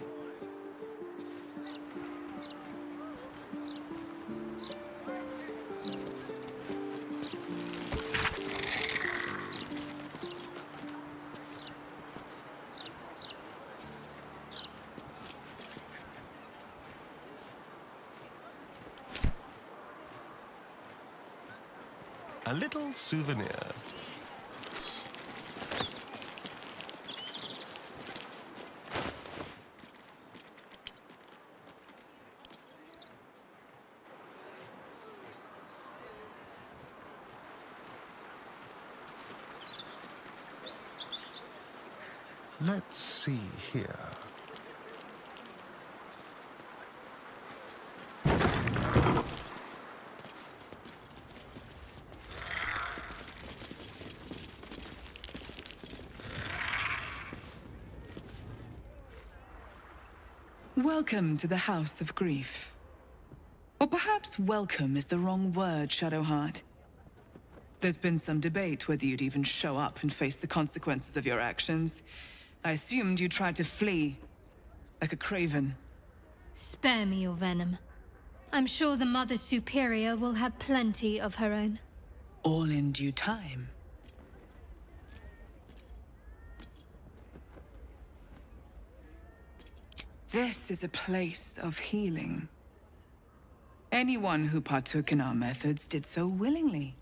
A little souvenir. Let's see here. Welcome to the House of Grief. Or perhaps welcome is the wrong word, Shadowheart. There's been some debate whether you'd even show up and face the consequences of your actions. I assumed you tried to flee, like a craven. Spare me your venom. I'm sure the Mother Superior will have plenty of her own. All in due time. This is a place of healing. Anyone who partook in our methods did so willingly,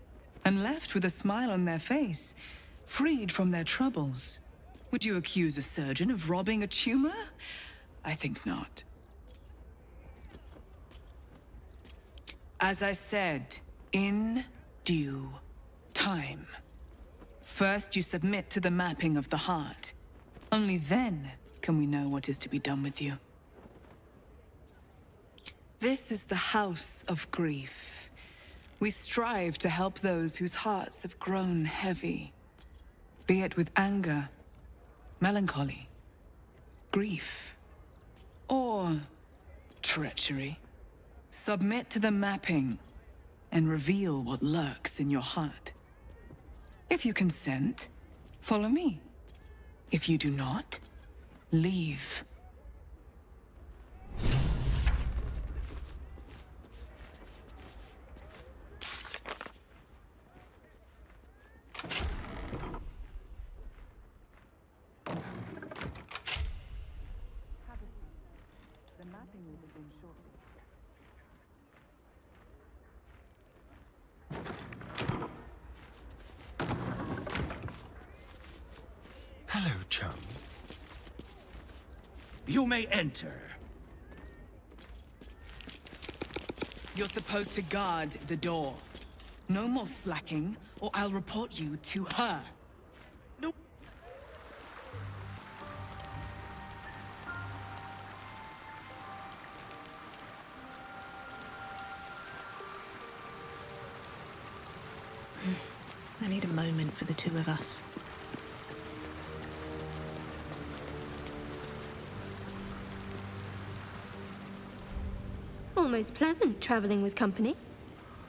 and left with a smile on their face, freed from their troubles. Would you accuse a surgeon of robbing a tumor? I think not. As I said, in due time. First, you submit to the mapping of the heart. Only then can we know what is to be done with you. This is the House of Grief. We strive to help those whose hearts have grown heavy, be it with anger, melancholy, grief, or treachery. Submit to the mapping and reveal what lurks in your heart. If you consent, Follow me. If you do not, leave. Hello, chum. You may enter. You're supposed to guard the door. No more slacking, or I'll report you to her. I need a moment for the two of us. Almost pleasant traveling with company,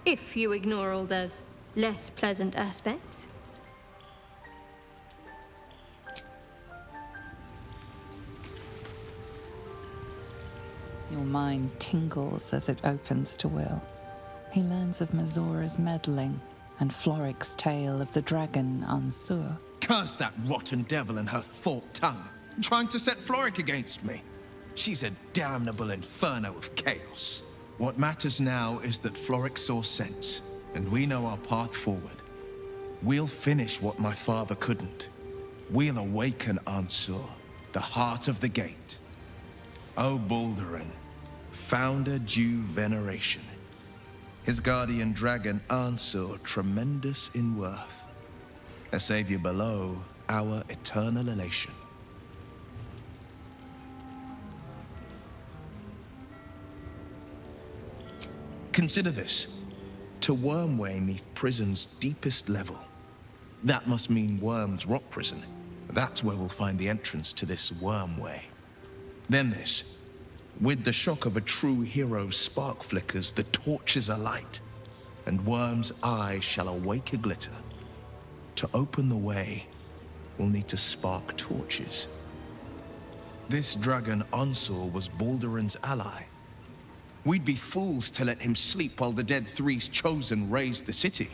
if you ignore all the less pleasant aspects. Your mind tingles as it opens to Will. He learns of Mazora's meddling and Floric's tale of the dragon Ansur. Curse that rotten devil and her forked tongue, trying to set Floric against me. She's a damnable inferno of chaos. What matters now is that Floric saw sense, and we know our path forward. We'll finish what my father couldn't. We'll awaken Ansur, the heart of the gate. O Baldurin, founder due veneration. His guardian dragon Ansur, tremendous in worth. A savior below, our eternal elation. Consider this. To Wormway neath prison's deepest level. That must mean Worm's rock prison. That's where we'll find the entrance to this Wormway. Then this. With the shock of a true hero's spark flickers, the torches alight, and Worm's eye shall awake a glitter. To open the way, we'll need to spark torches. This dragon Ansur was Baldurin's ally. We'd be fools to let him sleep while the Dead Three's chosen raised the city.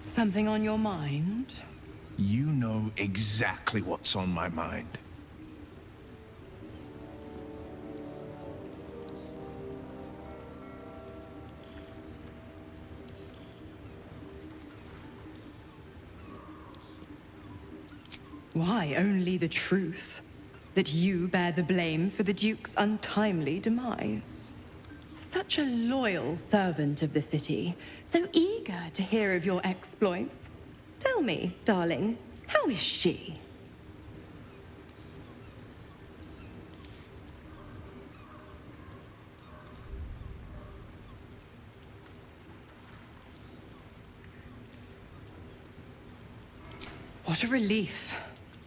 Something on your mind? You know exactly what's on my mind. Why, only the truth. That you bear the blame for the Duke's untimely demise. Such a loyal servant of the city, so eager to hear of your exploits. Tell me, darling, how is she? What a relief.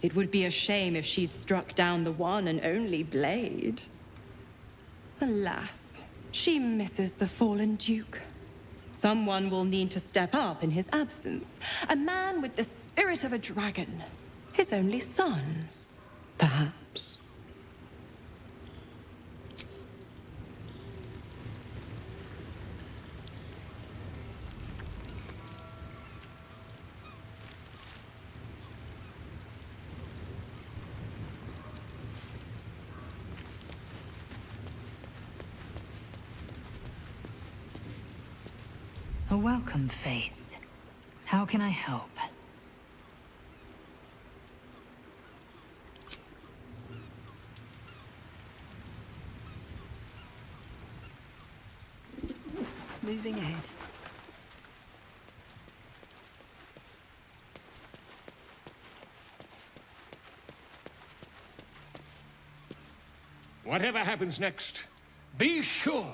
It would be a shame if she'd struck down the one and only blade. Alas, she misses the fallen Duke. Someone will need to step up in his absence. A man with the spirit of a dragon. His only son, perhaps. A welcome face. How can I help? Moving ahead. Whatever happens next, be sure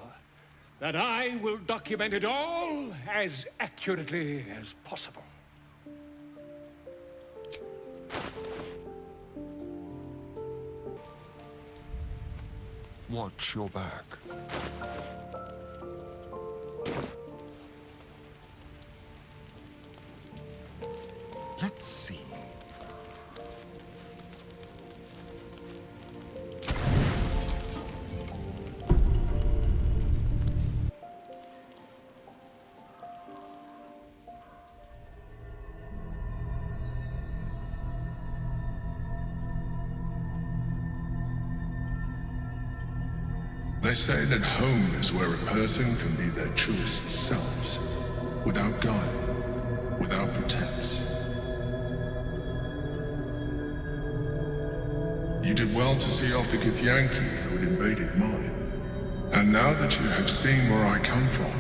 that I will document it all as accurately as possible. Watch your back. Let's see. They say that home is where a person can be their truest selves, without guile, without pretense. You did well to see off the Githyanki who had invaded mine. And now that you have seen where I come from,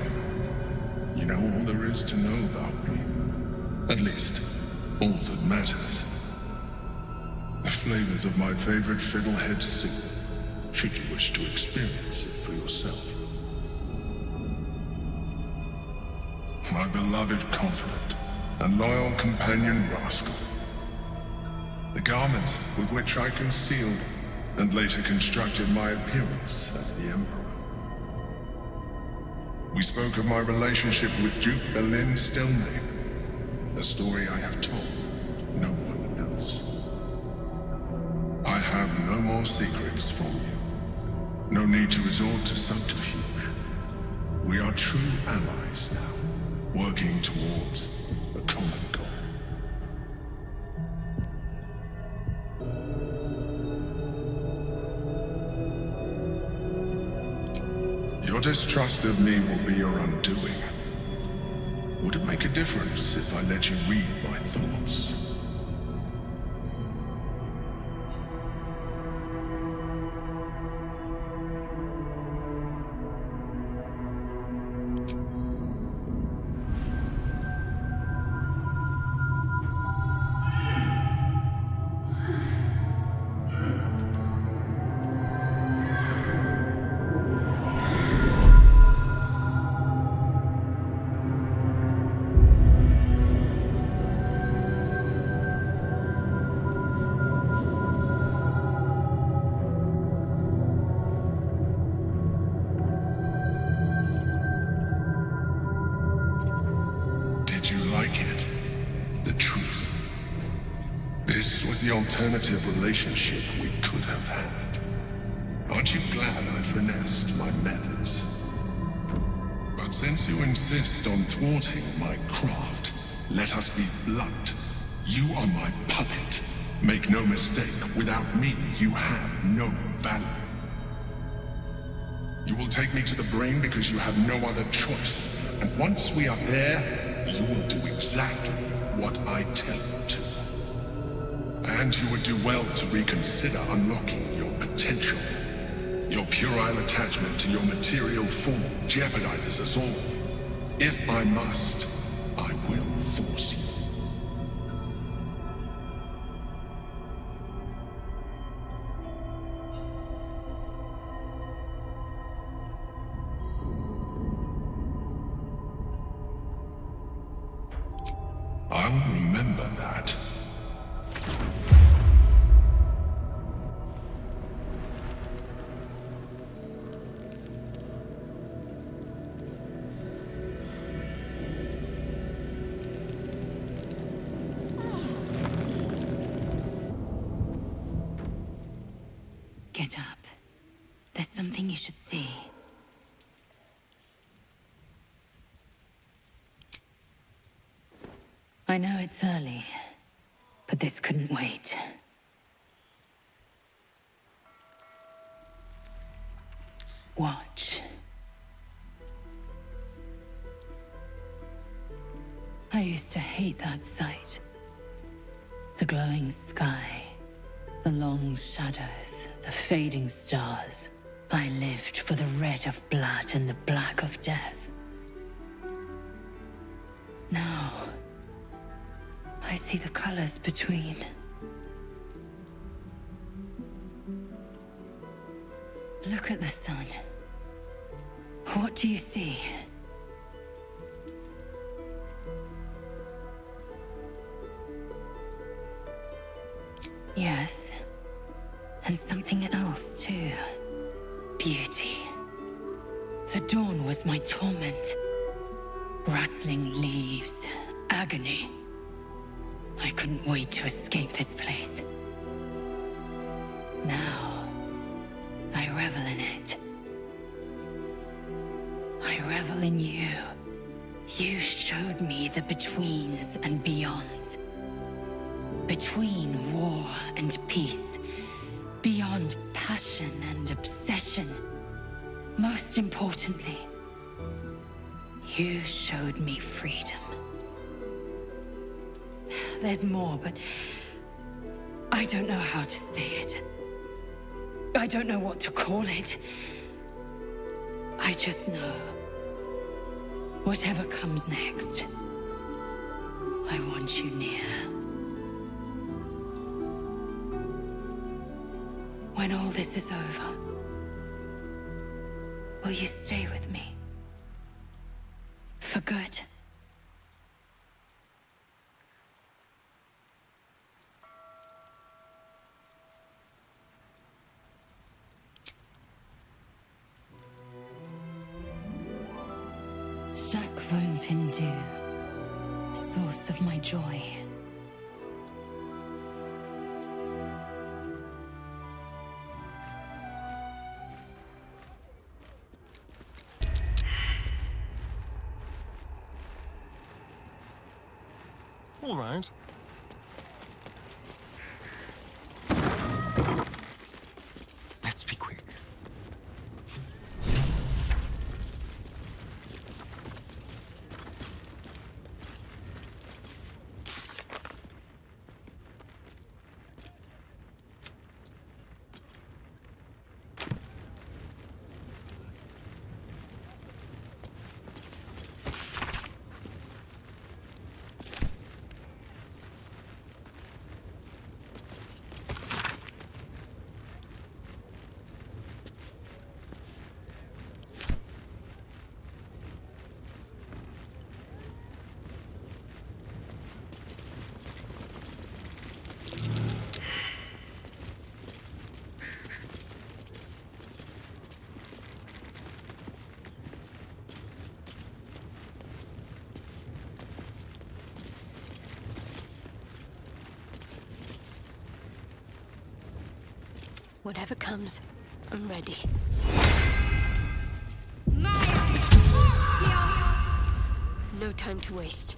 you know all there is to know about me. At least, all that matters. The flavors of my favorite fiddlehead soup, should you wish to experience it for yourself. My beloved confidant and loyal companion Rascal. The garments with which I concealed and later constructed my appearance as the Emperor. We spoke of my relationship with Duke Berlin Stilney, a story I have told no one else. I have no more secrets from you. No need to resort to subterfuge. We are true allies now, working towards a common goal. Your distrust of me will be your undoing. Would it make a difference if I let you read my thoughts? The alternative relationship we could have had. Aren't you glad I finessed my methods? But since you insist on thwarting my craft, let us be blunt. You are my puppet. Make no mistake, without me, you have no value. You will take me to the brain because you have no other choice. And once we are there, you will do exactly what I tell you to. And you would do well to reconsider unlocking your potential. Your puerile attachment to your material form jeopardizes us all. If I must, I will force you. I'll remember that. Get up. There's something you should see. I know it's early, but this couldn't wait. Watch. I used to hate that sight. The glowing sky, the long shadows, the fading stars. I lived for the red of blood and the black of death. Now, I see the colors between. Look at the sun. What do you see? Yes, and something else too. beauty. The dawn was my torment. Rustling leaves, agony. I couldn't wait to escape this place. Now, I revel in it. I revel in you. You showed me the betweens and beyonds. Between war and peace. Beyond passion and obsession. Most importantly, you showed me freedom. There's more, but I don't know how to say it. I don't know what to call it. I just know, whatever comes next, I want you near. When all this is over, will you stay with me? For good? Chaque Von Findu, source of my joy. All right. Let's be quick. Whatever comes, I'm ready. No time to waste.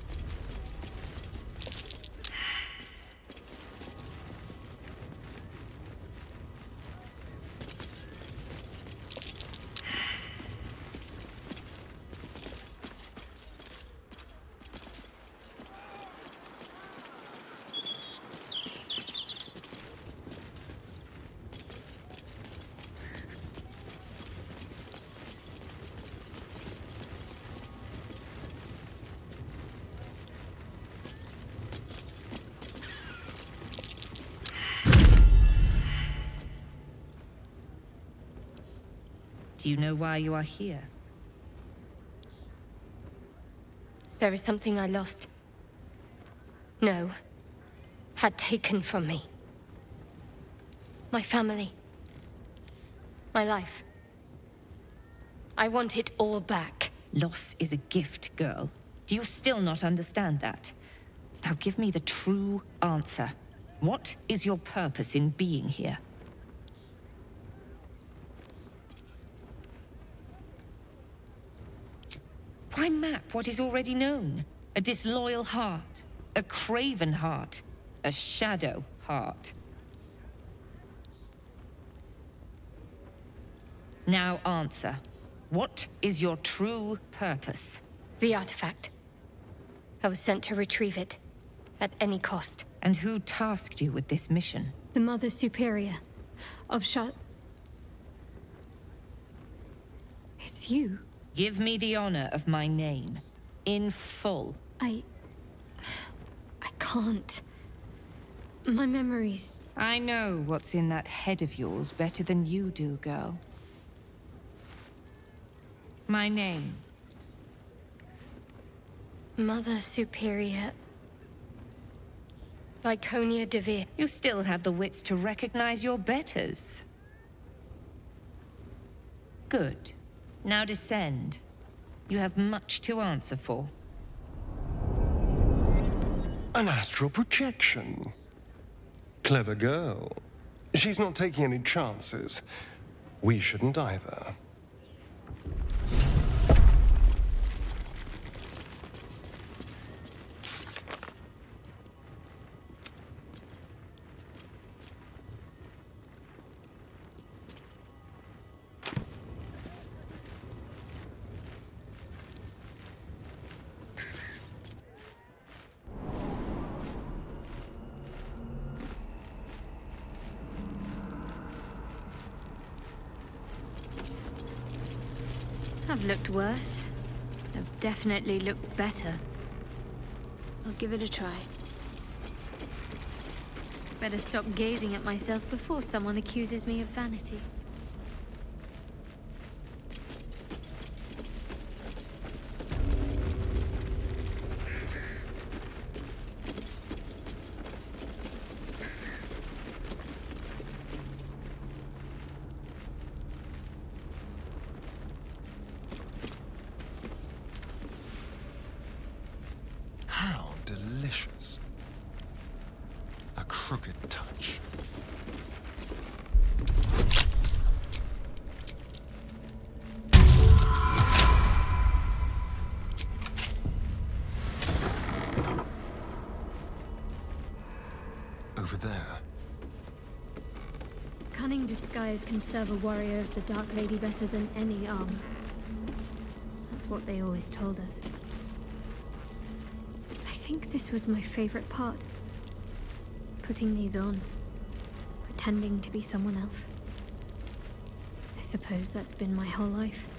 Do you know why you are here? There is something I lost. No. Had taken from me. My family. My life. I want it all back. Loss is a gift, girl. Do you still not understand that? Now give me the true answer. What is your purpose in being here? Why map what is already known? A disloyal heart, a craven heart, a shadow heart. Now answer. What is your true purpose? The artifact. I was sent to retrieve it, at any cost. And who tasked you with this mission? The Mother Superior of It's you. Give me the honor of my name, in full. I can't. My memories... I know what's in that head of yours better than you do, girl. My name. Mother Superior... Lyconia Devere. You still have the wits to recognize your betters. Good. Now descend. You have much to answer for. An astral projection. Clever girl. She's not taking any chances. We shouldn't either. I've looked worse. I've definitely looked better. I'll give it a try. Better stop gazing at myself before someone accuses me of vanity. Delicious. A crooked touch. Over there. Cunning disguise can serve a warrior of the Dark Lady better than any armor. That's what they always told us. I think this was my favorite part. Putting these on. Pretending to be someone else. I suppose that's been my whole life.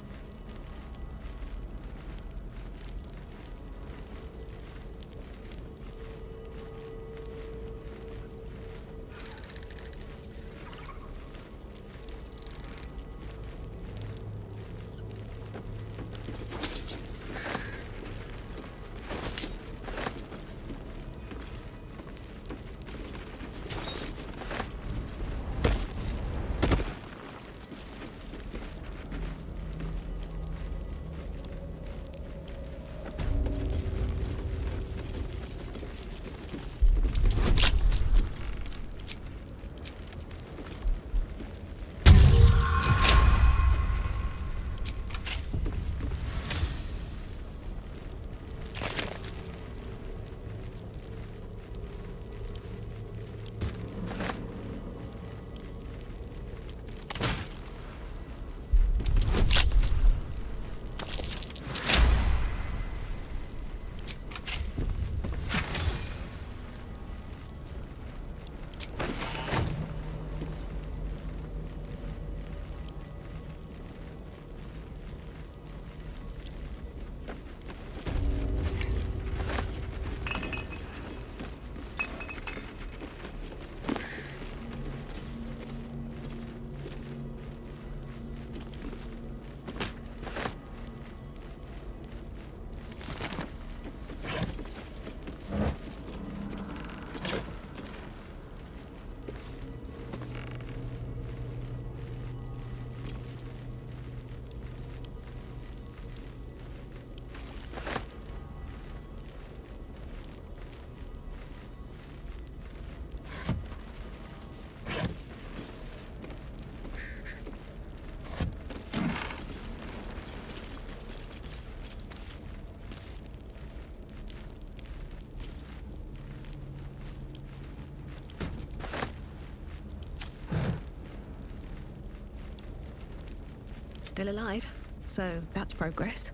Still alive, so that's progress.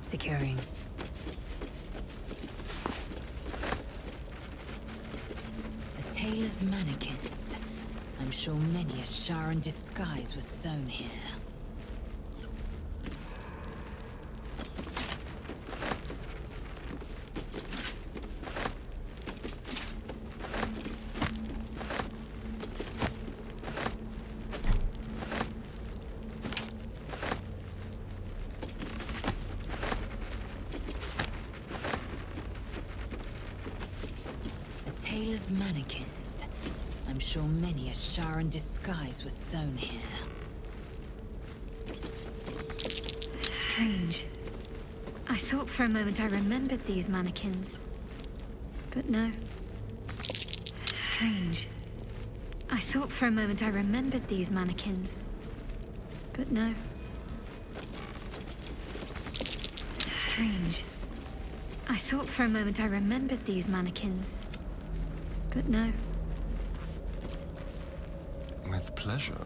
Securing. A tailor's mannequins. I'm sure many a Sharon disguise was sewn here. Tailor's mannequins. I'm sure many a Sharan disguise was sewn here. Strange. I thought for a moment I remembered these mannequins. But no. Strange. I thought for a moment I remembered these mannequins. But no. Strange. I thought for a moment I remembered these mannequins. But no. With pleasure.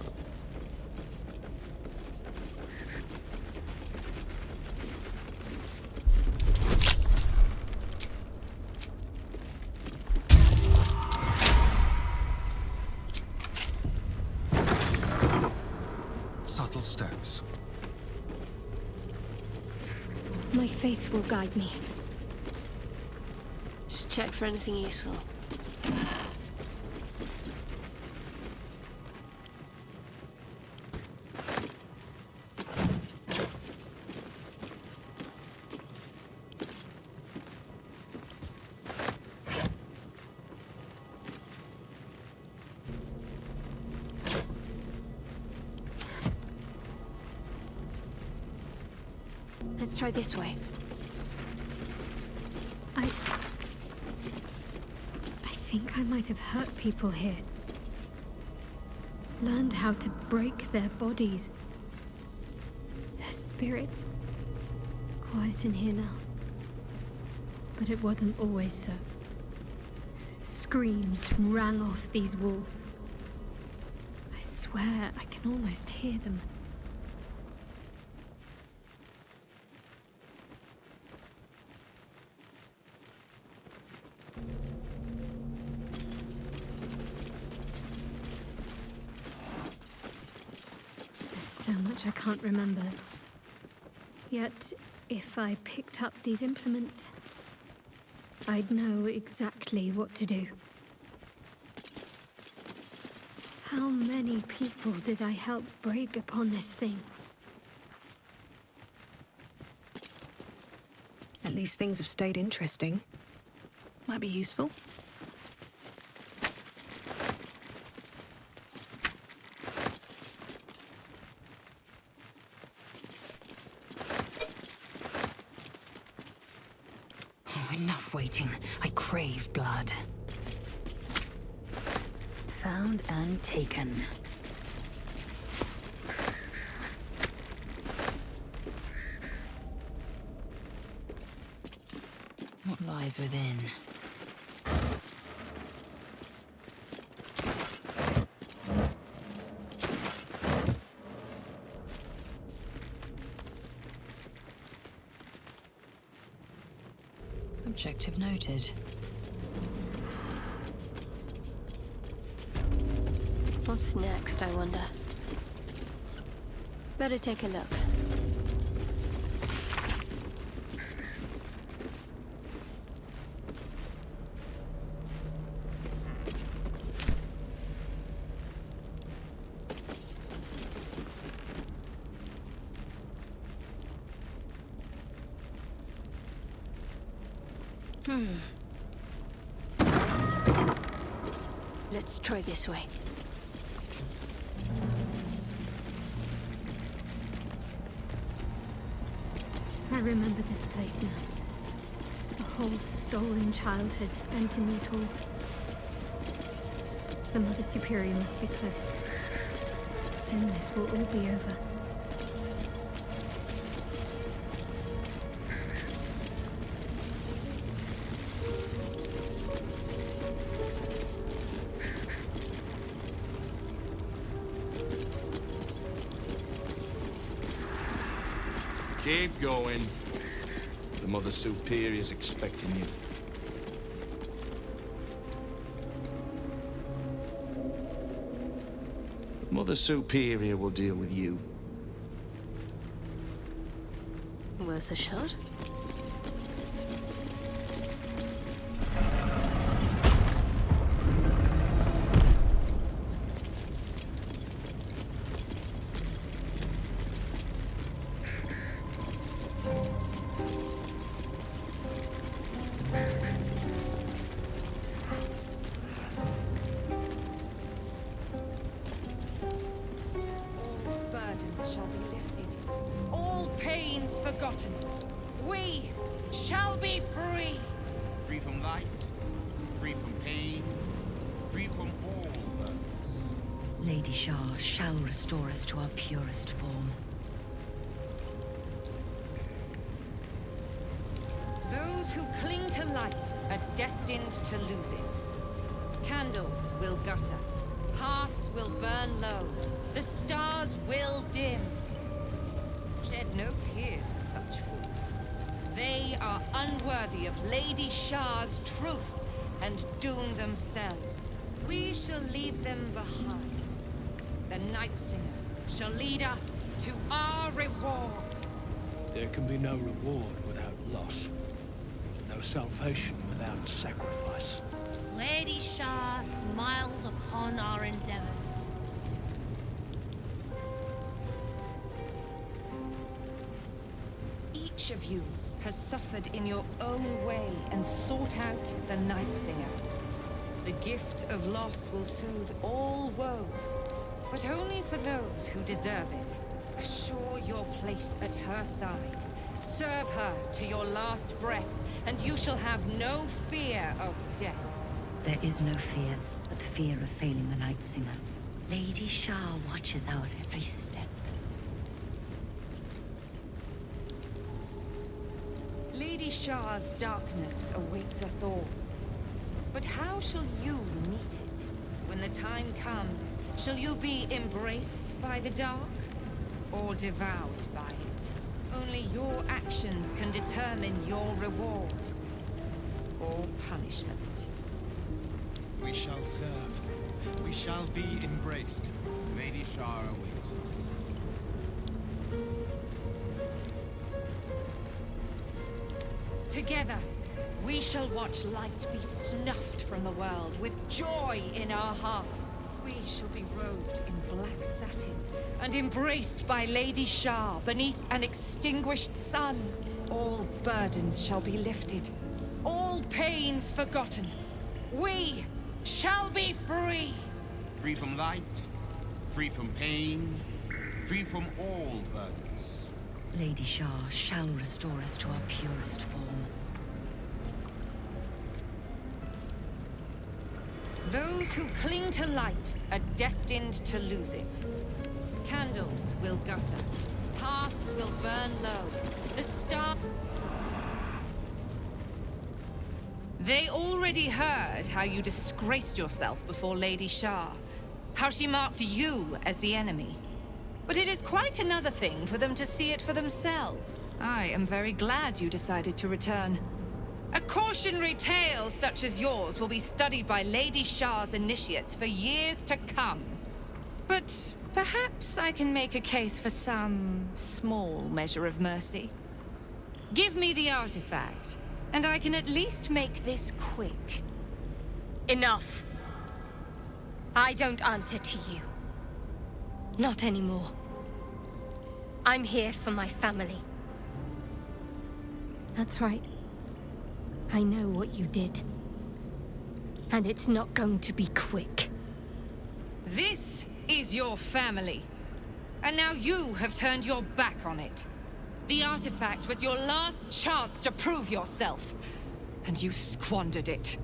Subtle steps. My faith will guide me. Just check for anything useful. Let's try this way. I think I might have hurt people here. Learned how to break their bodies. Their spirits. Quiet in here now. But it wasn't always so. Screams rang off these walls. I swear I can almost hear them. So much I can't remember. Yet, if I picked up these implements, I'd know exactly what to do. How many people did I help break upon this thing? At least things have stayed interesting. Might be useful. Enough waiting. I crave blood. Found and taken. What lies within? Objective noted. What's next, I wonder? Better take a look. Let's try this way. I remember this place now. A whole stolen childhood spent in these halls. The Mother Superior must be close. Soon this will all be over. Keep going. The Mother Superior's expecting you. Mother Superior will deal with you. Worth a shot? burdens shall be lifted, all pains forgotten. We shall be free! Free from light, free from pain, free from all burdens. Lady Shah shall restore us to our purest form. Those who cling to light are destined to lose it. Candles will gutter, hearths will burn low, the stars will dim. Shed no tears for such fools. They are unworthy of Lady Shah's truth and doom themselves. We shall leave them behind. The Night Singer shall lead us to our reward. There can be no reward without loss. No salvation without sacrifice. Lady Shah smiles upon our endeavors. Each of you has suffered in your own way and sought out the Night Singer. The gift of loss will soothe all woes, but only for those who deserve it. Assure your place at her side. Serve her to your last breath, and you shall have no fear of death. There is no fear but the fear of failing the Night Singer. Lady Shah watches our every step. Lady Shah's darkness awaits us all. But how shall you meet it? When the time comes, shall you be embraced by the dark? Or devoured by it? Only your actions can determine your reward. Or punishment. We shall serve. We shall be embraced. Lady Shah awaits us. Together, we shall watch light be snuffed from the world with joy in our hearts. We shall be robed in black satin and embraced by Lady Shah beneath an extinguished sun. All burdens shall be lifted, all pains forgotten. We shall be free! Free from light, free from pain, free from all burdens. Lady Shah shall restore us to our purest form. Those who cling to light are destined to lose it. Candles will gutter, hearths will burn low, the star... They already heard how you disgraced yourself before Lady Shah, how she marked you as the enemy. But it is quite another thing for them to see it for themselves. I am very glad you decided to return. A cautionary tale such as yours will be studied by Lady Shah's initiates for years to come. But perhaps I can make a case for some small measure of mercy. Give me the artifact, and I can at least make this quick. Enough. I don't answer to you. Not anymore. I'm here for my family. That's right. I know what you did. And it's not going to be quick. This is your family. And now you have turned your back on it. The artifact was your last chance to prove yourself. And you squandered it.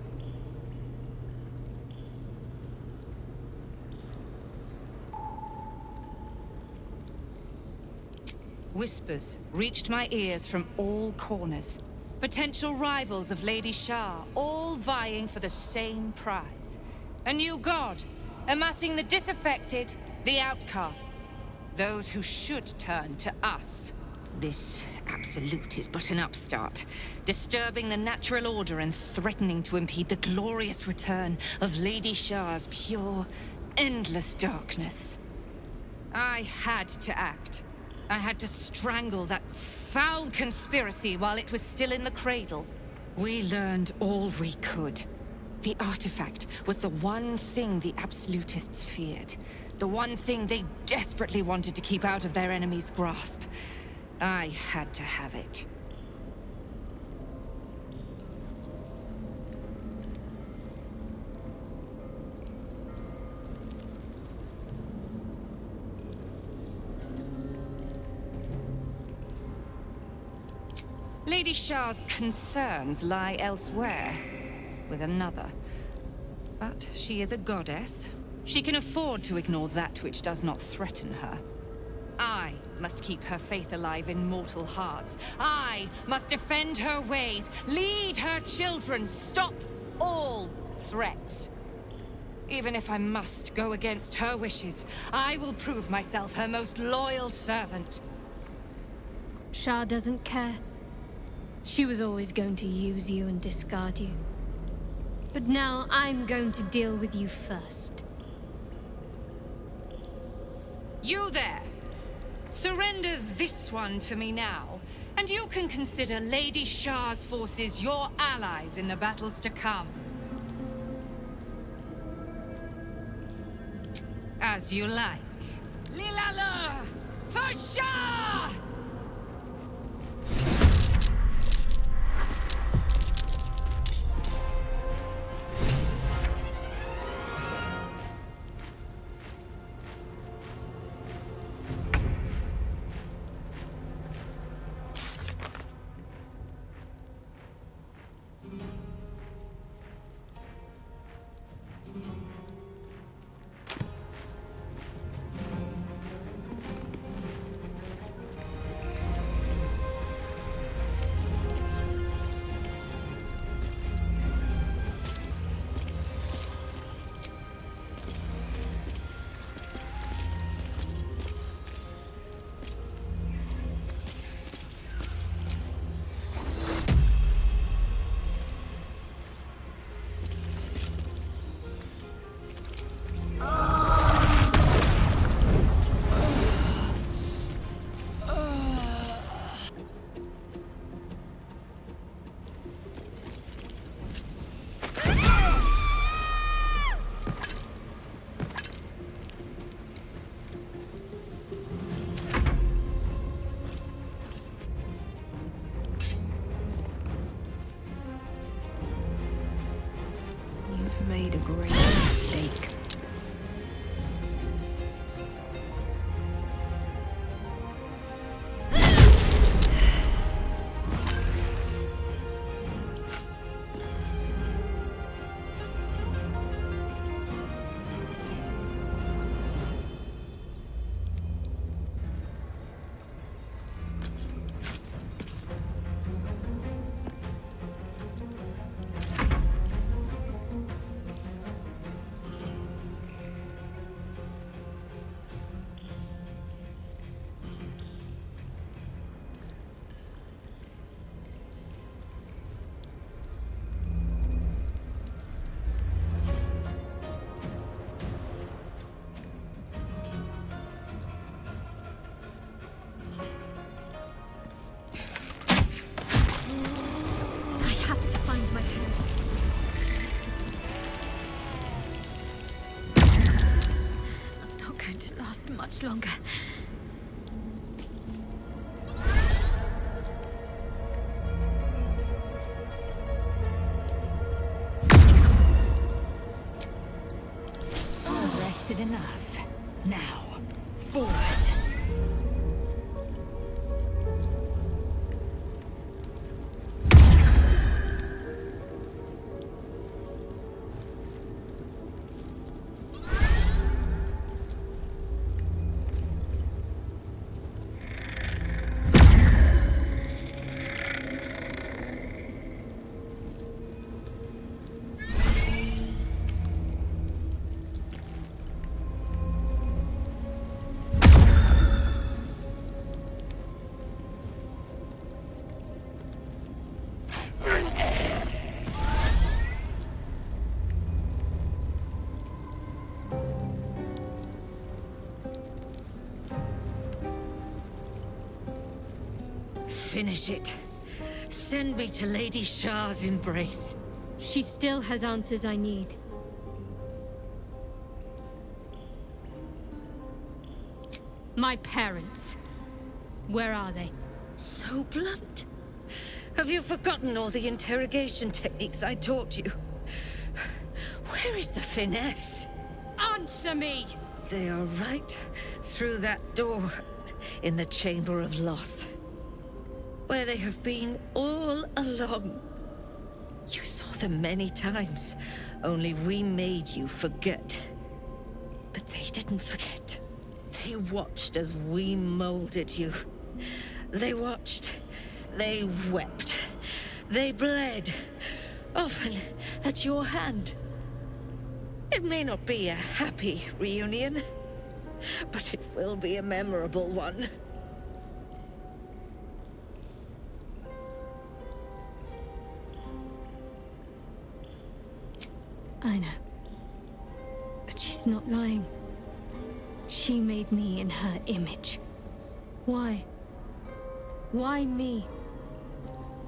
Whispers reached my ears from all corners. Potential rivals of Lady Shah, all vying for the same prize. A new god, amassing the disaffected, the outcasts. Those who should turn to us. This absolute is but an upstart, disturbing the natural order and threatening to impede the glorious return of Lady Shah's pure, endless darkness. I had to act. I had to strangle that foul conspiracy while it was still in the cradle. We learned all we could. The artifact was the one thing the absolutists feared. The one thing they desperately wanted to keep out of their enemy's grasp. I had to have it. Lady Shah's concerns lie elsewhere, with another. But she is a goddess. She can afford to ignore that which does not threaten her. I must keep her faith alive in mortal hearts. I must defend her ways, lead her children, stop all threats. Even if I must go against her wishes, I will prove myself her most loyal servant. Shah doesn't care. She was always going to use you and discard you. But now I'm going to deal with you first. You there! Surrender this one to me now, and you can consider Lady Shah's forces your allies in the battles to come. As you like. Lilala! For Shah! You've made a great mistake. Much longer. I've rested enough. Now, forward. Finish it. Send me to Lady Shah's embrace. She still has answers I need. My parents. Where are they? So blunt. Have you forgotten all the interrogation techniques I taught you? Where is the finesse? Answer me! They are right through that door in the Chamber of Loss. Where they have been all along. You saw them many times, only we made you forget. But they didn't forget. They watched as we molded you. They watched. They wept. They bled. Often at your hand. It may not be a happy reunion, but it will be a memorable one. I know. But she's not lying. She made me in her image. Why? Why me?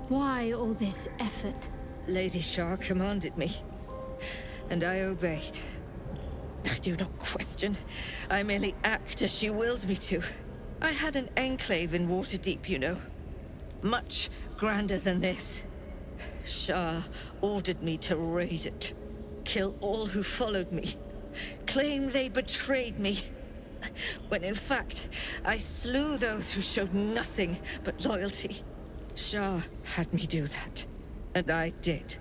Why all this effort? Lady Shah commanded me, and I obeyed. I do not question. I merely act as she wills me to. I had an enclave in Waterdeep, you know. Much grander than this. Shah ordered me to raise it. Kill all who followed me. Claim they betrayed me. When in fact, I slew those who showed nothing but loyalty. Shah had me do that. And I did.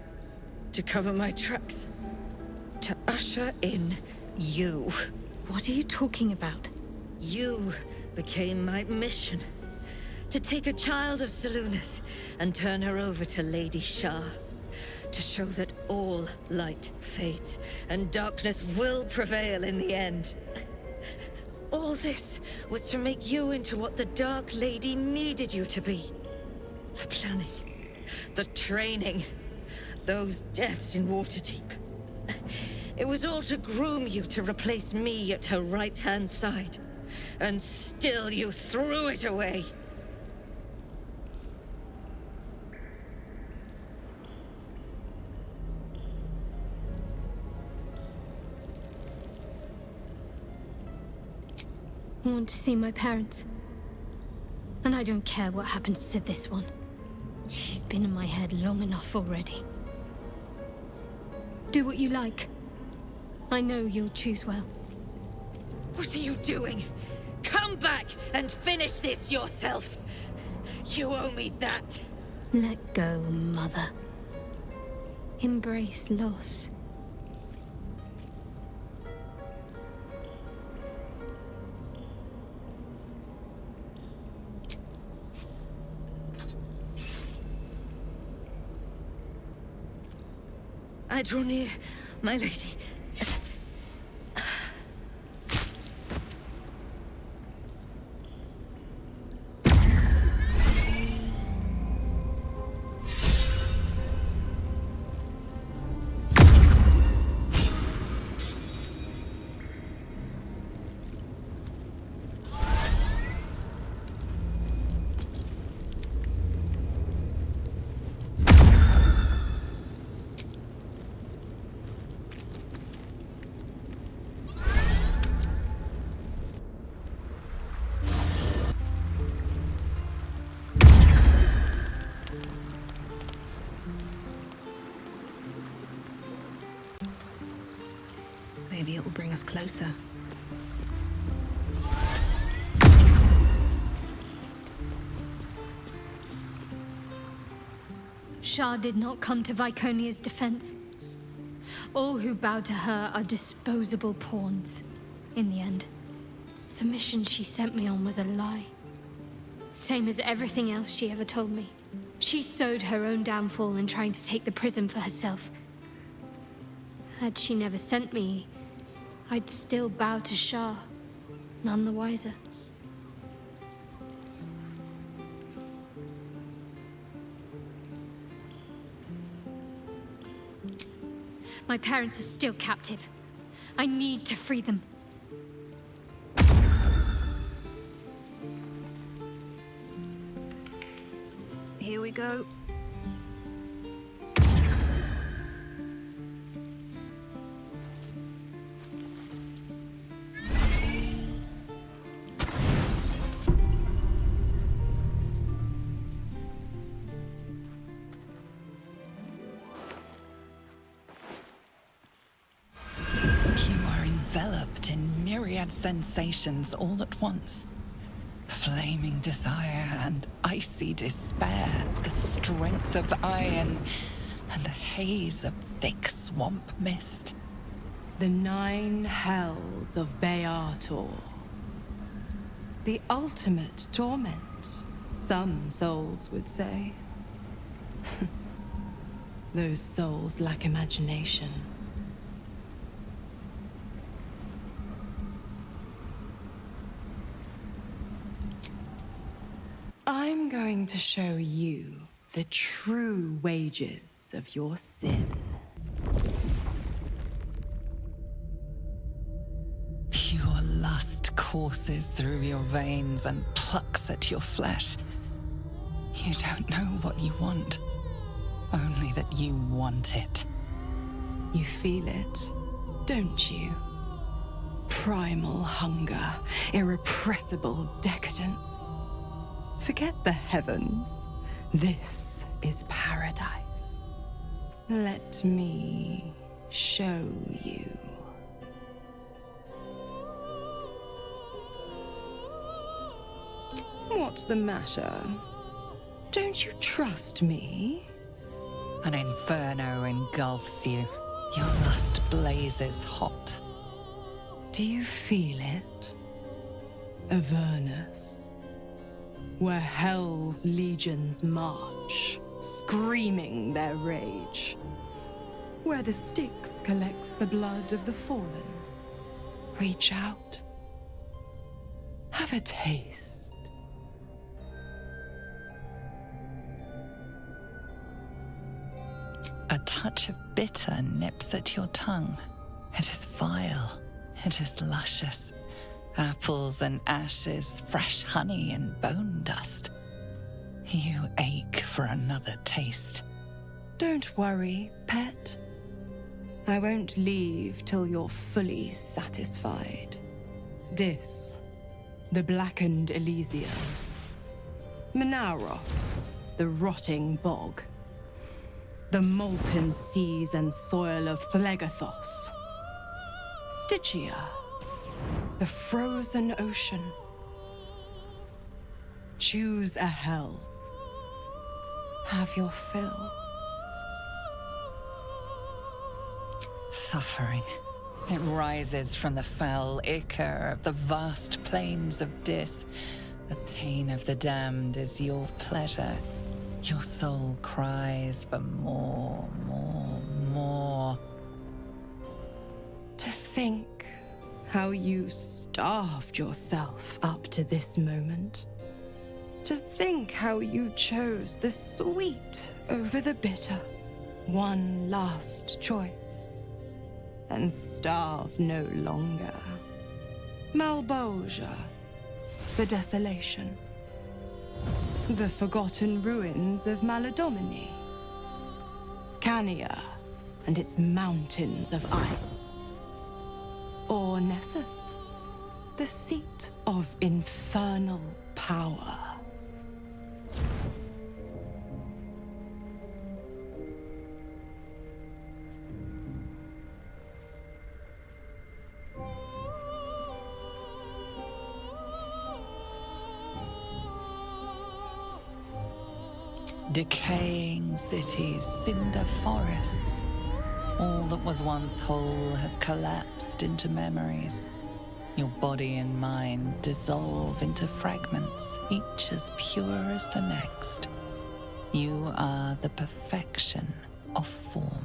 To cover my tracks. To usher in you. What are you talking about? You became my mission. To take a child of Selûne's and turn her over to Lady Shah. To show that all light fades and darkness will prevail in the end. All this was to make you into what the Dark Lady needed you to be. The planning, the training, those deaths in Waterdeep. It was all to groom you to replace me at her right-hand side. And still you threw it away. I want to see my parents. And I don't care what happens to this one. She's been in my head long enough already. Do what you like. I know you'll choose well. What are you doing? Come back and finish this yourself. You owe me that. Let go, Mother. Embrace loss. I draw near, my lady. Maybe it will bring us closer. Shah did not come to Viconia's defense. All who bow to her are disposable pawns. In the end, the mission she sent me on was a lie. Same as everything else she ever told me. She sowed her own downfall in trying to take the prism for herself. Had she never sent me, I'd still bow to Shah, none the wiser. My parents are still captive. I need to free them. Here we go. You are enveloped in myriad sensations all at once. Flaming desire and icy despair, the strength of iron and the haze of thick swamp mist. The 9 hells of Beator. The ultimate torment, some souls would say. Those souls lack imagination. I'm going to show you the true wages of your sin. Pure lust courses through your veins and plucks at your flesh. You don't know what you want, only that you want it. You feel it, don't you? Primal hunger, irrepressible decadence. Forget the heavens. This is paradise. Let me show you. What's the matter? Don't you trust me? An inferno engulfs you. Your lust blazes hot. Do you feel it? Avernus. Where hell's legions march, screaming their rage. Where the Styx collects the blood of the fallen. Reach out. Have a taste. A touch of bitter nips at your tongue. It is vile. It is luscious. Apples and ashes, fresh honey and bone dust. You ache for another taste. Don't worry, pet. I won't leave till you're fully satisfied. Dis, the blackened Elysium. Menauros, the rotting bog. The molten seas and soil of Thlegathos. Stygia, the frozen ocean. Choose a hell. Have your fill. Suffering. It rises from the foul ichor of the vast plains of Dis. The pain of the damned is your pleasure. Your soul cries for more, more, more. To think how you starved yourself up to this moment. To think how you chose the sweet over the bitter. One last choice. And starve no longer. Malbolgia, the desolation. The forgotten ruins of Maladomini. Cania and its mountains of ice. Or Nessus, the seat of infernal power. Decaying cities, cinder forests. All that was once whole has collapsed into memories. Your body and mind dissolve into fragments, each as pure as the next. You are the perfection of form.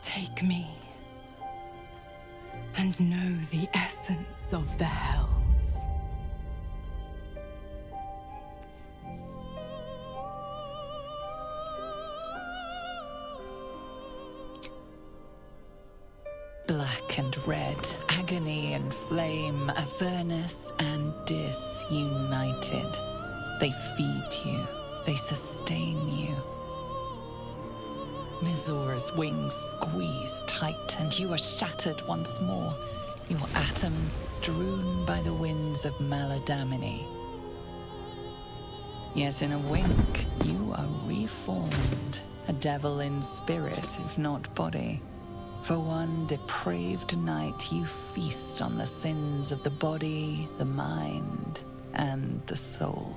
Take me. And know the essence of the hells. Black and red, agony and flame, Avernus and Dis united. They feed you, they sustain you. Mizor's wings squeeze tight, and you are shattered once more, your atoms strewn by the winds of Maladamini. Yet in a wink, you are reformed, A devil in spirit, if not body. For one depraved night, you feast on the sins of the body, the mind, and the soul.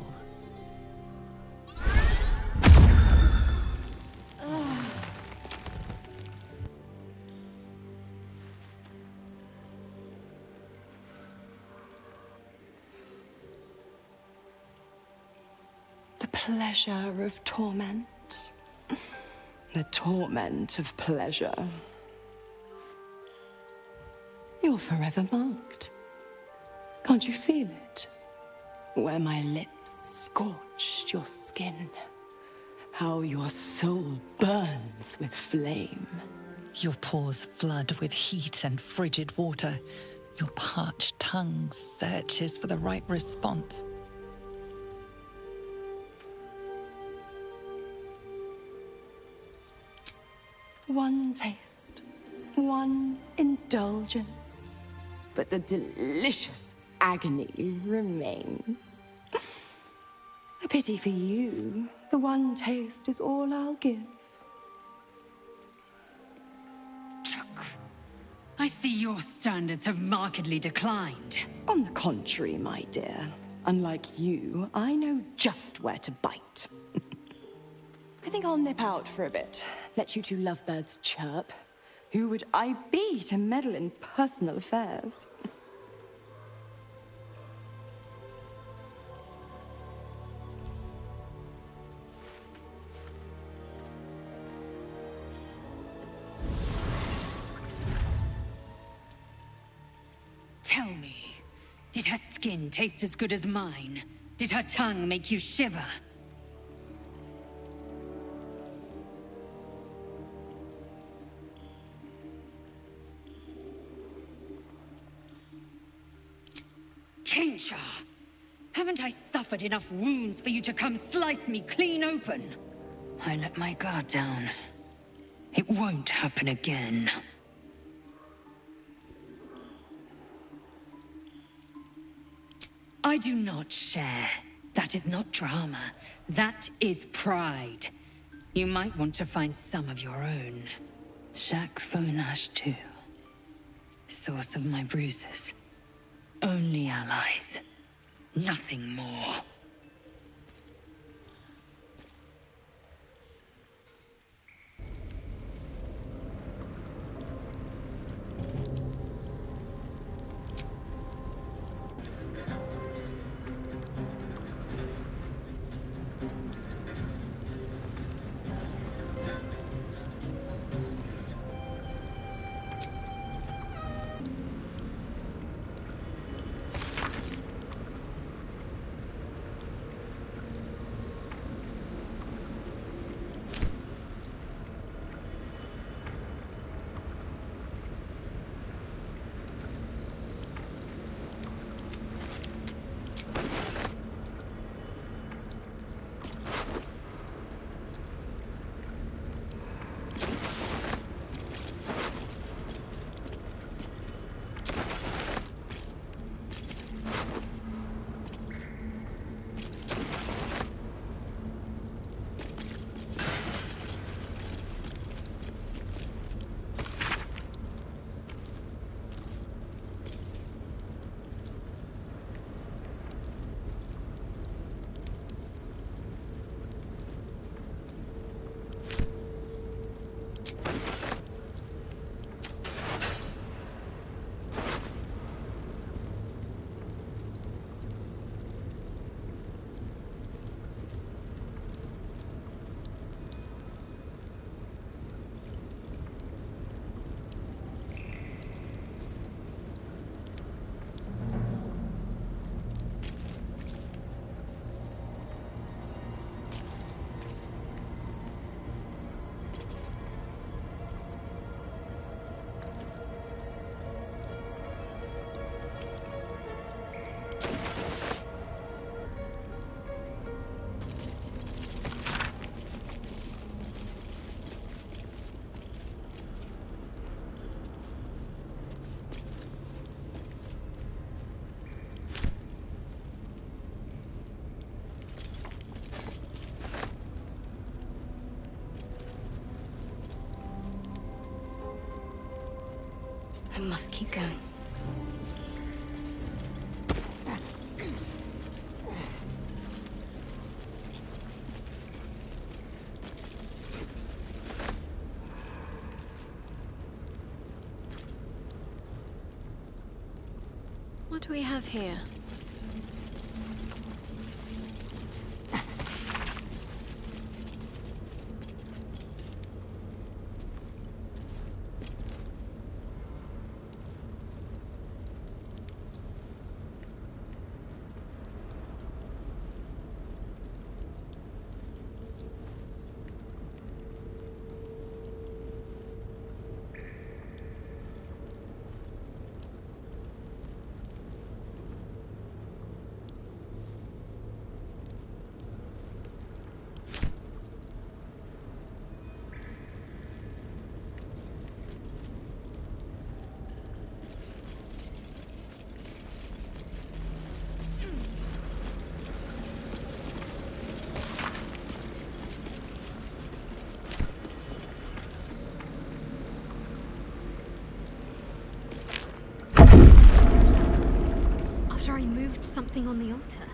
The pleasure of torment. The torment of pleasure. You're forever marked. Can't you feel it? Where my lips scorched your skin. How your soul burns with flame. Your pores flood with heat and frigid water. Your parched tongue searches for the right response. One taste, one indulgence, but the delicious agony remains. A pity for you, the one taste is all I'll give. I see your standards have markedly declined. On the contrary, my dear, unlike you, I know just where to bite. I think I'll nip out for a bit, let you two lovebirds chirp. Who would I be to meddle in personal affairs? Tell me, did her skin taste as good as mine? Did her tongue make you shiver? Kincha! Haven't I suffered enough wounds for you to come slice me clean open? I let my guard down. It won't happen again. I do not share. That is not drama. That is pride. You might want to find some of your own. Shaq Fonash too. Source of my bruises. Only allies. Nothing more. I must keep going. What do we have here? After I moved something on the altar.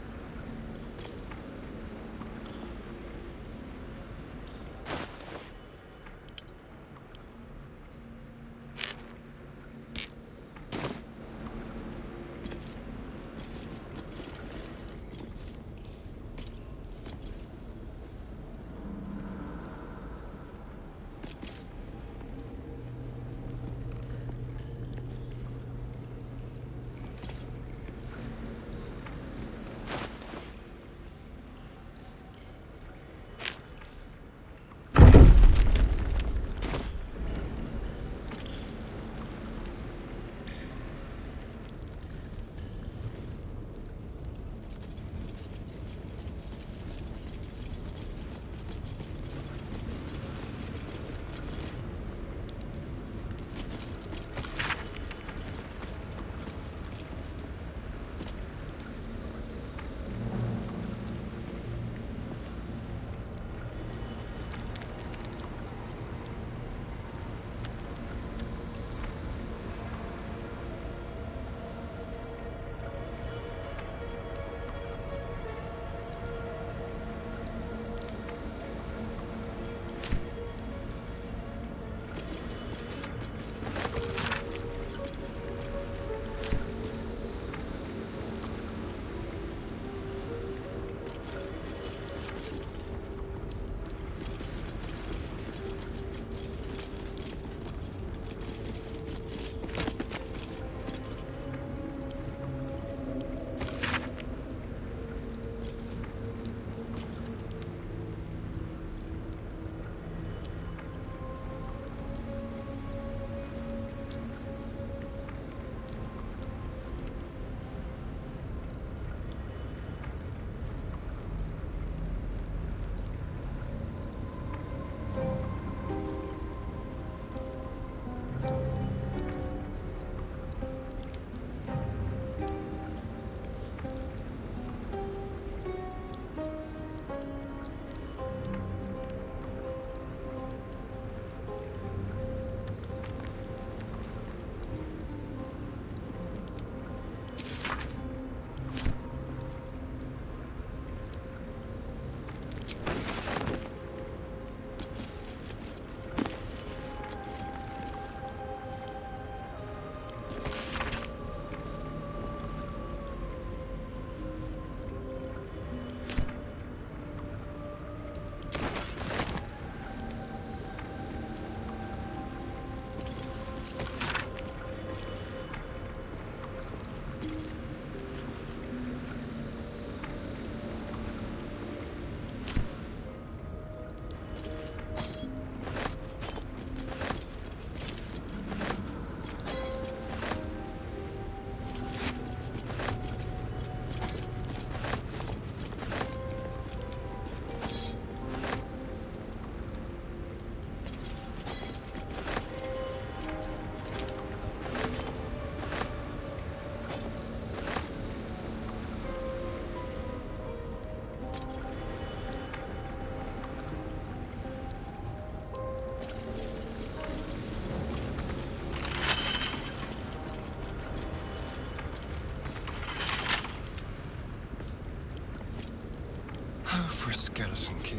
missing key.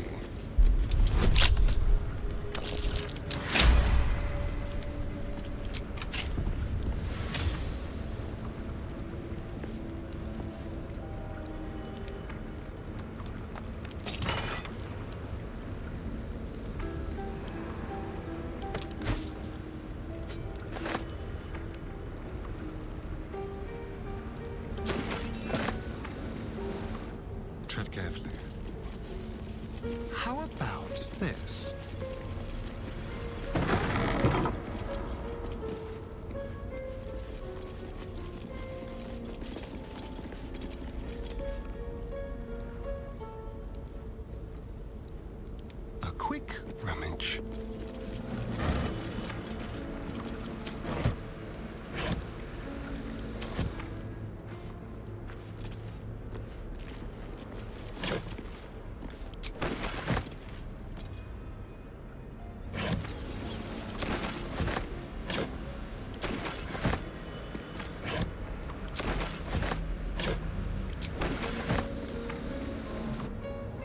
Tread carefully. How about this? A quick rummage.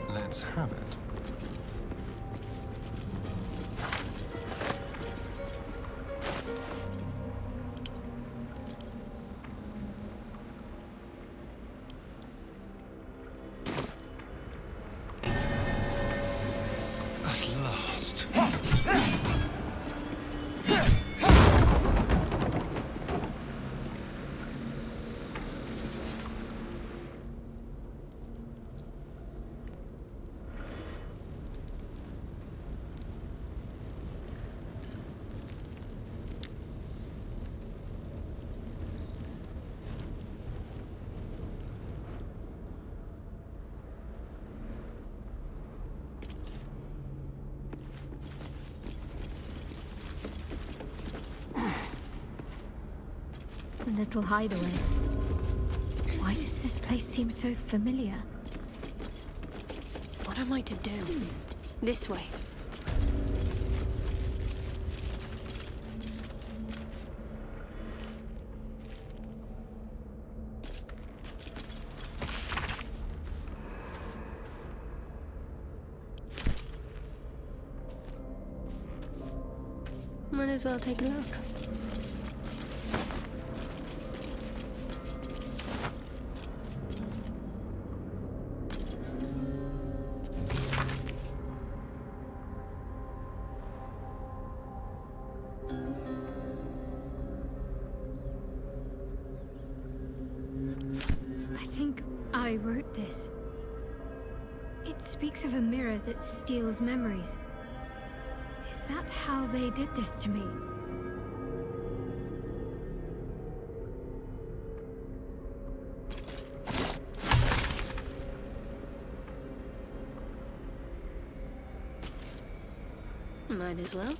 Let's have it. At last. A little hideaway. Why does this place seem so familiar? What am I to do? This way. Might as well take a look. I think I wrote this. It speaks of a mirror that steals memories. Is that how they did this to me? Might as well.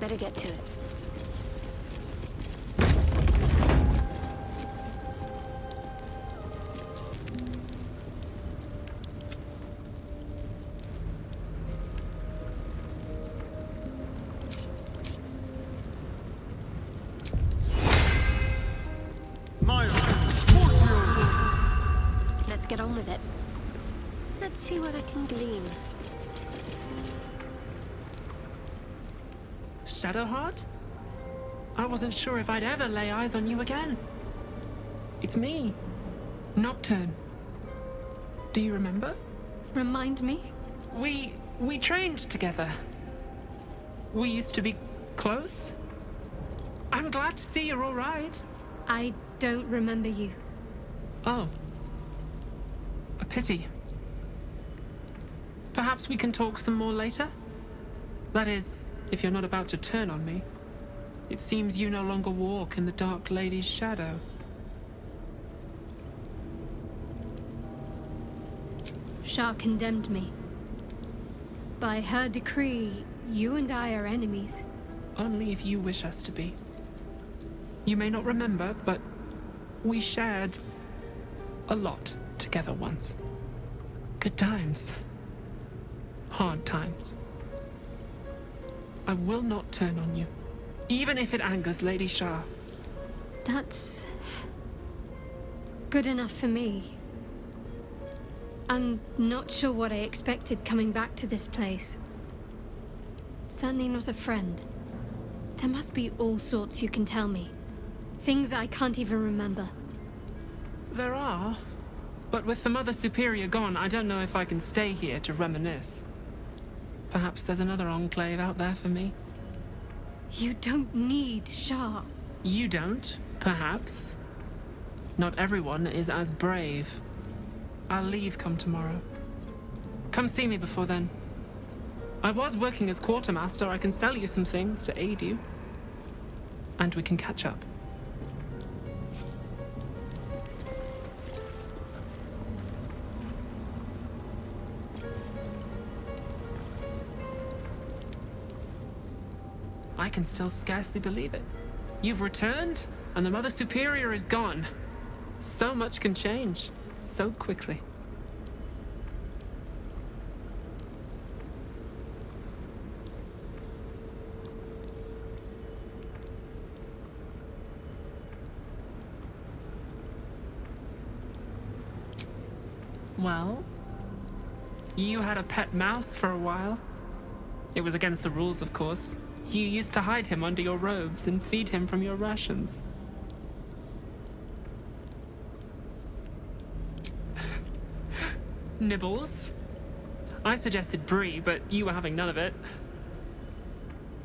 Better get to it. Let's get on with it. Let's see what I can glean. Shadowheart? I wasn't sure if I'd ever lay eyes on you again. It's me, Nocturne. Do you remember? Remind me? We trained together. We used to be close. I'm glad to see you're all right. I don't remember you. Oh. A pity. Perhaps we can talk some more later? That is, if you're not about to turn on me. It seems you no longer walk in the Dark Lady's shadow. Shah condemned me. By her decree, you and I are enemies. Only if you wish us to be. You may not remember, but we shared a lot together once. Good times. Hard times. I will not turn on you, even if it angers Lady Shah. That's good enough for me. I'm not sure what I expected coming back to this place. Certainly not a friend. There must be all sorts you can tell me. Things I can't even remember. There are, but with the Mother Superior gone, I don't know if I can stay here to reminisce. Perhaps there's another enclave out there for me. You don't need Shah. You don't, perhaps. Not everyone is as brave. I'll leave come tomorrow. Come see me before then. I was working as quartermaster. I can sell you some things to aid you. And we can catch up. I can still scarcely believe it. You've returned, and the Mother Superior is gone. So much can change, so quickly. Well, you had a pet mouse for a while. It was against the rules, of course. You used to hide him under your robes and feed him from your rations. Nibbles. I suggested Bree, but you were having none of it.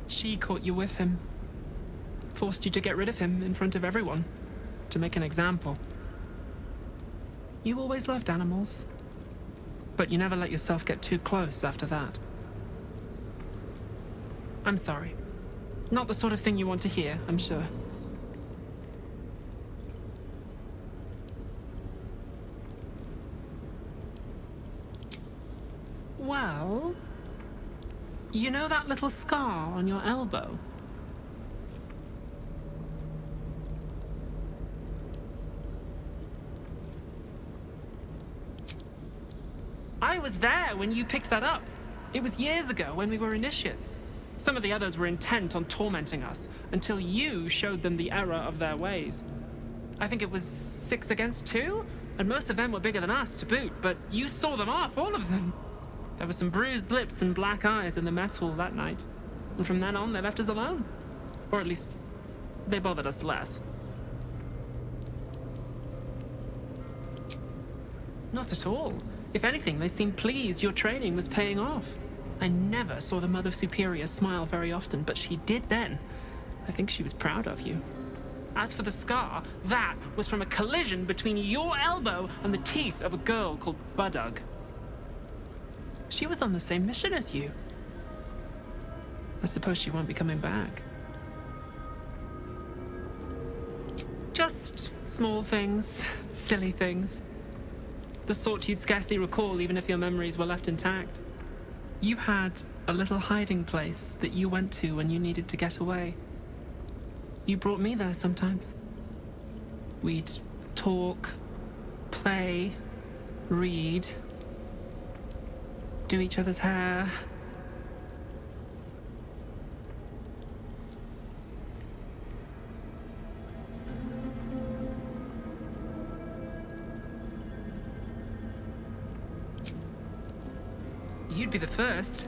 She caught you with him. Forced you to get rid of him in front of everyone. To make an example. You always loved animals. But you never let yourself get too close after that. I'm sorry. Not the sort of thing you want to hear, I'm sure. Well, you know that little scar on your elbow? I was there when you picked that up. It was years ago when we were initiates. Some of the others were intent on tormenting us until you showed them the error of their ways. I think it was 6 against 2, and most of them were bigger than us to boot, but you saw them off, all of them. There were some bruised lips and black eyes in the mess hall that night, and from then on they left us alone. Or at least, they bothered us less. Not at all. If anything, they seemed pleased your training was paying off. I never saw the Mother Superior smile very often, but she did then. I think she was proud of you. As for the scar, that was from a collision between your elbow and the teeth of a girl called Baldur. She was on the same mission as you. I suppose she won't be coming back. Just small things, silly things. The sort you'd scarcely recall even if your memories were left intact. You had A little hiding place that you went to when you needed to get away. You brought me there sometimes. We'd talk, play, read, do each other's hair. You'd be the first.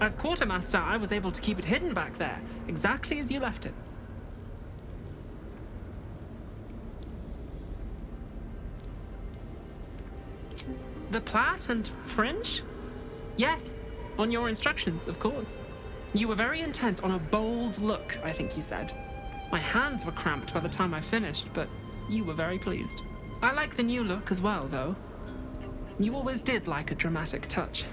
As quartermaster, I was able to keep it hidden back there, exactly as you left it. The plait and fringe? Yes, on your instructions, of course. You were very intent on a bold look, I think you said. My hands were cramped by the time I finished, but you were very pleased. I like the new look as well, though. You always did like a dramatic touch.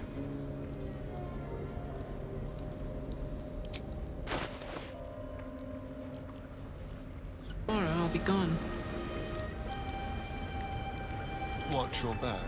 Tomorrow I'll be gone. Watch your back.